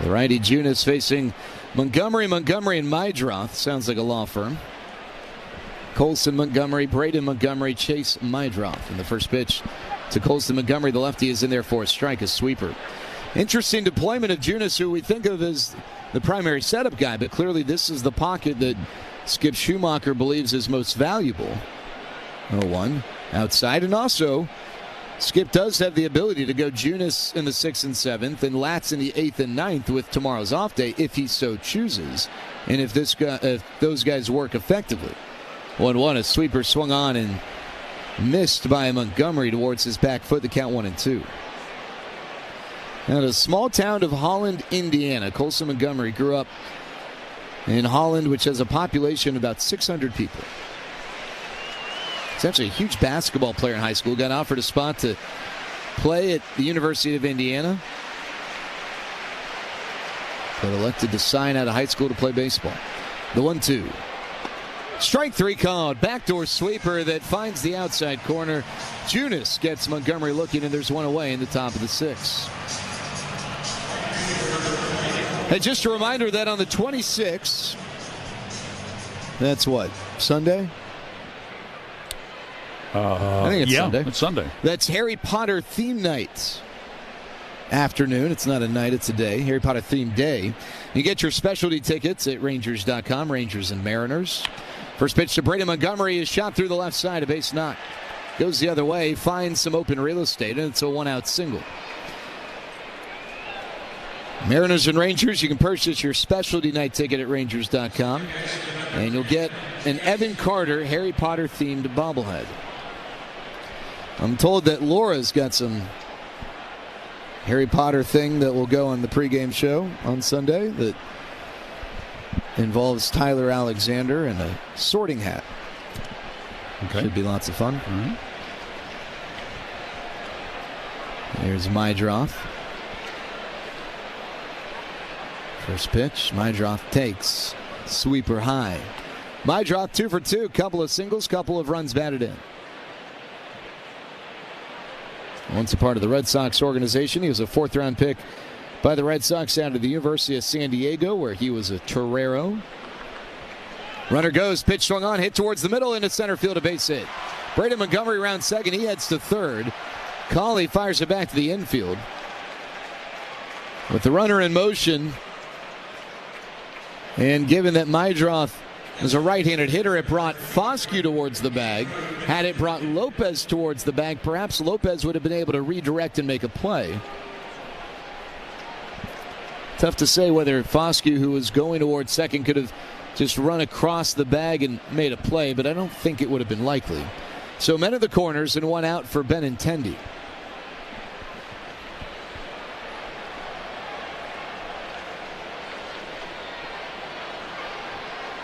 The righty Junis facing Montgomery, and Meidroth. Sounds like a law firm. Colson Montgomery, Braden Montgomery, Chase Meidroth. And the first pitch to Colson Montgomery, the lefty, is in there for a strike, a sweeper. Interesting deployment of Junis, who we think of as the primary setup guy, but clearly this is the pocket that Skip Schumacher believes is most valuable. 0-1 outside, and also Skip does have the ability to go Junis in the 6th and 7th and Latz in the 8th and 9th with tomorrow's off day if he so chooses, and if those guys work effectively. 1-1, a sweeper swung on and missed by Montgomery towards his back foot. The count 1-2. Now, the small town of Holland, Indiana. Colson Montgomery grew up in Holland, which has a population of about 600 people. He's actually a huge basketball player in high school. Got offered a spot to play at the University of Indiana, but elected to sign out of high school to play baseball. The 1-2. Strike 3 called. Backdoor sweeper that finds the outside corner. Junis gets Montgomery looking, and there's one away in the top of the 6th. And just a reminder that on the 26th, that's what, Sunday? I think it's Sunday. It's Sunday. That's Harry Potter theme night. Afternoon. It's not a night, it's a day. Harry Potter themed day. You get your specialty tickets at Rangers.com. Rangers and Mariners. First pitch to Braden Montgomery is shot through the left side. A base knock. Goes the other way. Finds some open real estate, and it's a 1-out single. Mariners and Rangers, you can purchase your specialty night ticket at Rangers.com. And you'll get an Evan Carter Harry Potter themed bobblehead. I'm told that Laura's got some Harry Potter thing that will go on the pregame show on Sunday that involves Tyler Alexander and a sorting hat. Okay. Should be lots of fun. Mm-hmm. There's Meidroth. First pitch, Meidroth takes. Sweeper high. Meidroth 2 for 2. Couple of singles, couple of runs batted in. Once a part of the Red Sox organization, he was a 4th-round pick by the Red Sox out of the University of San Diego, where he was a torero. Runner goes, pitch swung on, hit towards the middle, into center field, a base hit. Braden Montgomery round second, he heads to third. Cauley fires it back to the infield. With the runner in motion, and given that Meidroth is a right-handed hitter, it brought Foscue towards the bag. Had it brought Lopez towards the bag, perhaps Lopez would have been able to redirect and make a play. Tough to say whether Foscue, who was going towards second, could have just run across the bag and made a play, but I don't think it would have been likely. So men at the corners and 1 out for Benintendi.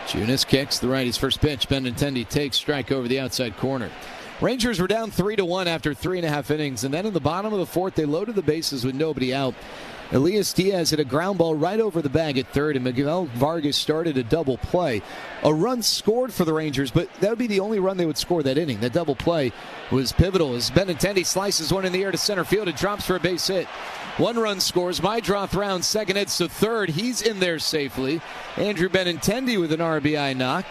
Junis kicks the righty's first pitch. Benintendi takes strike over the outside corner. Rangers were down 3-1 after 3.5 innings, and then in the bottom of the fourth, they loaded the bases with nobody out. Elias Diaz hit a ground ball right over the bag at third, and Miguel Vargas started a double play. A run scored for the Rangers, but that would be the only run they would score that inning. That double play was pivotal as Benintendi slices one in the air to center field. It drops for a base hit. One run scores. Maidroth rounds second, heads to third. He's in there safely. Andrew Benintendi with an RBI knock.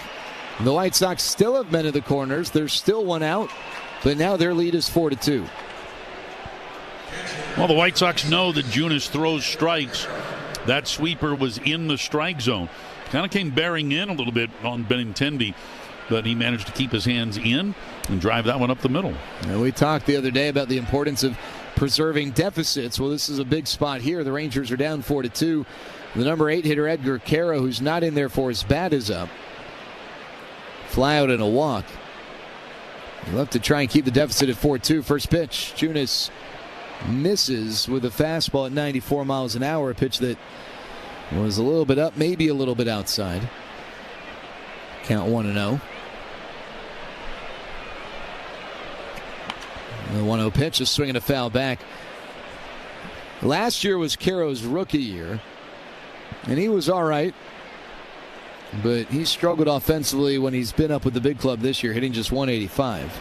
The White Sox still have men in the corners. There's still one out, but now their lead is 4-2. Well, the White Sox know that Junis throws strikes. That sweeper was in the strike zone. Kind of came bearing in a little bit on Benintendi, but he managed to keep his hands in and drive that one up the middle. And we talked the other day about the importance of preserving deficits. Well, this is a big spot here. The Rangers are down 4-2. The number 8 hitter, Edgar Caro, who's not in there for his bat, is up. Fly out and a walk. He'll have to try and keep the deficit at 4-2. First pitch, Junis misses with a fastball at 94 miles an hour, a pitch that was a little bit up, maybe a little bit outside. Count 1-0. The 1-0 pitch, a swing and a foul back. Last year was Caro's rookie year, and he was all right, but he struggled offensively when he's been up with the big club this year, hitting just 185.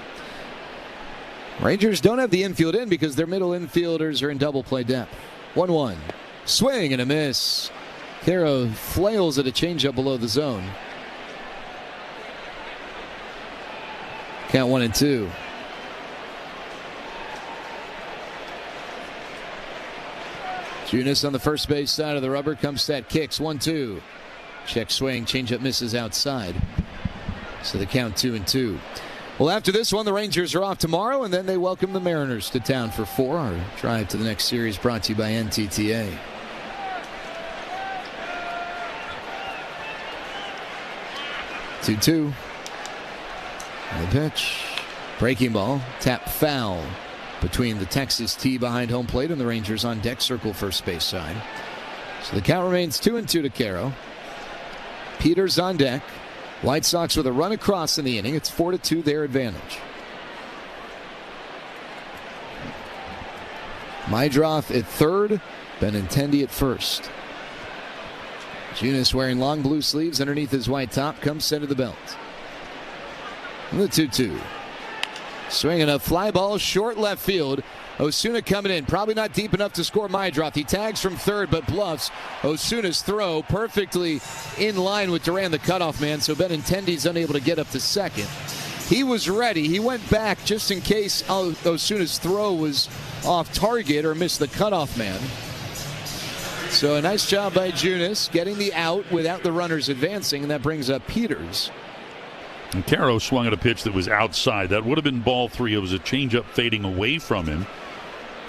Rangers don't have the infield in because their middle infielders are in double play depth. 1-1. Swing and a miss. Caro flails at a changeup below the zone. Count 1-2. Junis on the first base side of the rubber. Comes set, kicks 1-2. Check swing, changeup misses outside. So the count 2-2. Well, after this one, the Rangers are off tomorrow, and then they welcome the Mariners to town for 4. Our drive to the next series brought to you by NTTA. Two. The pitch. Breaking ball. Tap foul between the Texas tee behind home plate and the Rangers on deck, circle first base side. So the count remains 2-2 to Caro. Peters on deck. White Sox with a run across in the inning. It's 4-2 their advantage. Maidroth at third. Benintendi at first. Junis wearing long blue sleeves underneath his white top. Comes center the belt. And the 2-2. Swinging a fly ball short left field. Osuna coming in. Probably not deep enough to score Maidroth. He tags from third but bluffs. Osuna's throw perfectly in line with Duran, the cutoff man, so Benintendi's unable to get up to second. He was ready. He went back just in case Osuna's throw was off target or missed the cutoff man. So a nice job by Junis getting the out without the runners advancing, and that brings up Peters. And Caro swung at a pitch that was outside. That would have been ball 3. It was a changeup fading away from him.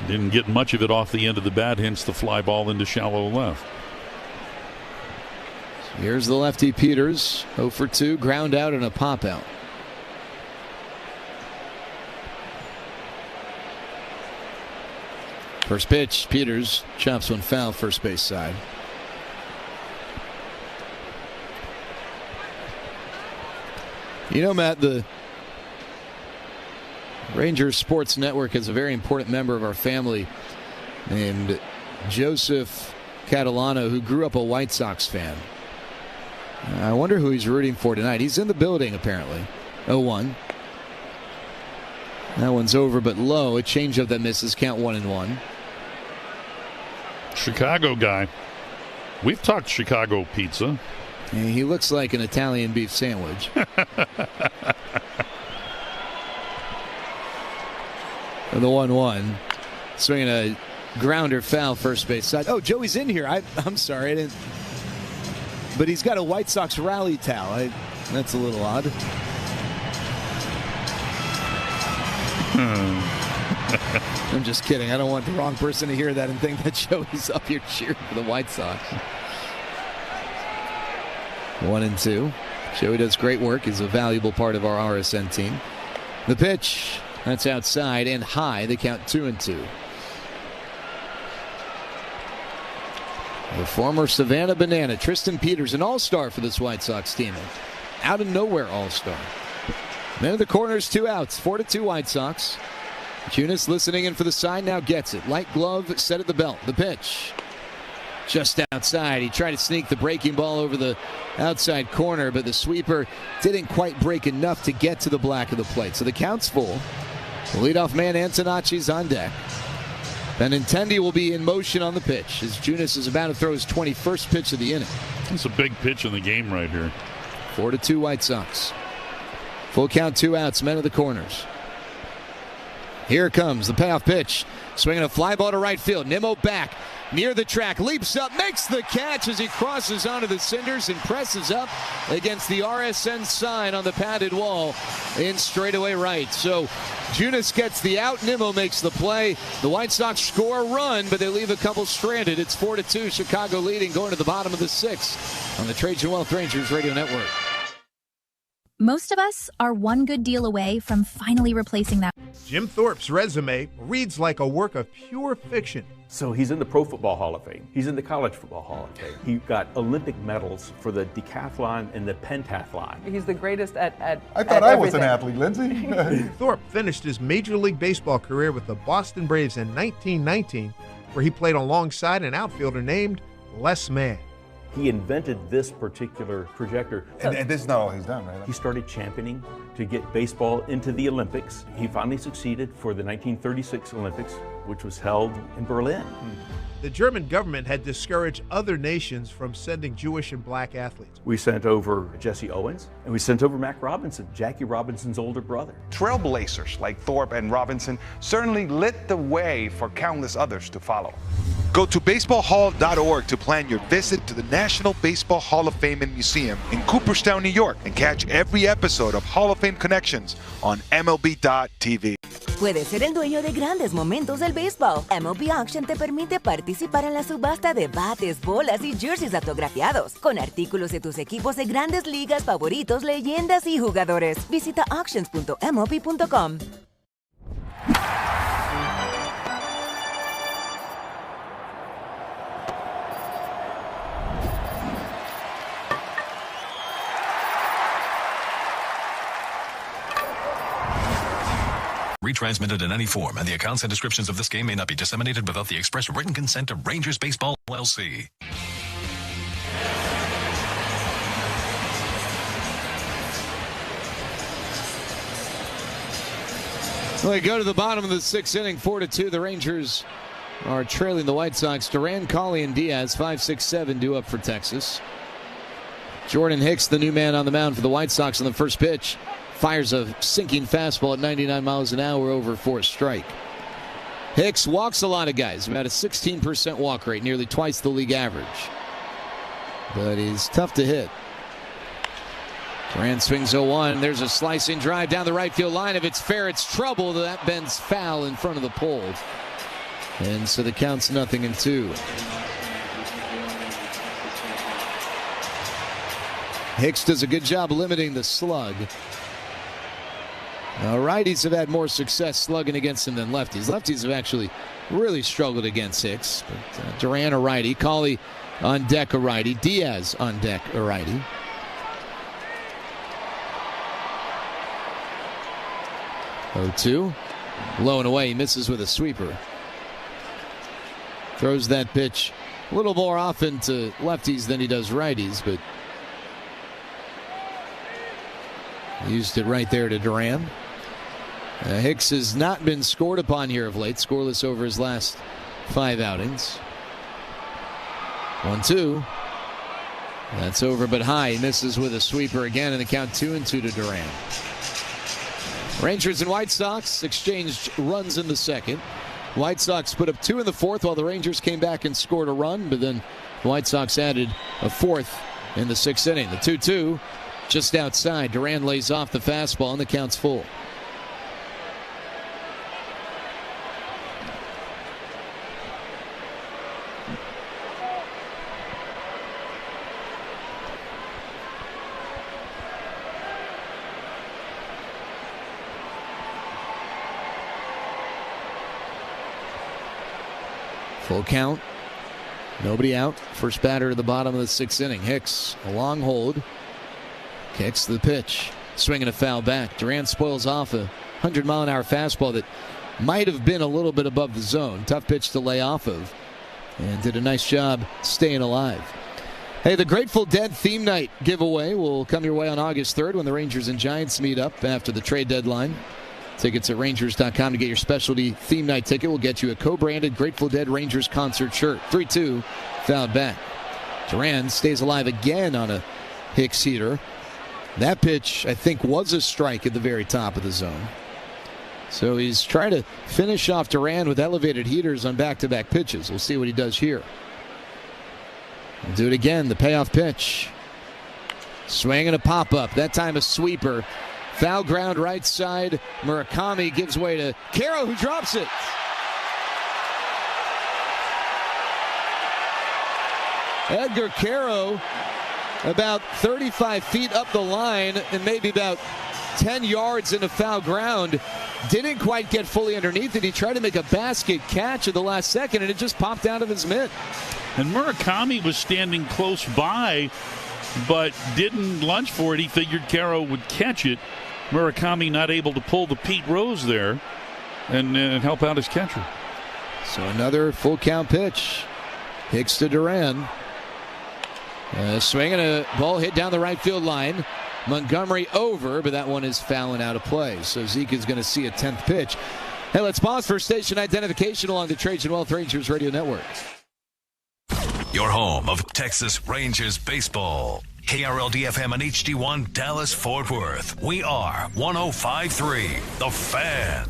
Didn't get much of it off the end of the bat, hence the fly ball into shallow left. Here's the lefty Peters, 0 for 2, ground out and a pop out. First pitch, Peters chops one foul, first base side. You know, Matt, the Rangers Sports Network is a very important member of our family named Joseph Catalano, who grew up a White Sox fan. I wonder who he's rooting for tonight. He's in the building, apparently. 0-1. That one's over but low. A changeup that misses. Count 1-1. Chicago guy. We've talked Chicago pizza. Yeah, he looks like an Italian beef sandwich. The 1-1. Swinging a grounder foul first base side. Oh, Joey's in here. I'm sorry. I didn't. But he's got a White Sox rally towel. That's a little odd. I'm just kidding. I don't want the wrong person to hear that and think that Joey's up here cheering for the White Sox. 1-2. Joey does great work. He's a valuable part of our RSN team. The pitch. That's outside and high. They count 2-2. The former Savannah Banana, Tristan Peters, an all-star for this White Sox team. Out of nowhere all-star. Men of the corners, 2 outs, 4-2 White Sox. Junis listening in for the sign, now gets it. Light glove set at the belt. The pitch. Just outside. He tried to sneak the breaking ball over the outside corner, but the sweeper didn't quite break enough to get to the black of the plate. So the count's full. The leadoff man, Antonacci's on deck. Benintendi will be in motion on the pitch as Junis is about to throw his 21st pitch of the inning. It's a big pitch in the game right here. 4-2 White Sox. Full count, 2 outs, men of the corners. Here comes the payoff pitch. Swinging a fly ball to right field. Nimmo back near the track. Leaps up, makes the catch as he crosses onto the cinders and presses up against the RSN sign on the padded wall in straightaway right. So Junis gets the out. Nimmo makes the play. The White Sox score a run, but they leave a couple stranded. It's 4-2. Chicago leading going to the bottom of the 6th on the Trajan Wealth Rangers Radio Network. Most of us are one good deal away from finally replacing that. Jim Thorpe's resume reads like a work of pure fiction. So he's in the Pro Football Hall of Fame. He's in the College Football Hall of Fame. He got Olympic medals for the decathlon and the pentathlon. He's the greatest at I thought I was an athlete, Lindsay. Thorpe finished his Major League Baseball career with the Boston Braves in 1919, where he played alongside an outfielder named Les Mann. He invented this particular projector. And this is not all he's done, right? He started championing to get baseball into the Olympics. He finally succeeded for the 1936 Olympics, which was held in Berlin. The German government had discouraged other nations from sending Jewish and black athletes. We sent over Jesse Owens, and we sent over Mac Robinson, Jackie Robinson's older brother. Trailblazers like Thorpe and Robinson certainly lit the way for countless others to follow. Go to baseballhall.org to plan your visit to the National Baseball Hall of Fame and Museum in Cooperstown, New York, and catch every episode of Hall of Fame Connections on MLB.tv. Puedes ser el dueño de grandes momentos del béisbol. MLB Auction te permite participar en la subasta de bates, bolas y jerseys autografiados, con artículos de tus equipos de grandes ligas favoritos, leyendas y jugadores. Visita auctions.mlb.com. Retransmitted in any form, and the accounts and descriptions of this game may not be disseminated without the express written consent of Rangers Baseball, LLC. Well, we go to the bottom of the 6th inning, 4-2. The Rangers are trailing the White Sox. Duran, Colley, and Diaz, 5, 6, 7, due up for Texas. Jordan Hicks, the new man on the mound for the White Sox on the first pitch. Fires a sinking fastball at 99 miles an hour over for a strike. Hicks walks a lot of guys, about a 16% walk rate, nearly twice the league average. But he's tough to hit. Duran swings 0-1. There's a slicing drive down the right field line. If it's fair, it's trouble. That bends foul in front of the pole. And so the count's 0-2. Hicks does a good job limiting the slug. Now, righties have had more success slugging against him than lefties. Lefties have actually really struggled against Hicks. But Duran a righty, Colley on deck a righty, Diaz on deck a righty. Oh-2, low and away. He misses with a sweeper. Throws that pitch a little more often to lefties than he does righties, but used it right there to Duran. Hicks has not been scored upon here of late, scoreless over his last 5 outings. 1-2. That's over but high. He misses with a sweeper again, and the count 2-2 to Duran. Rangers and White Sox exchanged runs in the second. White Sox put up 2 in the fourth while the Rangers came back and scored a run, but then the White Sox added a fourth in the 6th inning. The 2-2 just outside. Duran lays off the fastball, and the count's full. Full count. Nobody out. First batter to the bottom of the 6th inning. Hicks, a long hold. Kicks the pitch. Swinging a foul back. Duran spoils off a 100-mile-an-hour fastball that might have been a little bit above the zone. Tough pitch to lay off of. And did a nice job staying alive. Hey, the Grateful Dead theme night giveaway will come your way on August 3rd when the Rangers and Giants meet up after the trade deadline. Tickets at Rangers.com to get your specialty theme night ticket will get you a co-branded Grateful Dead Rangers concert shirt. 3-2, fouled back. Duran stays alive again on a Hicks heater. That pitch, I think, was a strike at the very top of the zone. So he's trying to finish off Duran with elevated heaters on back-to-back pitches. We'll see what he does here. We'll do it again, the payoff pitch. Swing and a pop-up, that time a sweeper. Foul ground right side. Murakami gives way to Caro, who drops it. Edgar Caro, about 35 feet up the line and maybe about 10 yards into foul ground. Didn't quite get fully underneath it. He tried to make a basket catch at the last second, and it just popped out of his mitt. And Murakami was standing close by, but didn't lunge for it. He figured Caro would catch it. Murakami not able to pull the Pete Rose there and help out his catcher. So another full count pitch. Hicks to Duran. Swinging a ball hit down the right field line. Montgomery over, but that one is fouling out of play. So Zeke is going to see a 10th pitch. Hey, let's pause for station identification along the Trajan Wealth Rangers Radio Network. Your home of Texas Rangers baseball. KRLD-FM and HD1 Dallas-Fort Worth. We are 105.3 The Fan.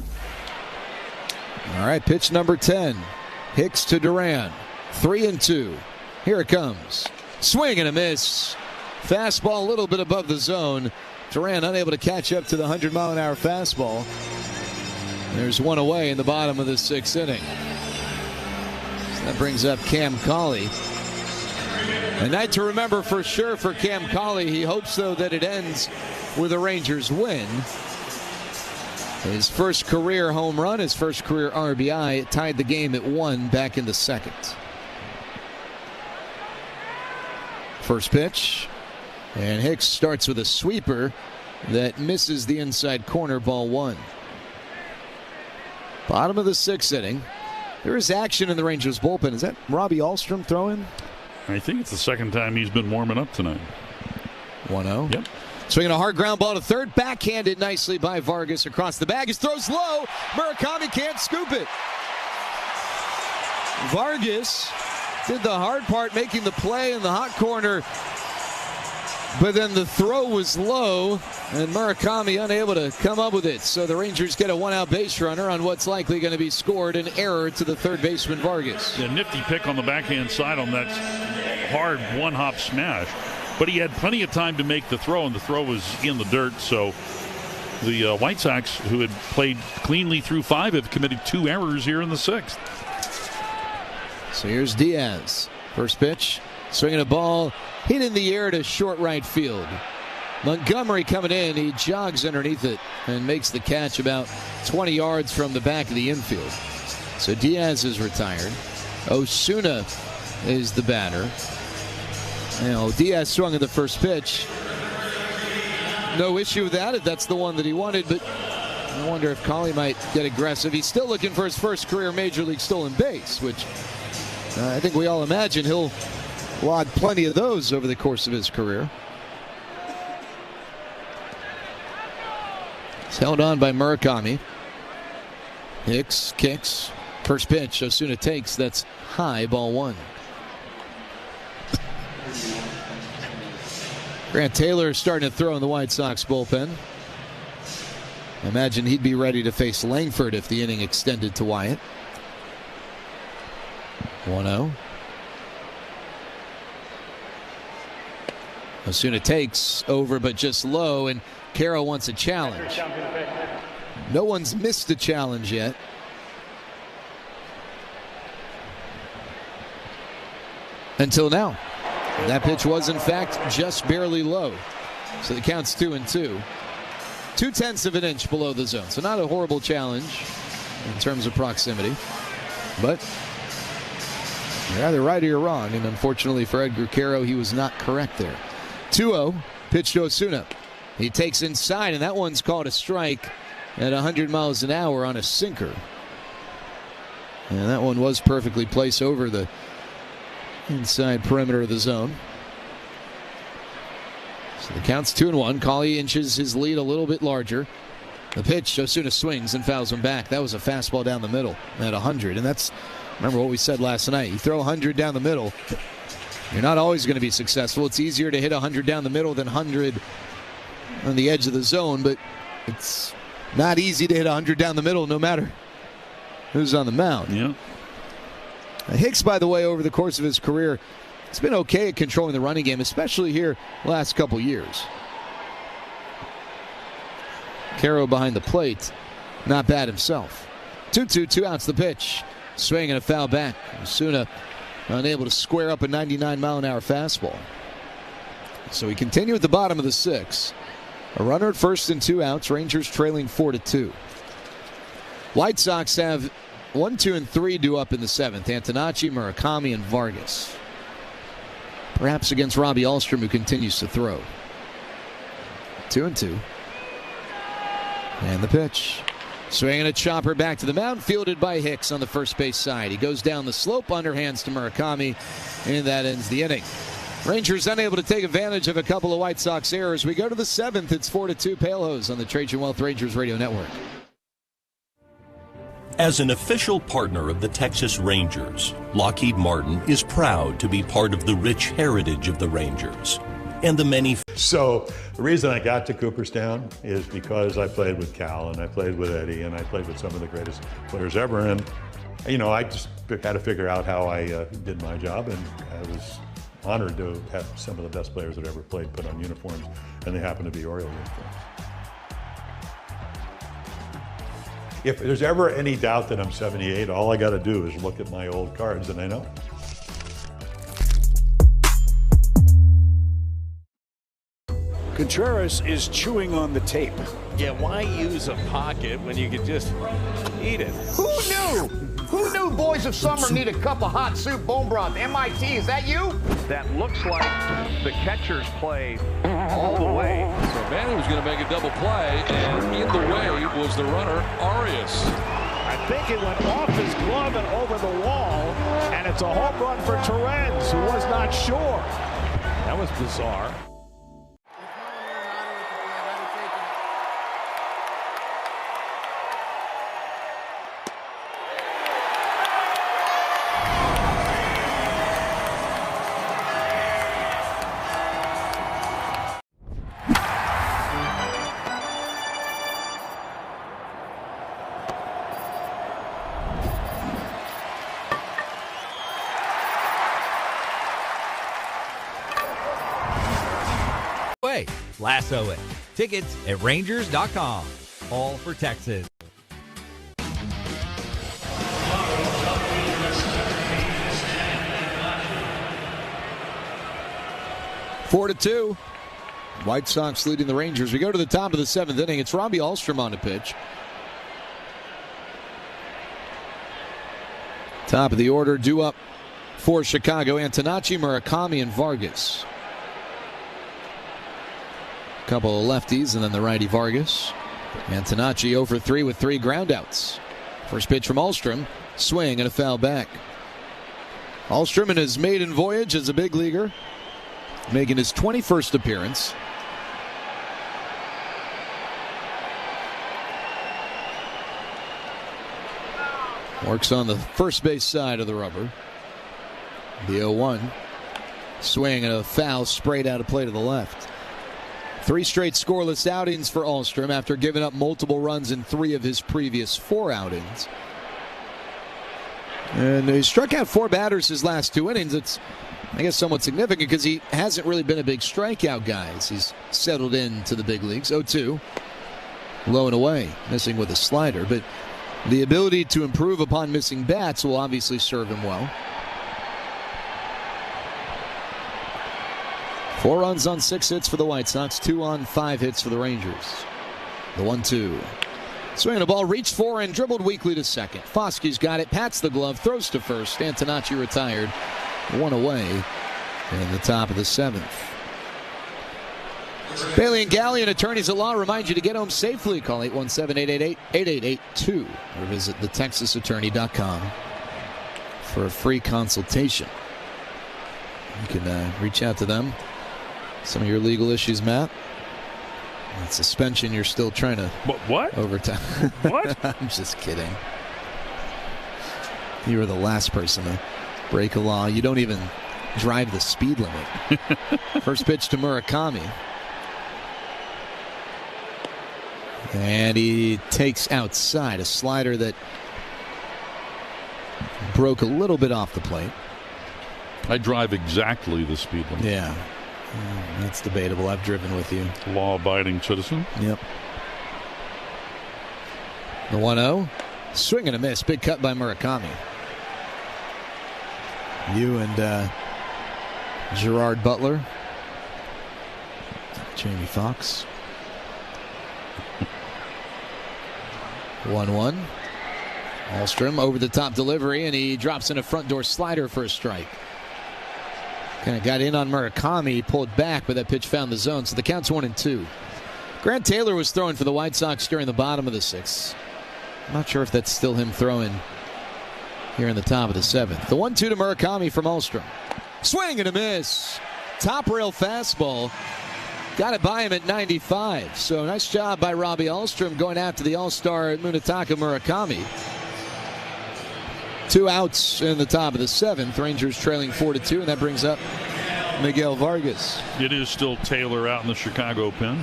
All right, pitch number 10. Hicks to Duran. 3-2. Here it comes. Swing and a miss. Fastball a little bit above the zone. Duran unable to catch up to the 100-mile-an-hour fastball. There's one away in the bottom of the 6th inning. So that brings up Cam Cauley. A night to remember for sure for Cam Cauley. He hopes, though, that it ends with a Rangers win. His first career home run, his first career RBI. It tied the game at 1 back in the 2nd. First pitch. And Hicks starts with a sweeper that misses the inside corner, ball 1. Bottom of the 6th inning. There is action in the Rangers bullpen. Is that Robbie Ahlstrom throwing? I think it's the second time he's been warming up tonight. 1-0. Yep. Swinging a hard ground ball to third. Backhanded nicely by Vargas across the bag. His throws low. Murakami can't scoop it. Vargas did the hard part, making the play in the hot corner. But then the throw was low, and Murakami unable to come up with it. So the Rangers get a 1-out base runner on what's likely going to be scored, an error to the third baseman Vargas. Yeah, nifty pick on the backhand side on that hard one-hop smash. But he had plenty of time to make the throw, and the throw was in the dirt. So the White Sox, who had played cleanly through 5, have committed 2 errors here in the 6th. So here's Diaz. First pitch. Swinging a ball, hit in the air to short right field. Montgomery coming in, he jogs underneath it and makes the catch about 20 yards from the back of the infield. So Diaz is retired. Osuna is the batter. Now, Diaz swung at the first pitch. No issue with that if that's the one that he wanted, but I wonder if Cauley might get aggressive. He's still looking for his first career Major League stolen base, which I think we all imagine he'll log plenty of those over the course of his career. It's held on by Murakami. Hicks kicks. First pitch, Osuna takes. That's high, ball 1. Grant Taylor starting to throw in the White Sox bullpen. I imagine he'd be ready to face Langford if the inning extended to Wyatt. 1-0. Osuna takes over, but just low, and Caro wants a challenge. No one's missed a challenge yet. Until now. That pitch was, in fact, just barely low. So the count's 2-2. 0.2 of an inch below the zone. So not a horrible challenge in terms of proximity. But You're either right or you're wrong, and unfortunately for Edgar Caro, he was not correct there. 2-0, pitch to Osuna. He takes inside, and that one's called a strike at 100 miles an hour on a sinker. And that one was perfectly placed over the inside perimeter of the zone. So the count's 2-1. Cauley inches his lead a little bit larger. The pitch, Osuna swings and fouls him back. That was a fastball down the middle at 100. And that's, remember what we said last night. You throw 100 down the middle, you're not always going to be successful. It's easier to hit 100 down the middle than 100 on the edge of the zone, but it's not easy to hit 100 down the middle no matter who's on the mound. Yeah. Hicks, by the way, over the course of his career, it's been okay at controlling the running game, especially here last couple years. Caro behind the plate, not bad himself. 2-2, 2 outs the pitch. Swing and a foul back. Osuna unable to square up a 99-mile-an-hour fastball. So we continue at the bottom of the 6th. A runner at first and 2 outs. Rangers trailing 4-2. White Sox have 1, 2, and 3 due up in the 7th. Antonacci, Murakami, and Vargas. Perhaps against Robbie Ahlstrom, who continues to throw. 2-2. And the pitch. Swinging a chopper back to the mound, fielded by Hicks on the first base side. He goes down the slope, underhands to Murakami, and that ends the inning. Rangers unable to take advantage of a couple of White Sox errors. We go to the 7th. It's 4-2 Palehose on the Trajan Wealth Rangers Radio Network. As an official partner of the Texas Rangers, Lockheed Martin is proud to be part of the rich heritage of the Rangers and the many. So the reason I got to Cooperstown is because I played with Cal and I played with Eddie and I played with some of the greatest players ever. And, you know, I just had to figure out how I did my job, and I was honored to have some of the best players that ever played put on uniforms, and they happen to be Oriole uniforms. If there's ever any doubt that I'm 78, all I got to do is look at my old cards and I know. Contreras is chewing on the tape. Yeah, why use a pocket when you could just eat it? Who knew? Who knew boys of summer need a cup of hot soup bone broth? MIT, is that you? That looks like the catcher's play all the way. So Manny was going to make a double play, and in the way was the runner, Arias. I think it went off his glove and over the wall, and it's a home run for Torrens, who was not sure. That was bizarre. Lasso it. Tickets at Rangers.com. All for Texas. Four to 2. White Sox leading the Rangers. We go to the top of the 7th inning. It's Robbie Ahlstrom on the pitch. Top of the order, due up for Chicago. Antonacci, Murakami, and Vargas. Couple of lefties and then the righty Vargas. Antonacci 0 for 3 with 3 groundouts. First pitch from Ahlstrom. Swing and a foul back. Ahlstrom in his maiden voyage as a big leaguer, making his 21st appearance. Works on the first base side of the rubber. The 0-1. Swing and a foul sprayed out of play to the left. 3 straight scoreless outings for Ahlstrom after giving up multiple runs in 3 of his previous 4 outings. And he struck out 4 batters his last 2 innings. It's, I guess, somewhat significant because he hasn't really been a big strikeout guy as he's settled into the big leagues. 0-2. Low and away, missing with a slider. But the ability to improve upon missing bats will obviously serve him well. 4 runs on 6 hits for the White Sox, 2 on 5 hits for the Rangers. The 1-2. Swinging a ball, reached for and dribbled weakly to second. Foskey's got it, pats the glove, throws to first. Antonacci retired. One away in the top of the 7th. Bailey and Gallion, attorneys at law, remind you to get home safely. Call 817-888-8882 or visit thetexasattorney.com for a free consultation. You can reach out to them. Some of your legal issues, Matt. That suspension you're still trying to overtime. What? I'm just kidding. You were the last person to break a law. You don't even drive the speed limit. First pitch to Murakami. And he takes outside a slider that broke a little bit off the plate. I drive exactly the speed limit. Yeah. That's debatable. I've driven with you. Law-abiding citizen. Yep. The 1-0. Swing and a miss. Big cut by Murakami. You and Gerard Butler. Jamie Foxx. 1-1. Alstrom over the top delivery, and he drops in a front door slider for a strike. Kind of got in on Murakami, pulled back, but that pitch found the zone, so the count's 1-2. Grant Taylor was throwing for the White Sox during the bottom of the 6th. I'm not sure if that's still him throwing here in the top of the 7th. The 1-2 to Murakami from Alstrom. Swing and a miss. Top rail fastball. Got it by him at 95. So nice job by Robbie Alstrom going after the All-Star Munetaka Murakami. 2 outs in the top of the 7th. Rangers trailing 4-2, and that brings up Miguel Vargas. It is still Taylor out in the Chicago pen.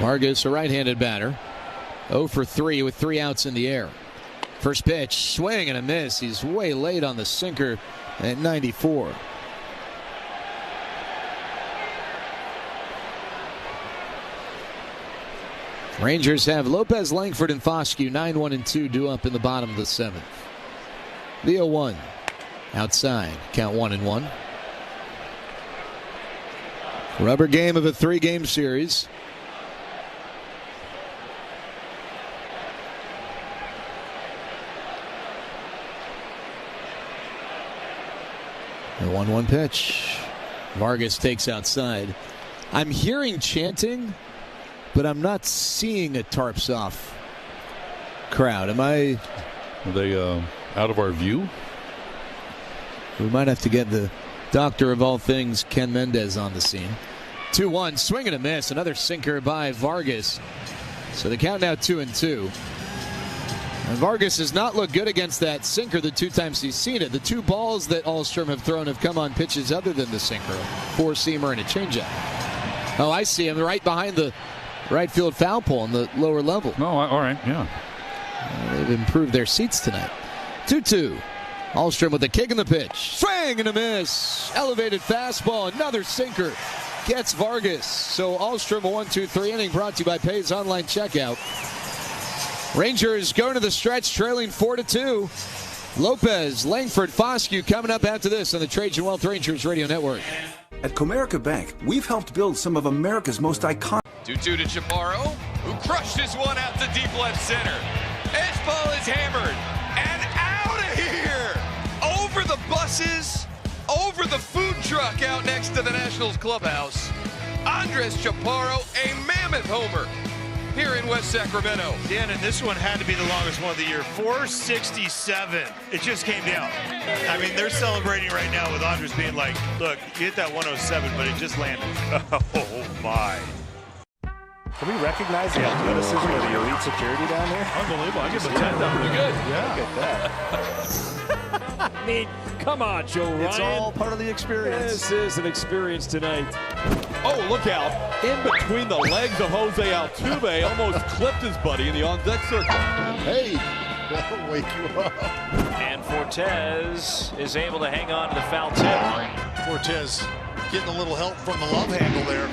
Vargas, a right-handed batter. 0 for 3 with 3 outs in the air. First pitch, swing and a miss. He's way late on the sinker at 94. Rangers have Lopez, Langford, and Foscue 9-1-2 due up in the bottom of the 7th. The 0-1 outside, count 1-1. Rubber game of a 3-game series. The 1-1 pitch. Vargas takes outside. I'm hearing chanting, but I'm not seeing a tarps off crowd. Are they out of our view? We might have to get the doctor of all things, Ken Mendez, on the scene. 2-1, swing and a miss. Another sinker by Vargas. So the count now 2-2. And Vargas has not looked good against that sinker the 2 times he's seen it. The 2 balls that Alstrom have thrown have come on pitches other than the sinker. 4-seamer and a changeup. Oh, I see him right behind the right field foul pole on the lower level. Oh, all right, yeah. They've improved their seats tonight. 2-2. Alstrom with the kick in the pitch. Swing and a miss. Elevated fastball. Another sinker. Gets Vargas. So Alstrom a 1-2-3 inning brought to you by Pay's Online Checkout. Rangers going to the stretch trailing 4-2. Lopez, Langford, Foscue coming up after this on the Trajan Wealth Rangers Radio Network. At Comerica Bank, we've helped build some of America's most iconic. 2-2 to Chaparro, who crushed his one out to deep left center. Edge ball is hammered and out of here. Over the buses, over the food truck out next to the Nationals clubhouse. Andres Chaparro, a mammoth homer here in West Sacramento. Dan, and this one had to be the longest one of the year. 467. It just came down. I mean, they're celebrating right now with Andres being like, look, you hit that 107, but it just landed. Oh, my. Can we recognize the athleticism of the elite security down there? Unbelievable. I give him a 10 down. Pretty good. Yeah. Look at that. I mean, come on, Joe Ryan. It's all part of the experience. This is an experience tonight. Oh, look out. In between the legs of Jose Altuve, almost clipped his buddy in the on-deck circle. Hey, that'll wake you up. And Fortes is able to hang on to the foul tip. Fortes getting a little help from the love handle there.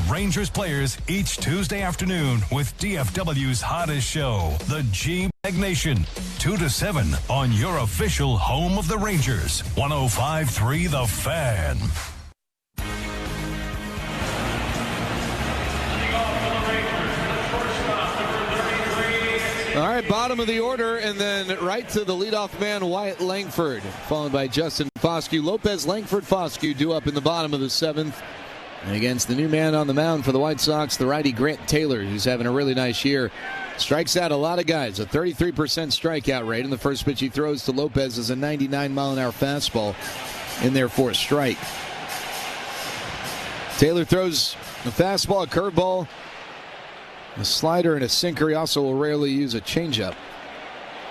Rangers players each Tuesday afternoon with DFW's hottest show, the G-Bag Nation, 2 to 7 on your official home of the Rangers, 105.3 The Fan. All right, bottom of the order, and then right to the leadoff man, Wyatt Langford, followed by Justin Foscue. Lopez, Langford, Foscue due up in the bottom of the 7th. And against the new man on the mound for the White Sox, the righty Grant Taylor, who's having a really nice year. Strikes out a lot of guys, a 33% strikeout rate, and the first pitch he throws to Lopez is a 99-mile-an-hour fastball in there for a strike. Taylor throws a fastball, a curveball, a slider, and a sinker. He also will rarely use a changeup.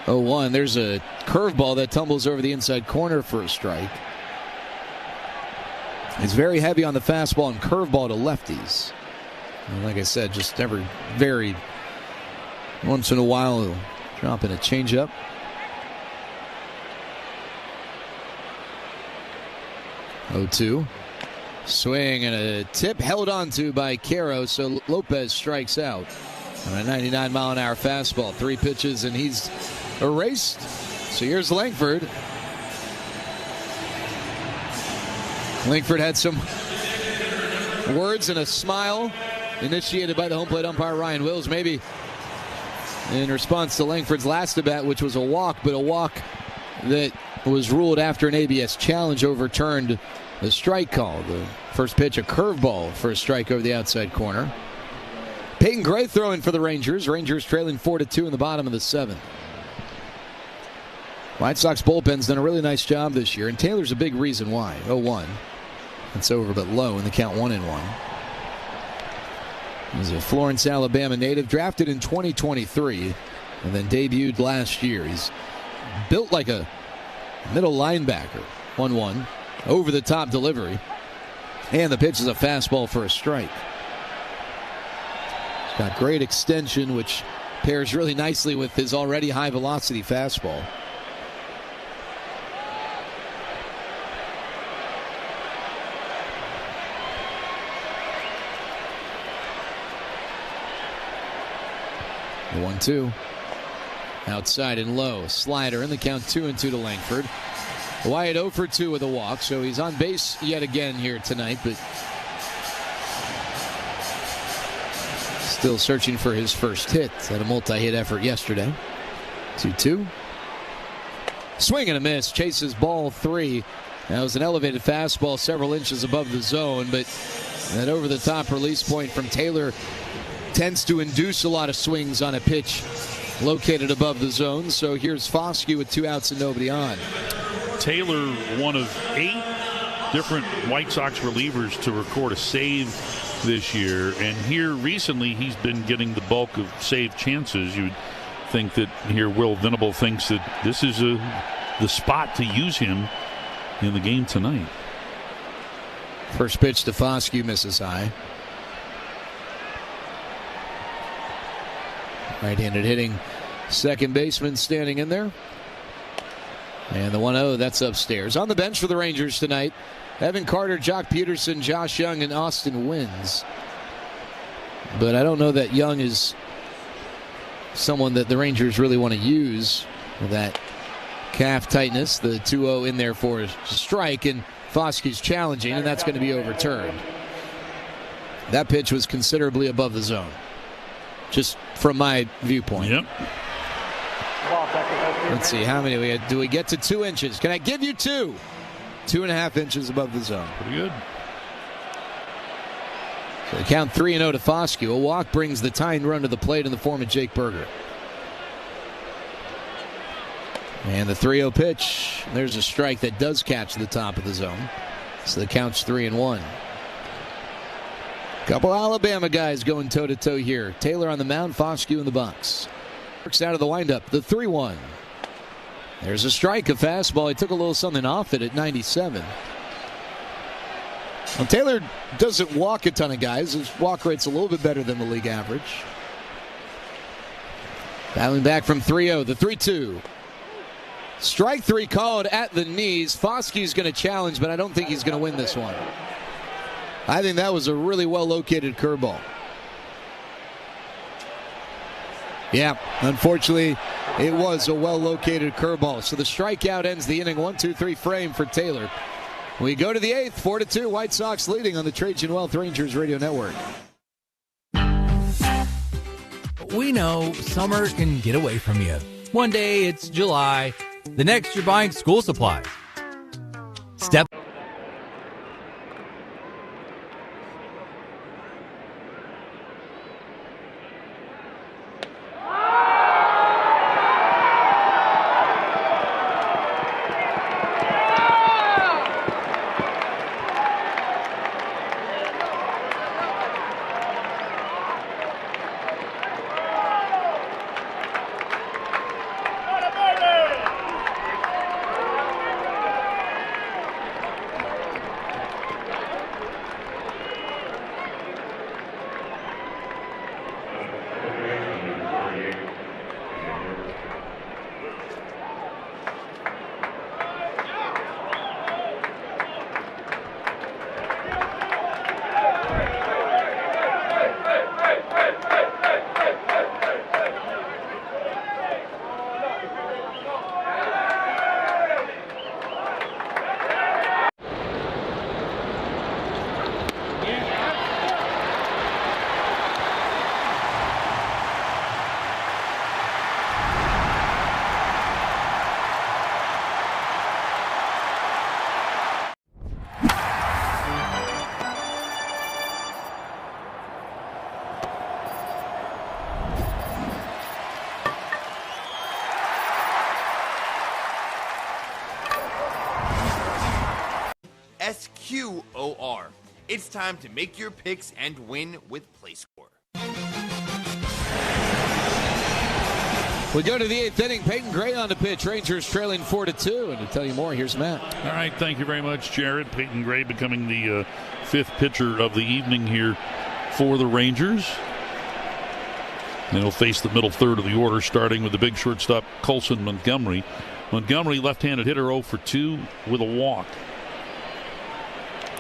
0-1. There's a curveball that tumbles over the inside corner for a strike. He's very heavy on the fastball and curveball to lefties. And like I said, just never very. Once in a while, he'll drop in a changeup. 0-2. Swing and a tip held onto by Caro, so Lopez strikes out on a 99-mile-an-hour fastball. 3 pitches, and he's erased. So here's Langford. Langford had some words and a smile initiated by the home plate umpire Ryan Wills, maybe in response to Langford's last at bat, which was a walk, but a walk that was ruled after an ABS challenge overturned the strike call. The first pitch, a curveball for a strike over the outside corner. Peyton Gray throwing for the Rangers. Rangers trailing 4-2 in the bottom of the 7th. White Sox bullpen's done a really nice job this year, and Taylor's a big reason why. 0-1. It's over but low in the count 1-1. He's a Florence, Alabama native, drafted in 2023, and then debuted last year. He's built like a middle linebacker. 1-1. Over the top delivery. And the pitch is a fastball for a strike. He's got great extension, which pairs really nicely with his already high velocity fastball. The 1-2. Outside and low. Slider in the count 2-2 to Langford. Wyatt 0 for 2 with a walk, so he's on base yet again here tonight, but still searching for his first hit. Had a multi-hit effort yesterday. 2-2. Swing and a miss. Chases ball 3. That was an elevated fastball several inches above the zone, but that over-the-top release point from Taylor tends to induce a lot of swings on a pitch located above the zone. So here's Foscue with 2 outs and nobody on. Taylor, one of 8 different White Sox relievers to record a save this year, and here recently he's been getting the bulk of save chances. You'd think that here Will Venable thinks that this is the spot to use him in the game tonight. First pitch to Foscue misses high. Right-handed hitting second baseman standing in there. And the 1-0, that's upstairs. On the bench for the Rangers tonight, Evan Carter, Jock Peterson, Josh Young, and Austin Wynns. But I don't know that Young is someone that the Rangers really want to use. That calf tightness, the 2-0 in there for a strike, and Foscue's challenging, and that's going to be overturned. That pitch was considerably above the zone, just from my viewpoint. Yep. Let's see, how many do we get to 2 inches? Can I give you 2? 2.5 inches above the zone. Pretty good. So the count 3-0 to Foscue. A walk brings the tying run to the plate in the form of Jake Berger. And the 3-0 pitch. There's a strike that does catch the top of the zone. So the count's 3-1. Couple Alabama guys going toe-to-toe here. Taylor on the mound, Foscue in the box. Works out of the windup, the 3-1. There's a strike, a fastball. He took a little something off it at 97. Well, Taylor doesn't walk a ton of guys. His walk rate's a little bit better than the league average. Battling back from 3-0, the 3-2. Strike 3 called at the knees. Foscue's going to challenge, but I don't think he's going to win this one. I think that was a really well-located curveball. Yeah, unfortunately, it was a well-located curveball. So the strikeout ends the inning. 1-2-3 frame for Taylor. We go to the 8th, 4-2. White Sox leading on the Trajan Wealth Rangers Radio Network. We know summer can get away from you. One day it's July. The next you're buying school supplies. Step. SQOR. It's time to make your picks and win with PlayScore. We go to the 8th inning. Peyton Gray on the pitch. Rangers trailing 4-2. And to tell you more, here's Matt. All right, thank you very much, Jared. Peyton Gray becoming the 5th pitcher of the evening here for the Rangers. And he'll face the middle third of the order, starting with the big shortstop, Colson Montgomery. Montgomery, left-handed hitter, 0 for 2 with a walk.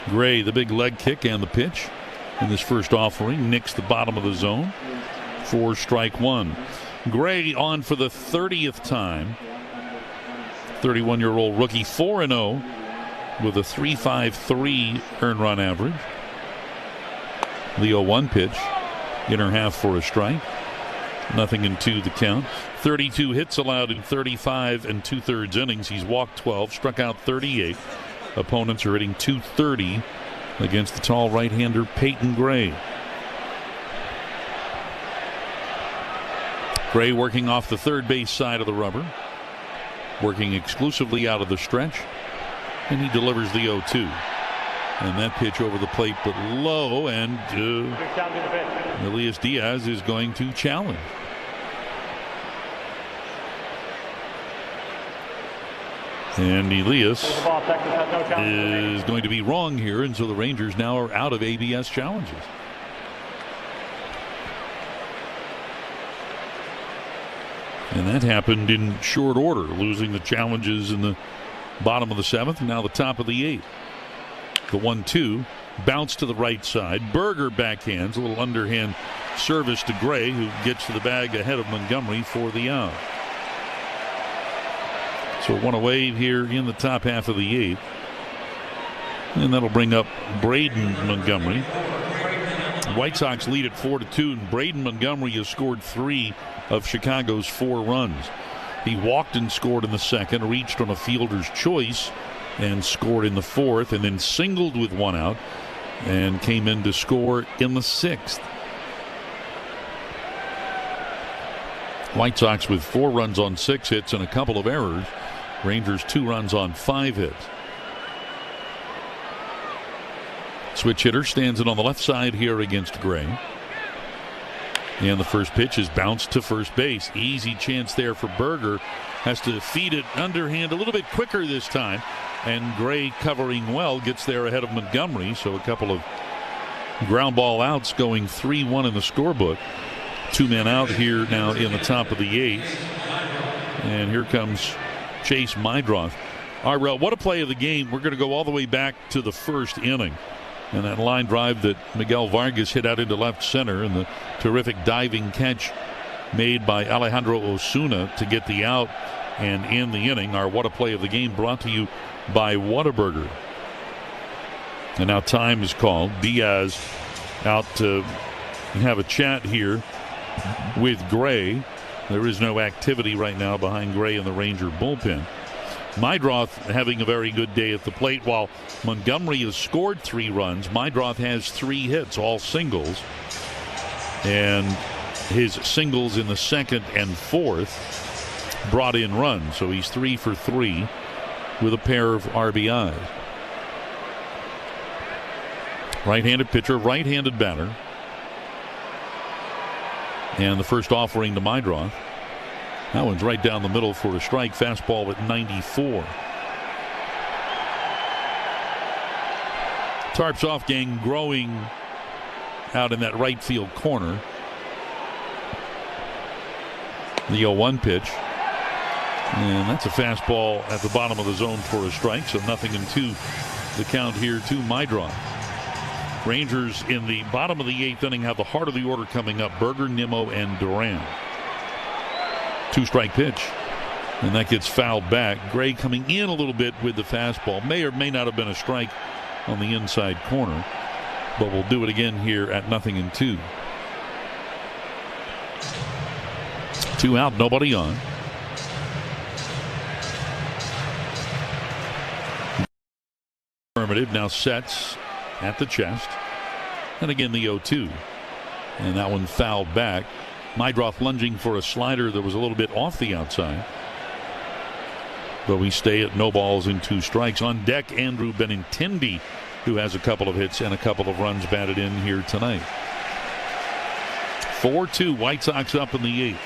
Gray, the big leg kick and the pitch in this first offering, nicks the bottom of the zone for strike one. Gray on for the 30th time. 31-year-old rookie, 4-0 with a 3.53 earned run average. The 0-1 pitch, inner half for a strike. 0-2 the count. 32 hits allowed in 35 2/3 innings. He's walked 12, struck out 38. Opponents are hitting .230 against the tall right-hander Peyton Gray. Gray working off the third base side of the rubber, working exclusively out of the stretch, and he delivers the 0-2. And that pitch over the plate but low, and Elias Diaz is going to challenge. And Elias is going to be wrong here, and so the Rangers now are out of ABS challenges. And that happened in short order, losing the challenges in the bottom of the 7th and now the top of the 8th. The 1-2 bounce to the right side. Berger backhands, a little underhand service to Gray, who gets to the bag ahead of Montgomery for the out. So one away here in the top half of the 8th. And that'll bring up Braden Montgomery. The White Sox lead at 4-2, and Braden Montgomery has scored 3 of Chicago's 4 runs. He walked and scored in the 2nd, reached on a fielder's choice and scored in the 4th, and then singled with 1 out and came in to score in the 6th. White Sox with 4 runs on 6 hits and a couple of errors. Rangers 2 runs on 5 hits. Switch hitter stands in on the left side here against Gray. And the first pitch is bounced to first base. Easy chance there for Berger. Has to feed it underhand a little bit quicker this time. And Gray, covering well, gets there ahead of Montgomery. So a couple of ground ball outs, going 3-1 in the scorebook. 2 men out here now in the top of the 8th. And here comes Chase Meidroth. All right, what a play of the game. We're going to go all the way back to the first inning. And that line drive that Miguel Vargas hit out into left center, and the terrific diving catch made by Alejandro Osuna to get the out and in the inning. Our What a Play of the game brought to you by Whataburger. And now time is called. Diaz out to have a chat here with Gray. There is no activity right now behind Gray in the Ranger bullpen. Meidroth having a very good day at the plate. While Montgomery has scored 3 runs, Meidroth has 3 hits, all singles. And his singles in the second and fourth brought in runs. So he's 3 for 3 with a pair of RBIs. Right-handed pitcher, right-handed batter. And the first offering to Meidroth. That one's right down the middle for a strike. Fastball at 94. Tarps off gang growing out in that right field corner. The 0-1 pitch. And that's a fastball at the bottom of the zone for a strike. So 0-2 the count here to Meidroth. Rangers in the bottom of the 8th inning have the heart of the order coming up. Berger, Nimmo, and Duran. 2-strike pitch. And that gets fouled back. Gray coming in a little bit with the fastball. May or may not have been a strike on the inside corner. But we'll do it again here at 0-2. 2 out, nobody on. Affirmative now sets at the chest. And again the 0-2. And that one fouled back. Meidroth lunging for a slider that was a little bit off the outside. But we stay at no balls and 2 strikes. On deck, Andrew Benintendi, who has a couple of hits and a couple of runs batted in here tonight. 4-2, White Sox up in the 8th.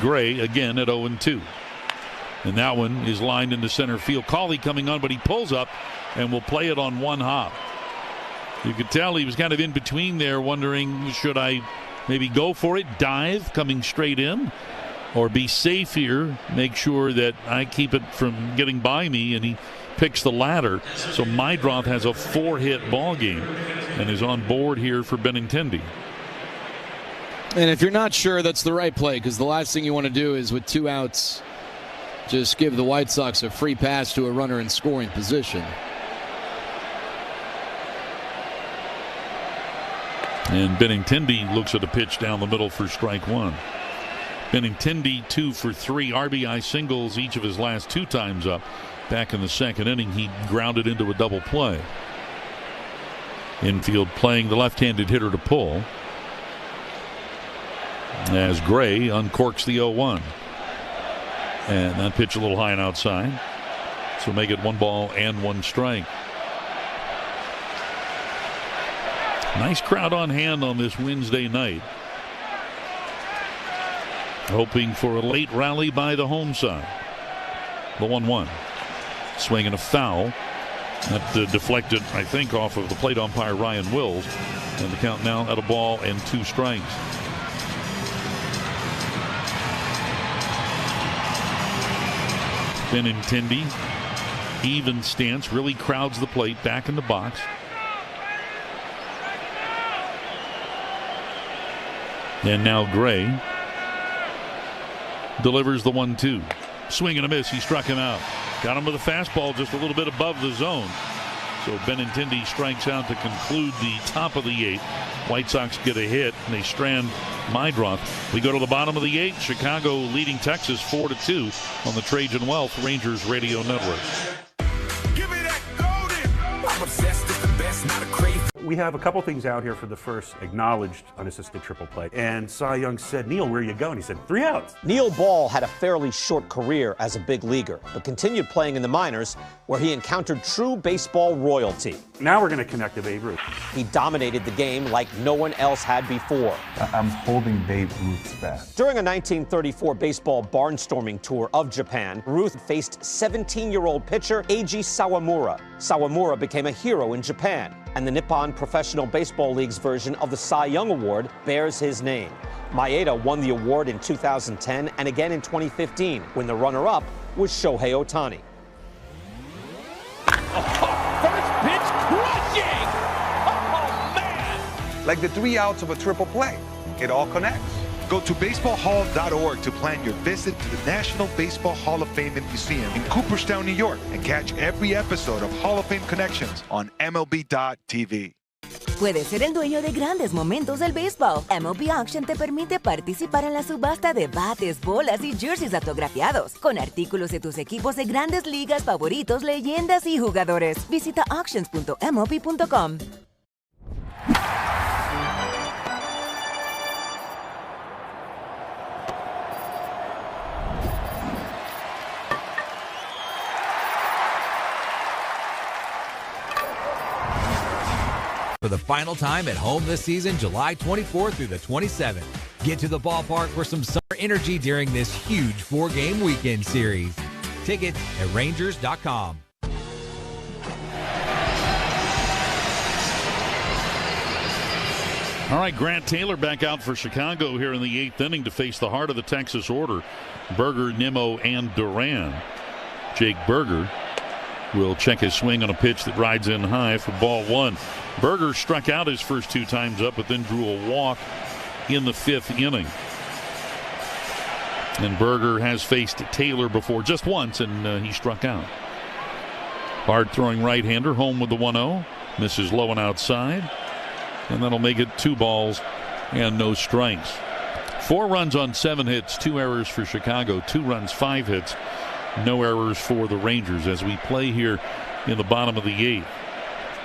Gray again at 0-2. And that one is lined into center field. Cawley coming on, but he pulls up and will play it on 1 hop. You could tell he was kind of in between there, wondering, should I maybe go for it, dive, coming straight in, or be safe here, make sure that I keep it from getting by me, and he picks the latter. So Meidroth has a 4-hit ball game and is on board here for Benintendi. And if you're not sure, that's the right play, because the last thing you want to do is with 2 outs just give the White Sox a free pass to a runner in scoring position. And Benintendi looks at a pitch down the middle for strike 1. Benintendi 2 for 3 RBI singles each of his last 2 times up. Back in the second inning, he grounded into a double play. Infield playing the left-handed hitter to pull. As Gray uncorks the 0-1. And that pitch a little high and outside. So make it 1 ball and 1 strike. Nice crowd on hand on this Wednesday night. Hoping for a late rally by the home side. The 1-1. Swinging a foul. That deflected, I think, off of the plate umpire Ryan Wills. And the count now at 1 ball and 2 strikes. Benintendi, even stance, really crowds the plate, back in the box. And now Gray delivers the 1-2. Swing and a miss. He struck him out. Got him with a fastball just a little bit above the zone. So Benintendi strikes out to conclude the top of the 8th. White Sox get a hit, and they strand Meidroth. We go to the bottom of the 8th. Chicago leading Texas 4-2 on the Trajan Wealth Rangers Radio Network. Give me that golden. I'm obsessed with the best, not a crave. We have a couple things out here for the first acknowledged unassisted triple play. And Cy Young said, Neil, where are you going? He said, 3 outs. Neil Ball had a fairly short career as a big leaguer, but continued playing in the minors, where he encountered true baseball royalty. Now we're going to connect to Babe Ruth. He dominated the game like no one else had before. I'm holding Babe Ruth's bat. During a 1934 baseball barnstorming tour of Japan, Ruth faced 17-year-old pitcher Eiji Sawamura. Sawamura became a hero in Japan, and the Nippon Professional Baseball League's version of the Cy Young Award bears his name. Maeda won the award in 2010 and again in 2015, when the runner-up was Shohei Ohtani. First like the 3 outs of a triple play. It all connects. Go to baseballhall.org to plan your visit to the National Baseball Hall of Fame and Museum in Cooperstown, New York, and catch every episode of Hall of Fame Connections on MLB.tv. Puedes ser el dueño de grandes momentos del béisbol. MLB Auction te permite participar en la subasta de bates, bolas y jerseys autografiados, con artículos de tus equipos de grandes ligas favoritos, leyendas y jugadores. Visita auctions.mlb.com. For the final time at home this season, July 24th through the 27th. Get to the ballpark for some summer energy during this huge 4-game weekend series. Tickets at Rangers.com. All right, Grant Taylor back out for Chicago here in the 8th inning to face the heart of the Texas order. Berger, Nimmo, and Duran. Jake Berger will check his swing on a pitch that rides in high for ball 1. Berger struck out his first 2 times up, but then drew a walk in the 5th inning. And Berger has faced Taylor before just once, and he struck out. Hard-throwing right-hander home with the 1-0. Misses low and outside. And that'll make it 2 balls and no strikes. 4 runs on 7 hits, 2 errors for Chicago, 2 runs, 5 hits. No errors for the Rangers as we play here in the bottom of the 8th.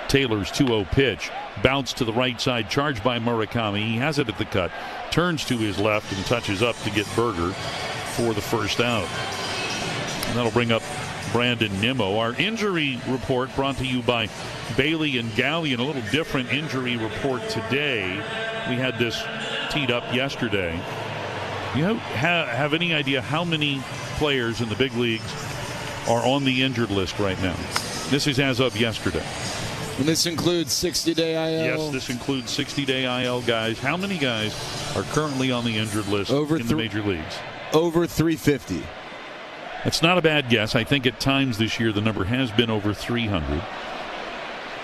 Taylor's 2-0 pitch. Bounce to the right side, charged by Murakami. He has it at the cut. Turns to his left and touches up to get Berger for the first out. And that'll bring up Brandon Nimmo. Our injury report brought to you by Bailey and Gallion. A little different injury report today. We had this teed up yesterday. You have any idea how many players in the big leagues are on the injured list right now? This is as of yesterday. And this includes 60-day IL? Yes, this includes 60-day IL guys. How many guys are currently on the injured list in the major leagues? Over 350. It's not a bad guess. I think at times this year the number has been over 300.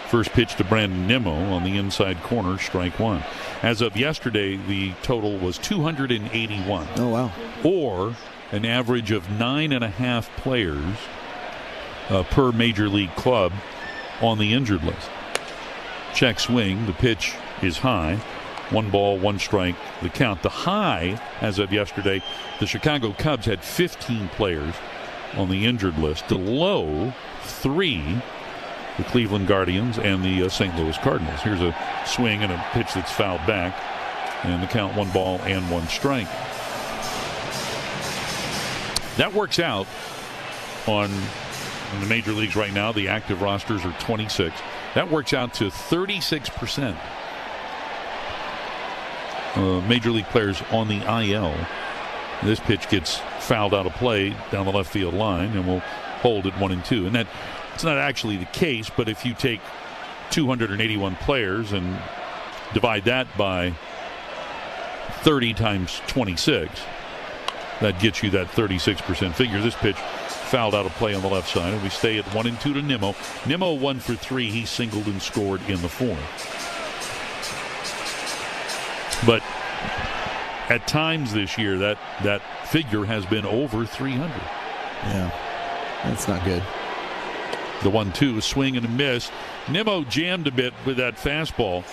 First pitch to Brandon Nimmo on the inside corner, strike 1. As of yesterday, the total was 281. Oh, wow. Or an average of 9.5 players per major league club on the injured list. Check swing. The pitch is high. 1 ball, 1 strike, the count. The high, as of yesterday, the Chicago Cubs had 15 players on the injured list. The low, 3, the Cleveland Guardians and the St. Louis Cardinals. Here's a swing and a pitch that's fouled back. And the count 1 ball and 1 strike. That works out in the major leagues right now. The active rosters are 26. That works out to 36%. Major league players on the IL. This pitch gets fouled out of play down the left field line and will hold at 1-2. And that it's not actually the case, but if you take 281 players and divide that by 30 times 26, that gets you that 36% figure. This pitch fouled out of play on the left side, and we stay at 1-2 to Nimmo. Nimmo 1 for 3. He singled and scored in the 4th. But at times this year, that figure has been over 300. Yeah, that's not good. The 1-2, swing and a miss. Nimmo jammed a bit with that fastball,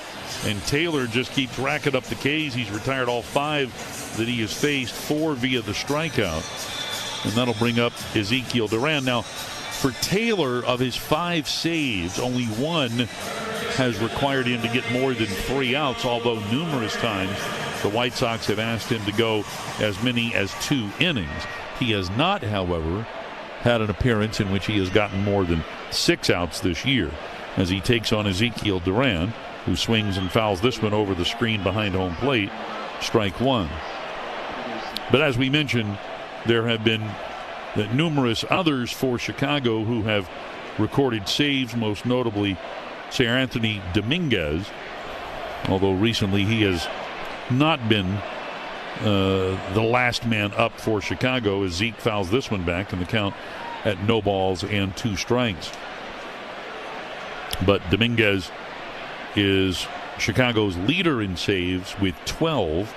and Taylor just keeps racking up the Ks. He's retired all 5 that he has faced, 4 via the strikeout, and that'll bring up Ezekiel Duran. Now, for Taylor, of his 5 saves, only 1 has required him to get more than 3 outs, although numerous times the White Sox have asked him to go as many as 2 innings. He has not, however, had an appearance in which he has gotten more than 6 outs this year, as he takes on Ezekiel Duran, who swings and fouls this one over the screen behind home plate, strike 1. But as we mentioned, there have been numerous others for Chicago who have recorded saves, most notably Sir Anthony Dominguez, although recently he has not been the last man up for Chicago, as Zeke fouls this one back and the count at no balls and 2 strikes. But Dominguez is Chicago's leader in saves with 12,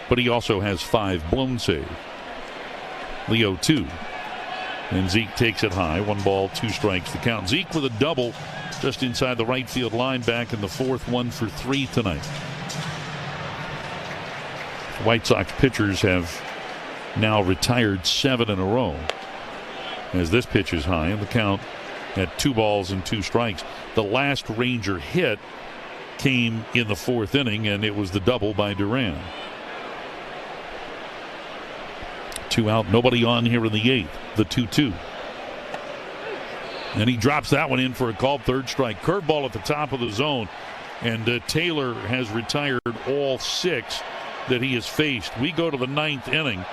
but he also has 5 blown saves. Leo 2. And Zeke takes it high. 1 ball, 2 strikes the count. Zeke with a double just inside the right field line back in the 4th, 1 for 3 tonight. White Sox pitchers have now retired 7 in a row, as this pitch is high and the count at 2 balls and 2 strikes. The last Ranger hit came in the 4th inning, and it was the double by Duran. 2 out, nobody on here in the 8th. The 2-2. And he drops that one in for a called 3rd strike. Curveball at the top of the zone, and Taylor has retired all 6 that he has faced. We go to the 9th inning.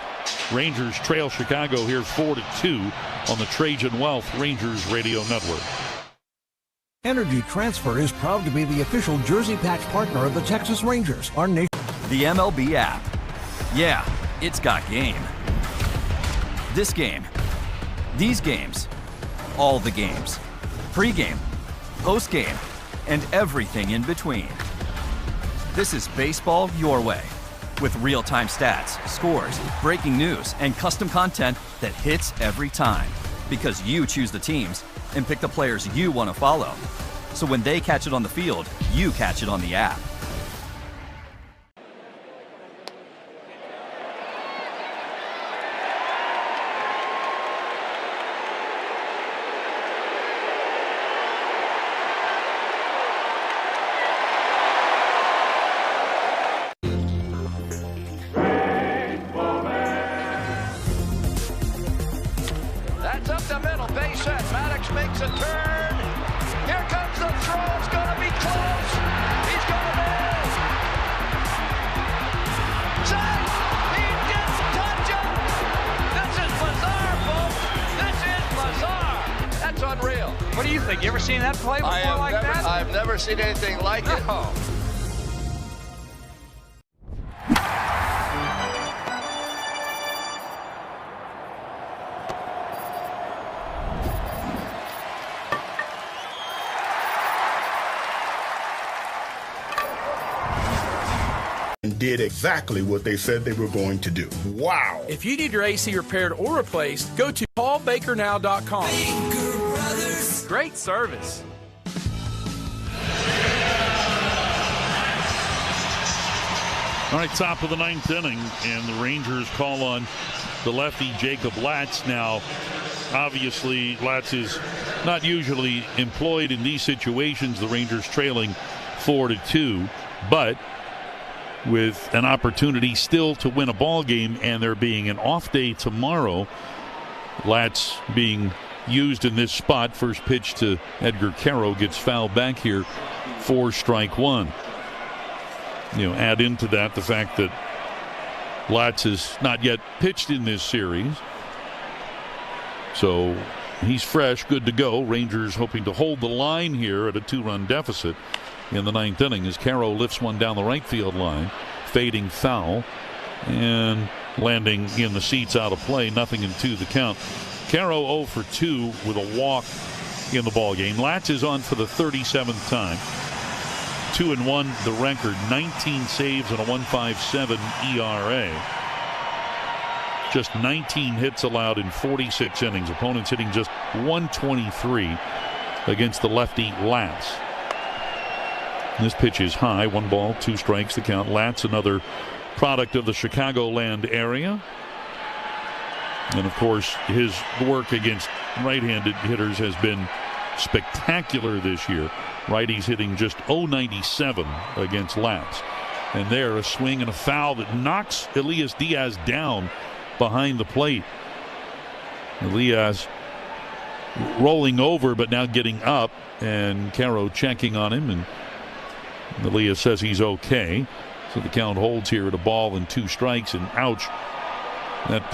Rangers trail Chicago here 4-2 on the Trajan Wealth Rangers Radio Network. Energy Transfer is proud to be the official Jersey Packs partner of the Texas Rangers. Our nation. The MLB app. Yeah, it's got game. This game. These games. All the games. Pre-game, post-game, and everything in between. This is baseball your way. With real-time stats, scores, breaking news, and custom content that hits every time. Because you choose the teams and pick the players you want to follow. So when they catch it on the field, you catch it on the app. Seen anything like it. And did exactly what they said they were going to do. Wow. If you need your AC repaired or replaced, go to paulbakernow.com. Baker Brothers. Great service. All right, top of the 9th inning, and the Rangers call on the lefty Jacob Latz. Now, obviously, Latz is not usually employed in these situations. The Rangers trailing 4-2, but with an opportunity still to win a ball game, and there being an off day tomorrow, Latz being used in this spot. First pitch to Edgar Caro gets fouled back here for strike 1. Add into that the fact that Latz has not yet pitched in this series. So he's fresh, good to go. Rangers hoping to hold the line here at a 2-run deficit in the 9th inning as Caro lifts one down the right field line. Fading foul and landing in the seats out of play. 0-2 the count. Caro 0 for 2 with a walk in the ball game. Latz is on for the 37th time. 2-1 the record, 19 saves and a 1.57 ERA. Just 19 hits allowed in 46 innings. Opponents hitting just 123 against the lefty Latz. This pitch is high, 1 ball, 2 strikes the count. Latz, another product of the Chicagoland area. And of course, his work against right-handed hitters has been spectacular this year. Righties hitting just .097 against Latz. And there, a swing and a foul that knocks Elias Diaz down behind the plate. Elias rolling over, but now getting up, and Caro checking on him, and Elias says he's okay. So the count holds here at a ball and 2 strikes, and ouch, that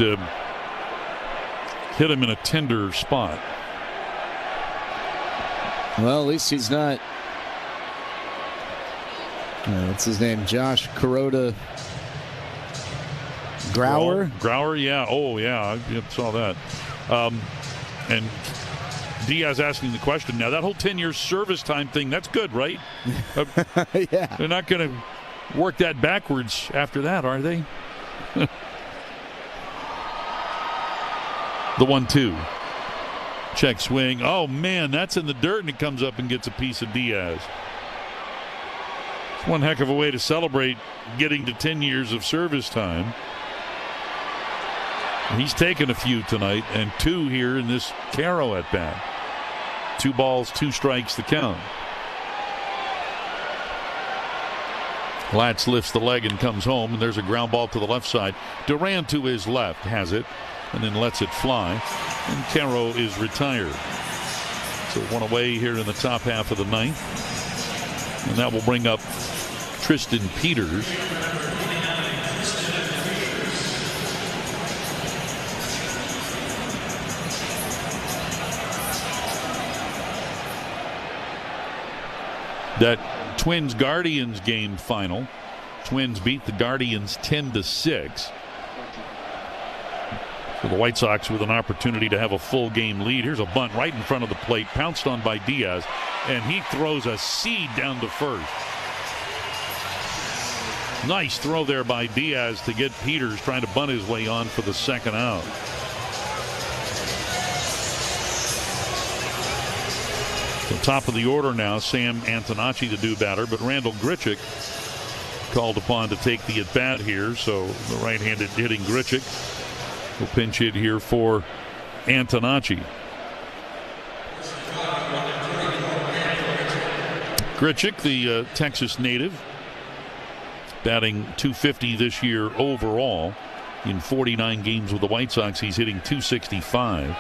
hit him in a tender spot. Well, at least he's not. What's his name? Josh Kuroda Grauer? Grauer, yeah. Oh, yeah. I saw that. And Diaz asking the question now. That whole 10-year service time thing, that's good, right? Yeah. They're not going to work that backwards after that, are they? The 1-2. Check swing. Oh, man, that's in the dirt, and it comes up and gets a piece of Diaz. It's one heck of a way to celebrate getting to 10 years of service time. He's taken a few tonight, and 2 here in this Caro at bat. 2 balls, 2 strikes the count. Latz lifts the leg and comes home, and there's a ground ball to the left side. Duran to his left has it, and then lets it fly, and Caro is retired. So 1 away here in the top half of the 9th, and that will bring up Tristan Peters. That Twins-Guardians game final. Twins beat the Guardians 10-6. So the White Sox with an opportunity to have a full game lead. Here's a bunt right in front of the plate, pounced on by Diaz, and he throws a seed down to first. Nice throw there by Diaz to get Peters trying to bunt his way on for the second out. The top of the order now, Sam Antonacci, the new batter, but Randall Grichuk called upon to take the at-bat here, so the right-handed hitting Grichuk will pinch hit here for Antonacci. Grichuk, the Texas native, batting .250 this year overall. In 49 games with the White Sox, he's hitting .265.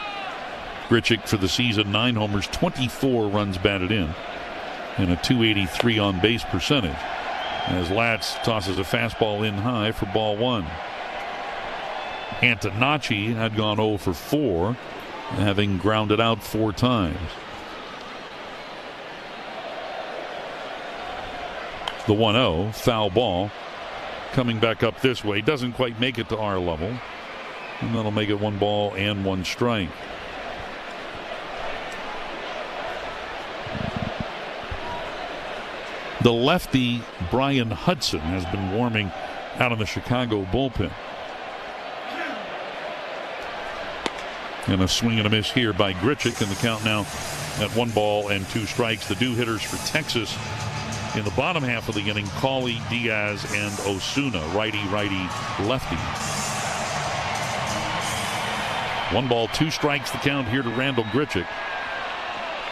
Grichuk for the season, 9 homers, 24 runs batted in, and a .283 on base percentage. As Latz tosses a fastball in high for ball 1. Antonacci had gone 0 for 4, having grounded out 4 times. The 1-0, foul ball, coming back up this way. Doesn't quite make it to our level, and that'll make it 1 ball and 1 strike. The lefty Brian Hudson has been warming out in the Chicago bullpen. And a swing and a miss here by Grichuk, and the count now at 1 ball and 2 strikes. The due hitters for Texas in the bottom half of the inning, Cawley, Diaz, and Osuna, righty, lefty. 1 ball, 2 strikes the count here to Randall Grichuk.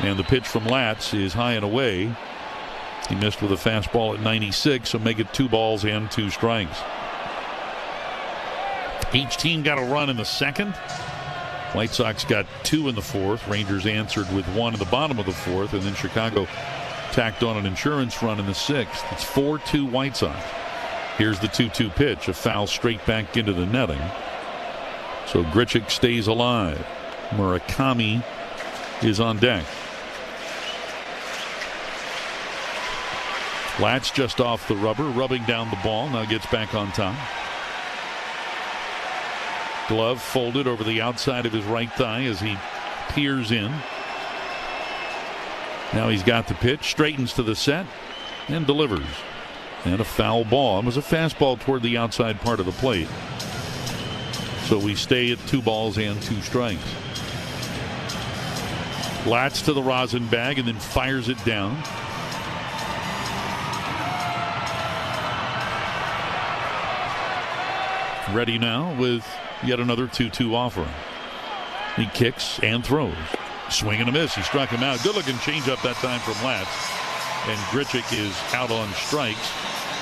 And the pitch from Latz is high and away. He missed with a fastball at 96, so make it 2 balls and 2 strikes. Each team got a run in the second. White Sox got 2 in the 4th. Rangers answered with 1 in the bottom of the 4th, and then Chicago tacked on an insurance run in the 6th. It's 4-2 White Sox. Here's the 2-2 pitch, a foul straight back into the netting. So Grichuk stays alive. Murakami is on deck. Latz just off the rubber, rubbing down the ball, now gets back on top. Glove folded over the outside of his right thigh as he peers in. Now he's got the pitch, straightens to the set, and delivers. And a foul ball. It was a fastball toward the outside part of the plate. So we stay at 2 balls and 2 strikes. Latz to the rosin bag and then fires it down. Ready now with yet another 2-2 offering. He kicks and throws. Swing and a miss. He struck him out. Good looking changeup that time from Latz. And Grichuk is out on strikes.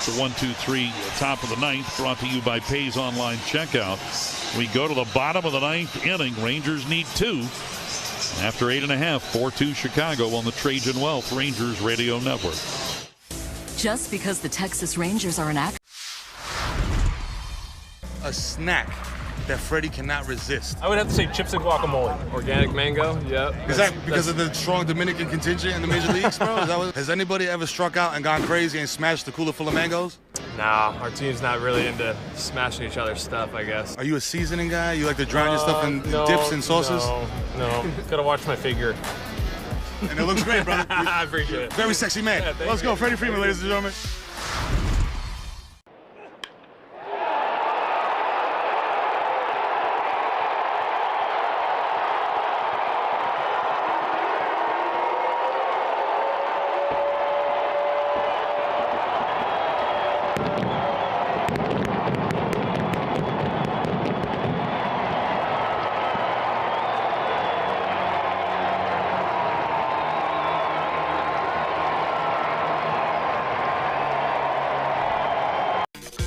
The 1-2-3 top of the 9th, brought to you by Pays Online Checkout. We go to the bottom of the 9th inning. Rangers need 2. After 8.5, 4-2 Chicago on the Trajan Wealth Rangers Radio Network. Just because the Texas Rangers are an act. A snack that Freddie cannot resist. I would have to say chips and guacamole. Organic mango, yep. Is that because of the strong Dominican contingent in the major leagues, bro? Has anybody ever struck out and gone crazy and smashed the cooler full of mangoes? Nah, our team's not really into smashing each other's stuff, I guess. Are you a seasoning guy? You like to drown your stuff in dips and sauces? No. Gotta watch my figure. And it looks great, brother. I appreciate it. Very sexy man. Yeah, Let's go, Freddie Freeman, ladies and gentlemen.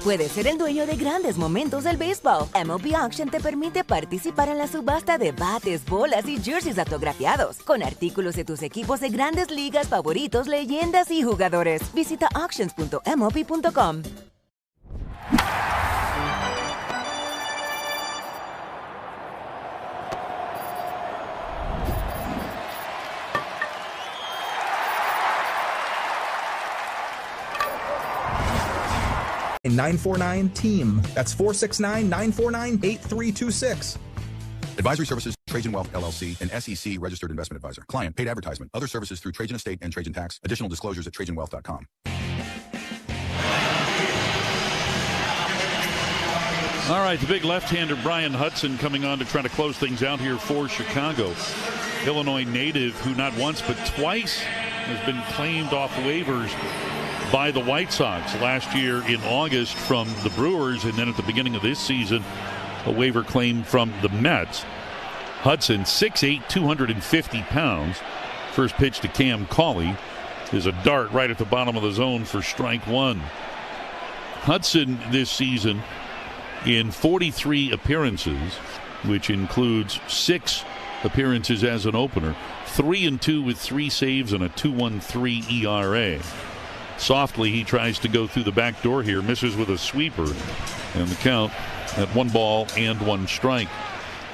Puedes ser el dueño de grandes momentos del béisbol. MLB Auction te permite participar en la subasta de bates, bolas y jerseys autografiados, con artículos de tus equipos de grandes ligas favoritos, leyendas y jugadores. Visita auctions.mlb.com. And 949-TEAM. That's 469-949-8326. Advisory Services, Trajan Wealth, LLC, and SEC Registered Investment Advisor. Client, paid advertisement. Other services through Trajan Estate and Trajan Tax. Additional disclosures at TrajanWealth.com. All right, the big left-hander Brian Hudson coming on to try to close things out here for Chicago. Illinois native who not once but twice has been claimed off waivers by the White Sox. Last year in August from the Brewers, and then at the beginning of this season, a waiver claim from the Mets. Hudson, 6'8", 250 pounds. First pitch to Cam Cauley is a dart right at the bottom of the zone for strike one. Hudson this season in 43 appearances, which includes 6 appearances as an opener, 3-2 with 3 saves and a 2.13 ERA. Softly, he tries to go through the back door here, misses with a sweeper, and the count at 1 ball and 1 strike.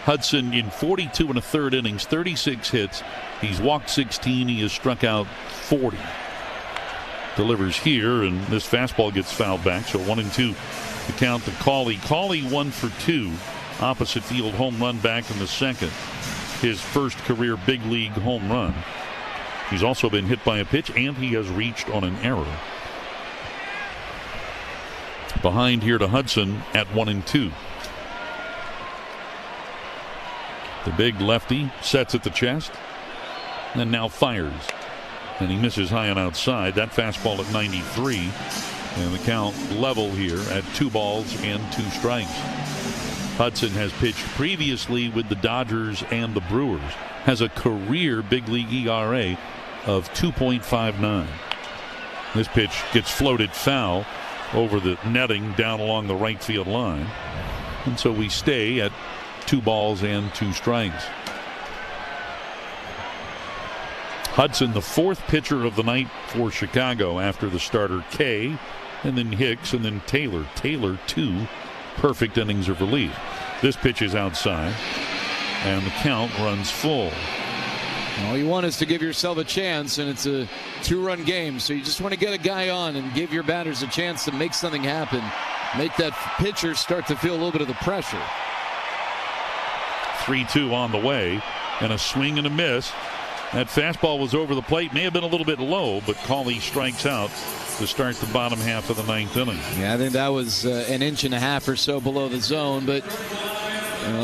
Hudson in 42 1/3 innings, 36 hits. He's walked 16. He has struck out 40. Delivers here, and this fastball gets fouled back, so 1-2 the count to Cauley. Cauley 1 for 2. Opposite field home run back in the second. His first career big league home run. He's also been hit by a pitch, and he has reached on an error. Behind here to Hudson at 1-2. The big lefty sets at the chest and now fires. And he misses high and outside. That fastball at 93. And the count level here at 2 balls and 2 strikes. Hudson has pitched previously with the Dodgers and the Brewers. Has a career big league ERA of 2.59. This pitch gets floated foul over the netting down along the right field line. And so we stay at 2 balls and 2 strikes. Hudson, the 4th pitcher of the night for Chicago after the starter Kay, and then Hicks, and then Taylor. Taylor, 2 perfect innings of relief. This pitch is outside, and the count runs full. All you want is to give yourself a chance, and it's a 2-run game, so you just want to get a guy on and give your batters a chance to make something happen. Make that pitcher start to feel a little bit of the pressure. 3-2 on the way, and a swing and a miss. That fastball was over the plate, may have been a little bit low, but Cauley strikes out to start the bottom half of the 9th inning. Yeah, I think that was an inch and a half or so below the zone, but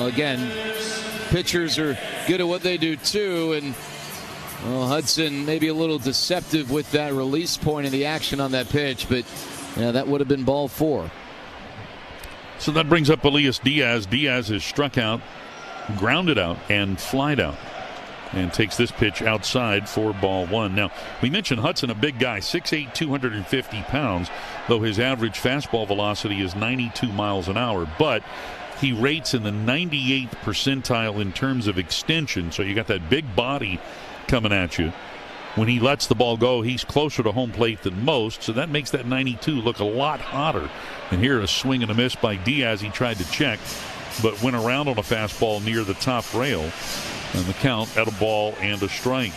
again, pitchers are good at what they do too, and Hudson maybe a little deceptive with that release point of the action on that pitch, but that would have been ball 4. So that brings up Elias Diaz. Diaz is struck out, grounded out, and flied out, and takes this pitch outside for ball 1. Now, we mentioned Hudson, a big guy, 6'8", 250 pounds, though his average fastball velocity is 92 miles an hour, but he rates in the 98th percentile in terms of extension, so you got that big body coming at you. When he lets the ball go, he's closer to home plate than most, so that makes that 92 look a lot hotter. And here a swing and a miss by Diaz. He tried to check, but went around on a fastball near the top rail. And the count at a ball and a strike.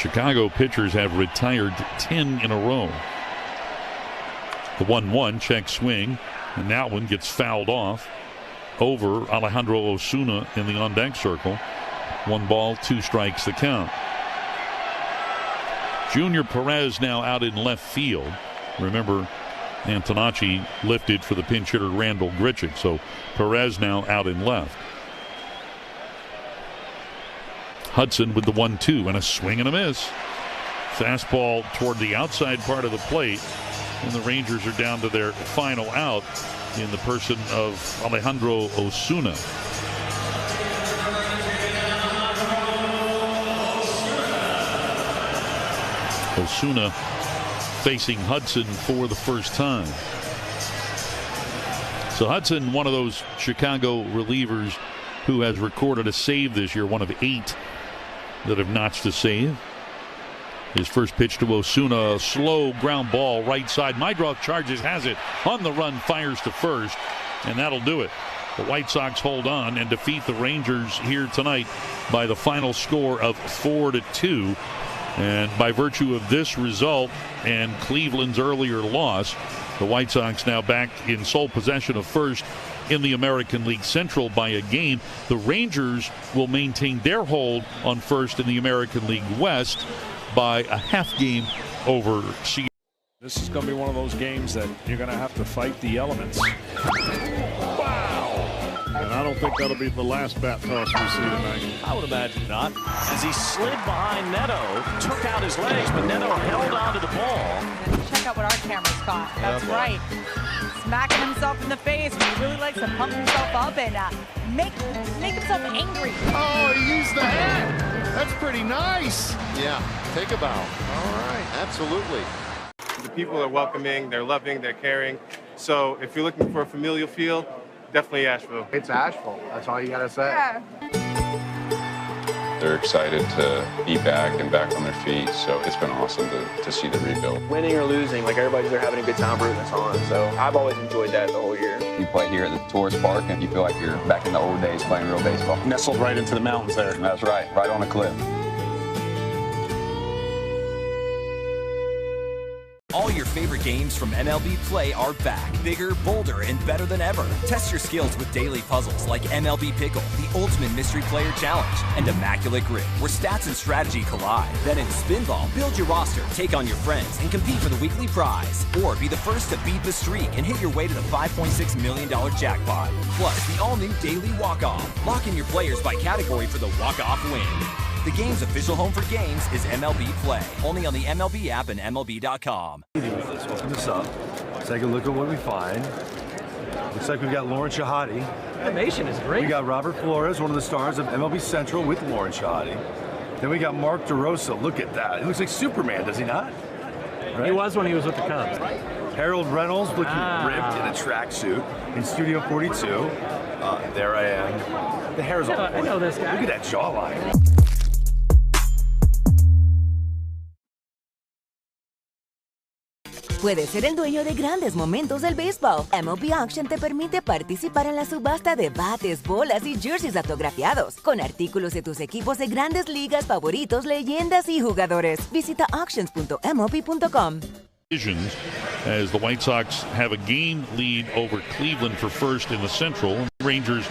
Chicago pitchers have retired 10 in a row. The 1-1 check swing, and that one gets fouled off over Alejandro Osuna in the on-deck circle. 1 ball, 2 strikes the count. Junior Perez now out in left field. Remember, Antonacci lifted for the pinch hitter Randall Grichuk, so Perez now out in left. Hudson with the 1-2 and a swing and a miss. Fastball toward the outside part of the plate, and the Rangers are down to their final out in the person of Alejandro Osuna. Osuna facing Hudson for the first time. So Hudson, one of those Chicago relievers who has recorded a save this year, one of 8 that have notched a save. His first pitch to Osuna, a slow ground ball right side. Mydroth charges, has it on the run, fires to first, and that'll do it. The White Sox hold on and defeat the Rangers here tonight by the final score of 4-2. And by virtue of this result and Cleveland's earlier loss, the White Sox now back in sole possession of first in the American League Central by a game. The Rangers will maintain their hold on first in the American League West by a half game over Seattle. This is going to be one of those games that you're going to have to fight the elements. Wow! And I don't think that'll be the last bat toss we see tonight. I would imagine not. As he slid behind Neto, took out his legs, but Neto held onto the ball. Check out what our cameras caught. That's right. Smacking himself in the face. He really likes to pump himself up and make himself angry. Oh, he used the hat. That's pretty nice. Yeah, take a bow. All right, absolutely. The people are welcoming, they're loving, they're caring. So if you're looking for a familial feel, definitely Asheville. It's Asheville. That's all you got to say. Yeah. They're excited to be back and back on their feet, so it's been awesome to see the rebuild. Winning or losing, like everybody's there having a good time rooting us on, so I've always enjoyed that the whole year. You play here at the tourist park and you feel like you're back in the old days playing real baseball. Nestled right into the mountains there. That's right on a cliff. All your favorite games from MLB Play are back, bigger, bolder, and better than ever. Test your skills with daily puzzles like MLB Pickle, the ultimate mystery player challenge, and Immaculate Grip, where stats and strategy collide. Then in Spinball, build your roster, take on your friends, and compete for the weekly prize. Or be the first to beat the streak and hit your way to the $5.6 million jackpot. Plus, the all-new Daily Walk-Off. Lock in your players by category for the walk-off win. The game's official home for games is MLB Play. Only on the MLB app and MLB.com. Let's open this up. Take a look at what we find. Looks like we've got Lauren Shahadi. Animation is great. We got Robert Flores, one of the stars of MLB Central with Lauren Shahadi. Then we got Mark DeRosa. Look at that. He looks like Superman, does he not? Right? He was when he was with the Cubs. Harold Reynolds looking ripped in a tracksuit in Studio 42. There I am. The hair's all I know this guy. Look at that jawline. Puedes ser el dueño de grandes momentos del béisbol. MLB Auction te permite participar en la subasta de bates, bolas y jerseys autografiados, con artículos de tus equipos de grandes ligas favoritos, leyendas y jugadores. Visita auctions.mlb.com. As the White Sox have a game lead over Cleveland for first in the Central. Rangers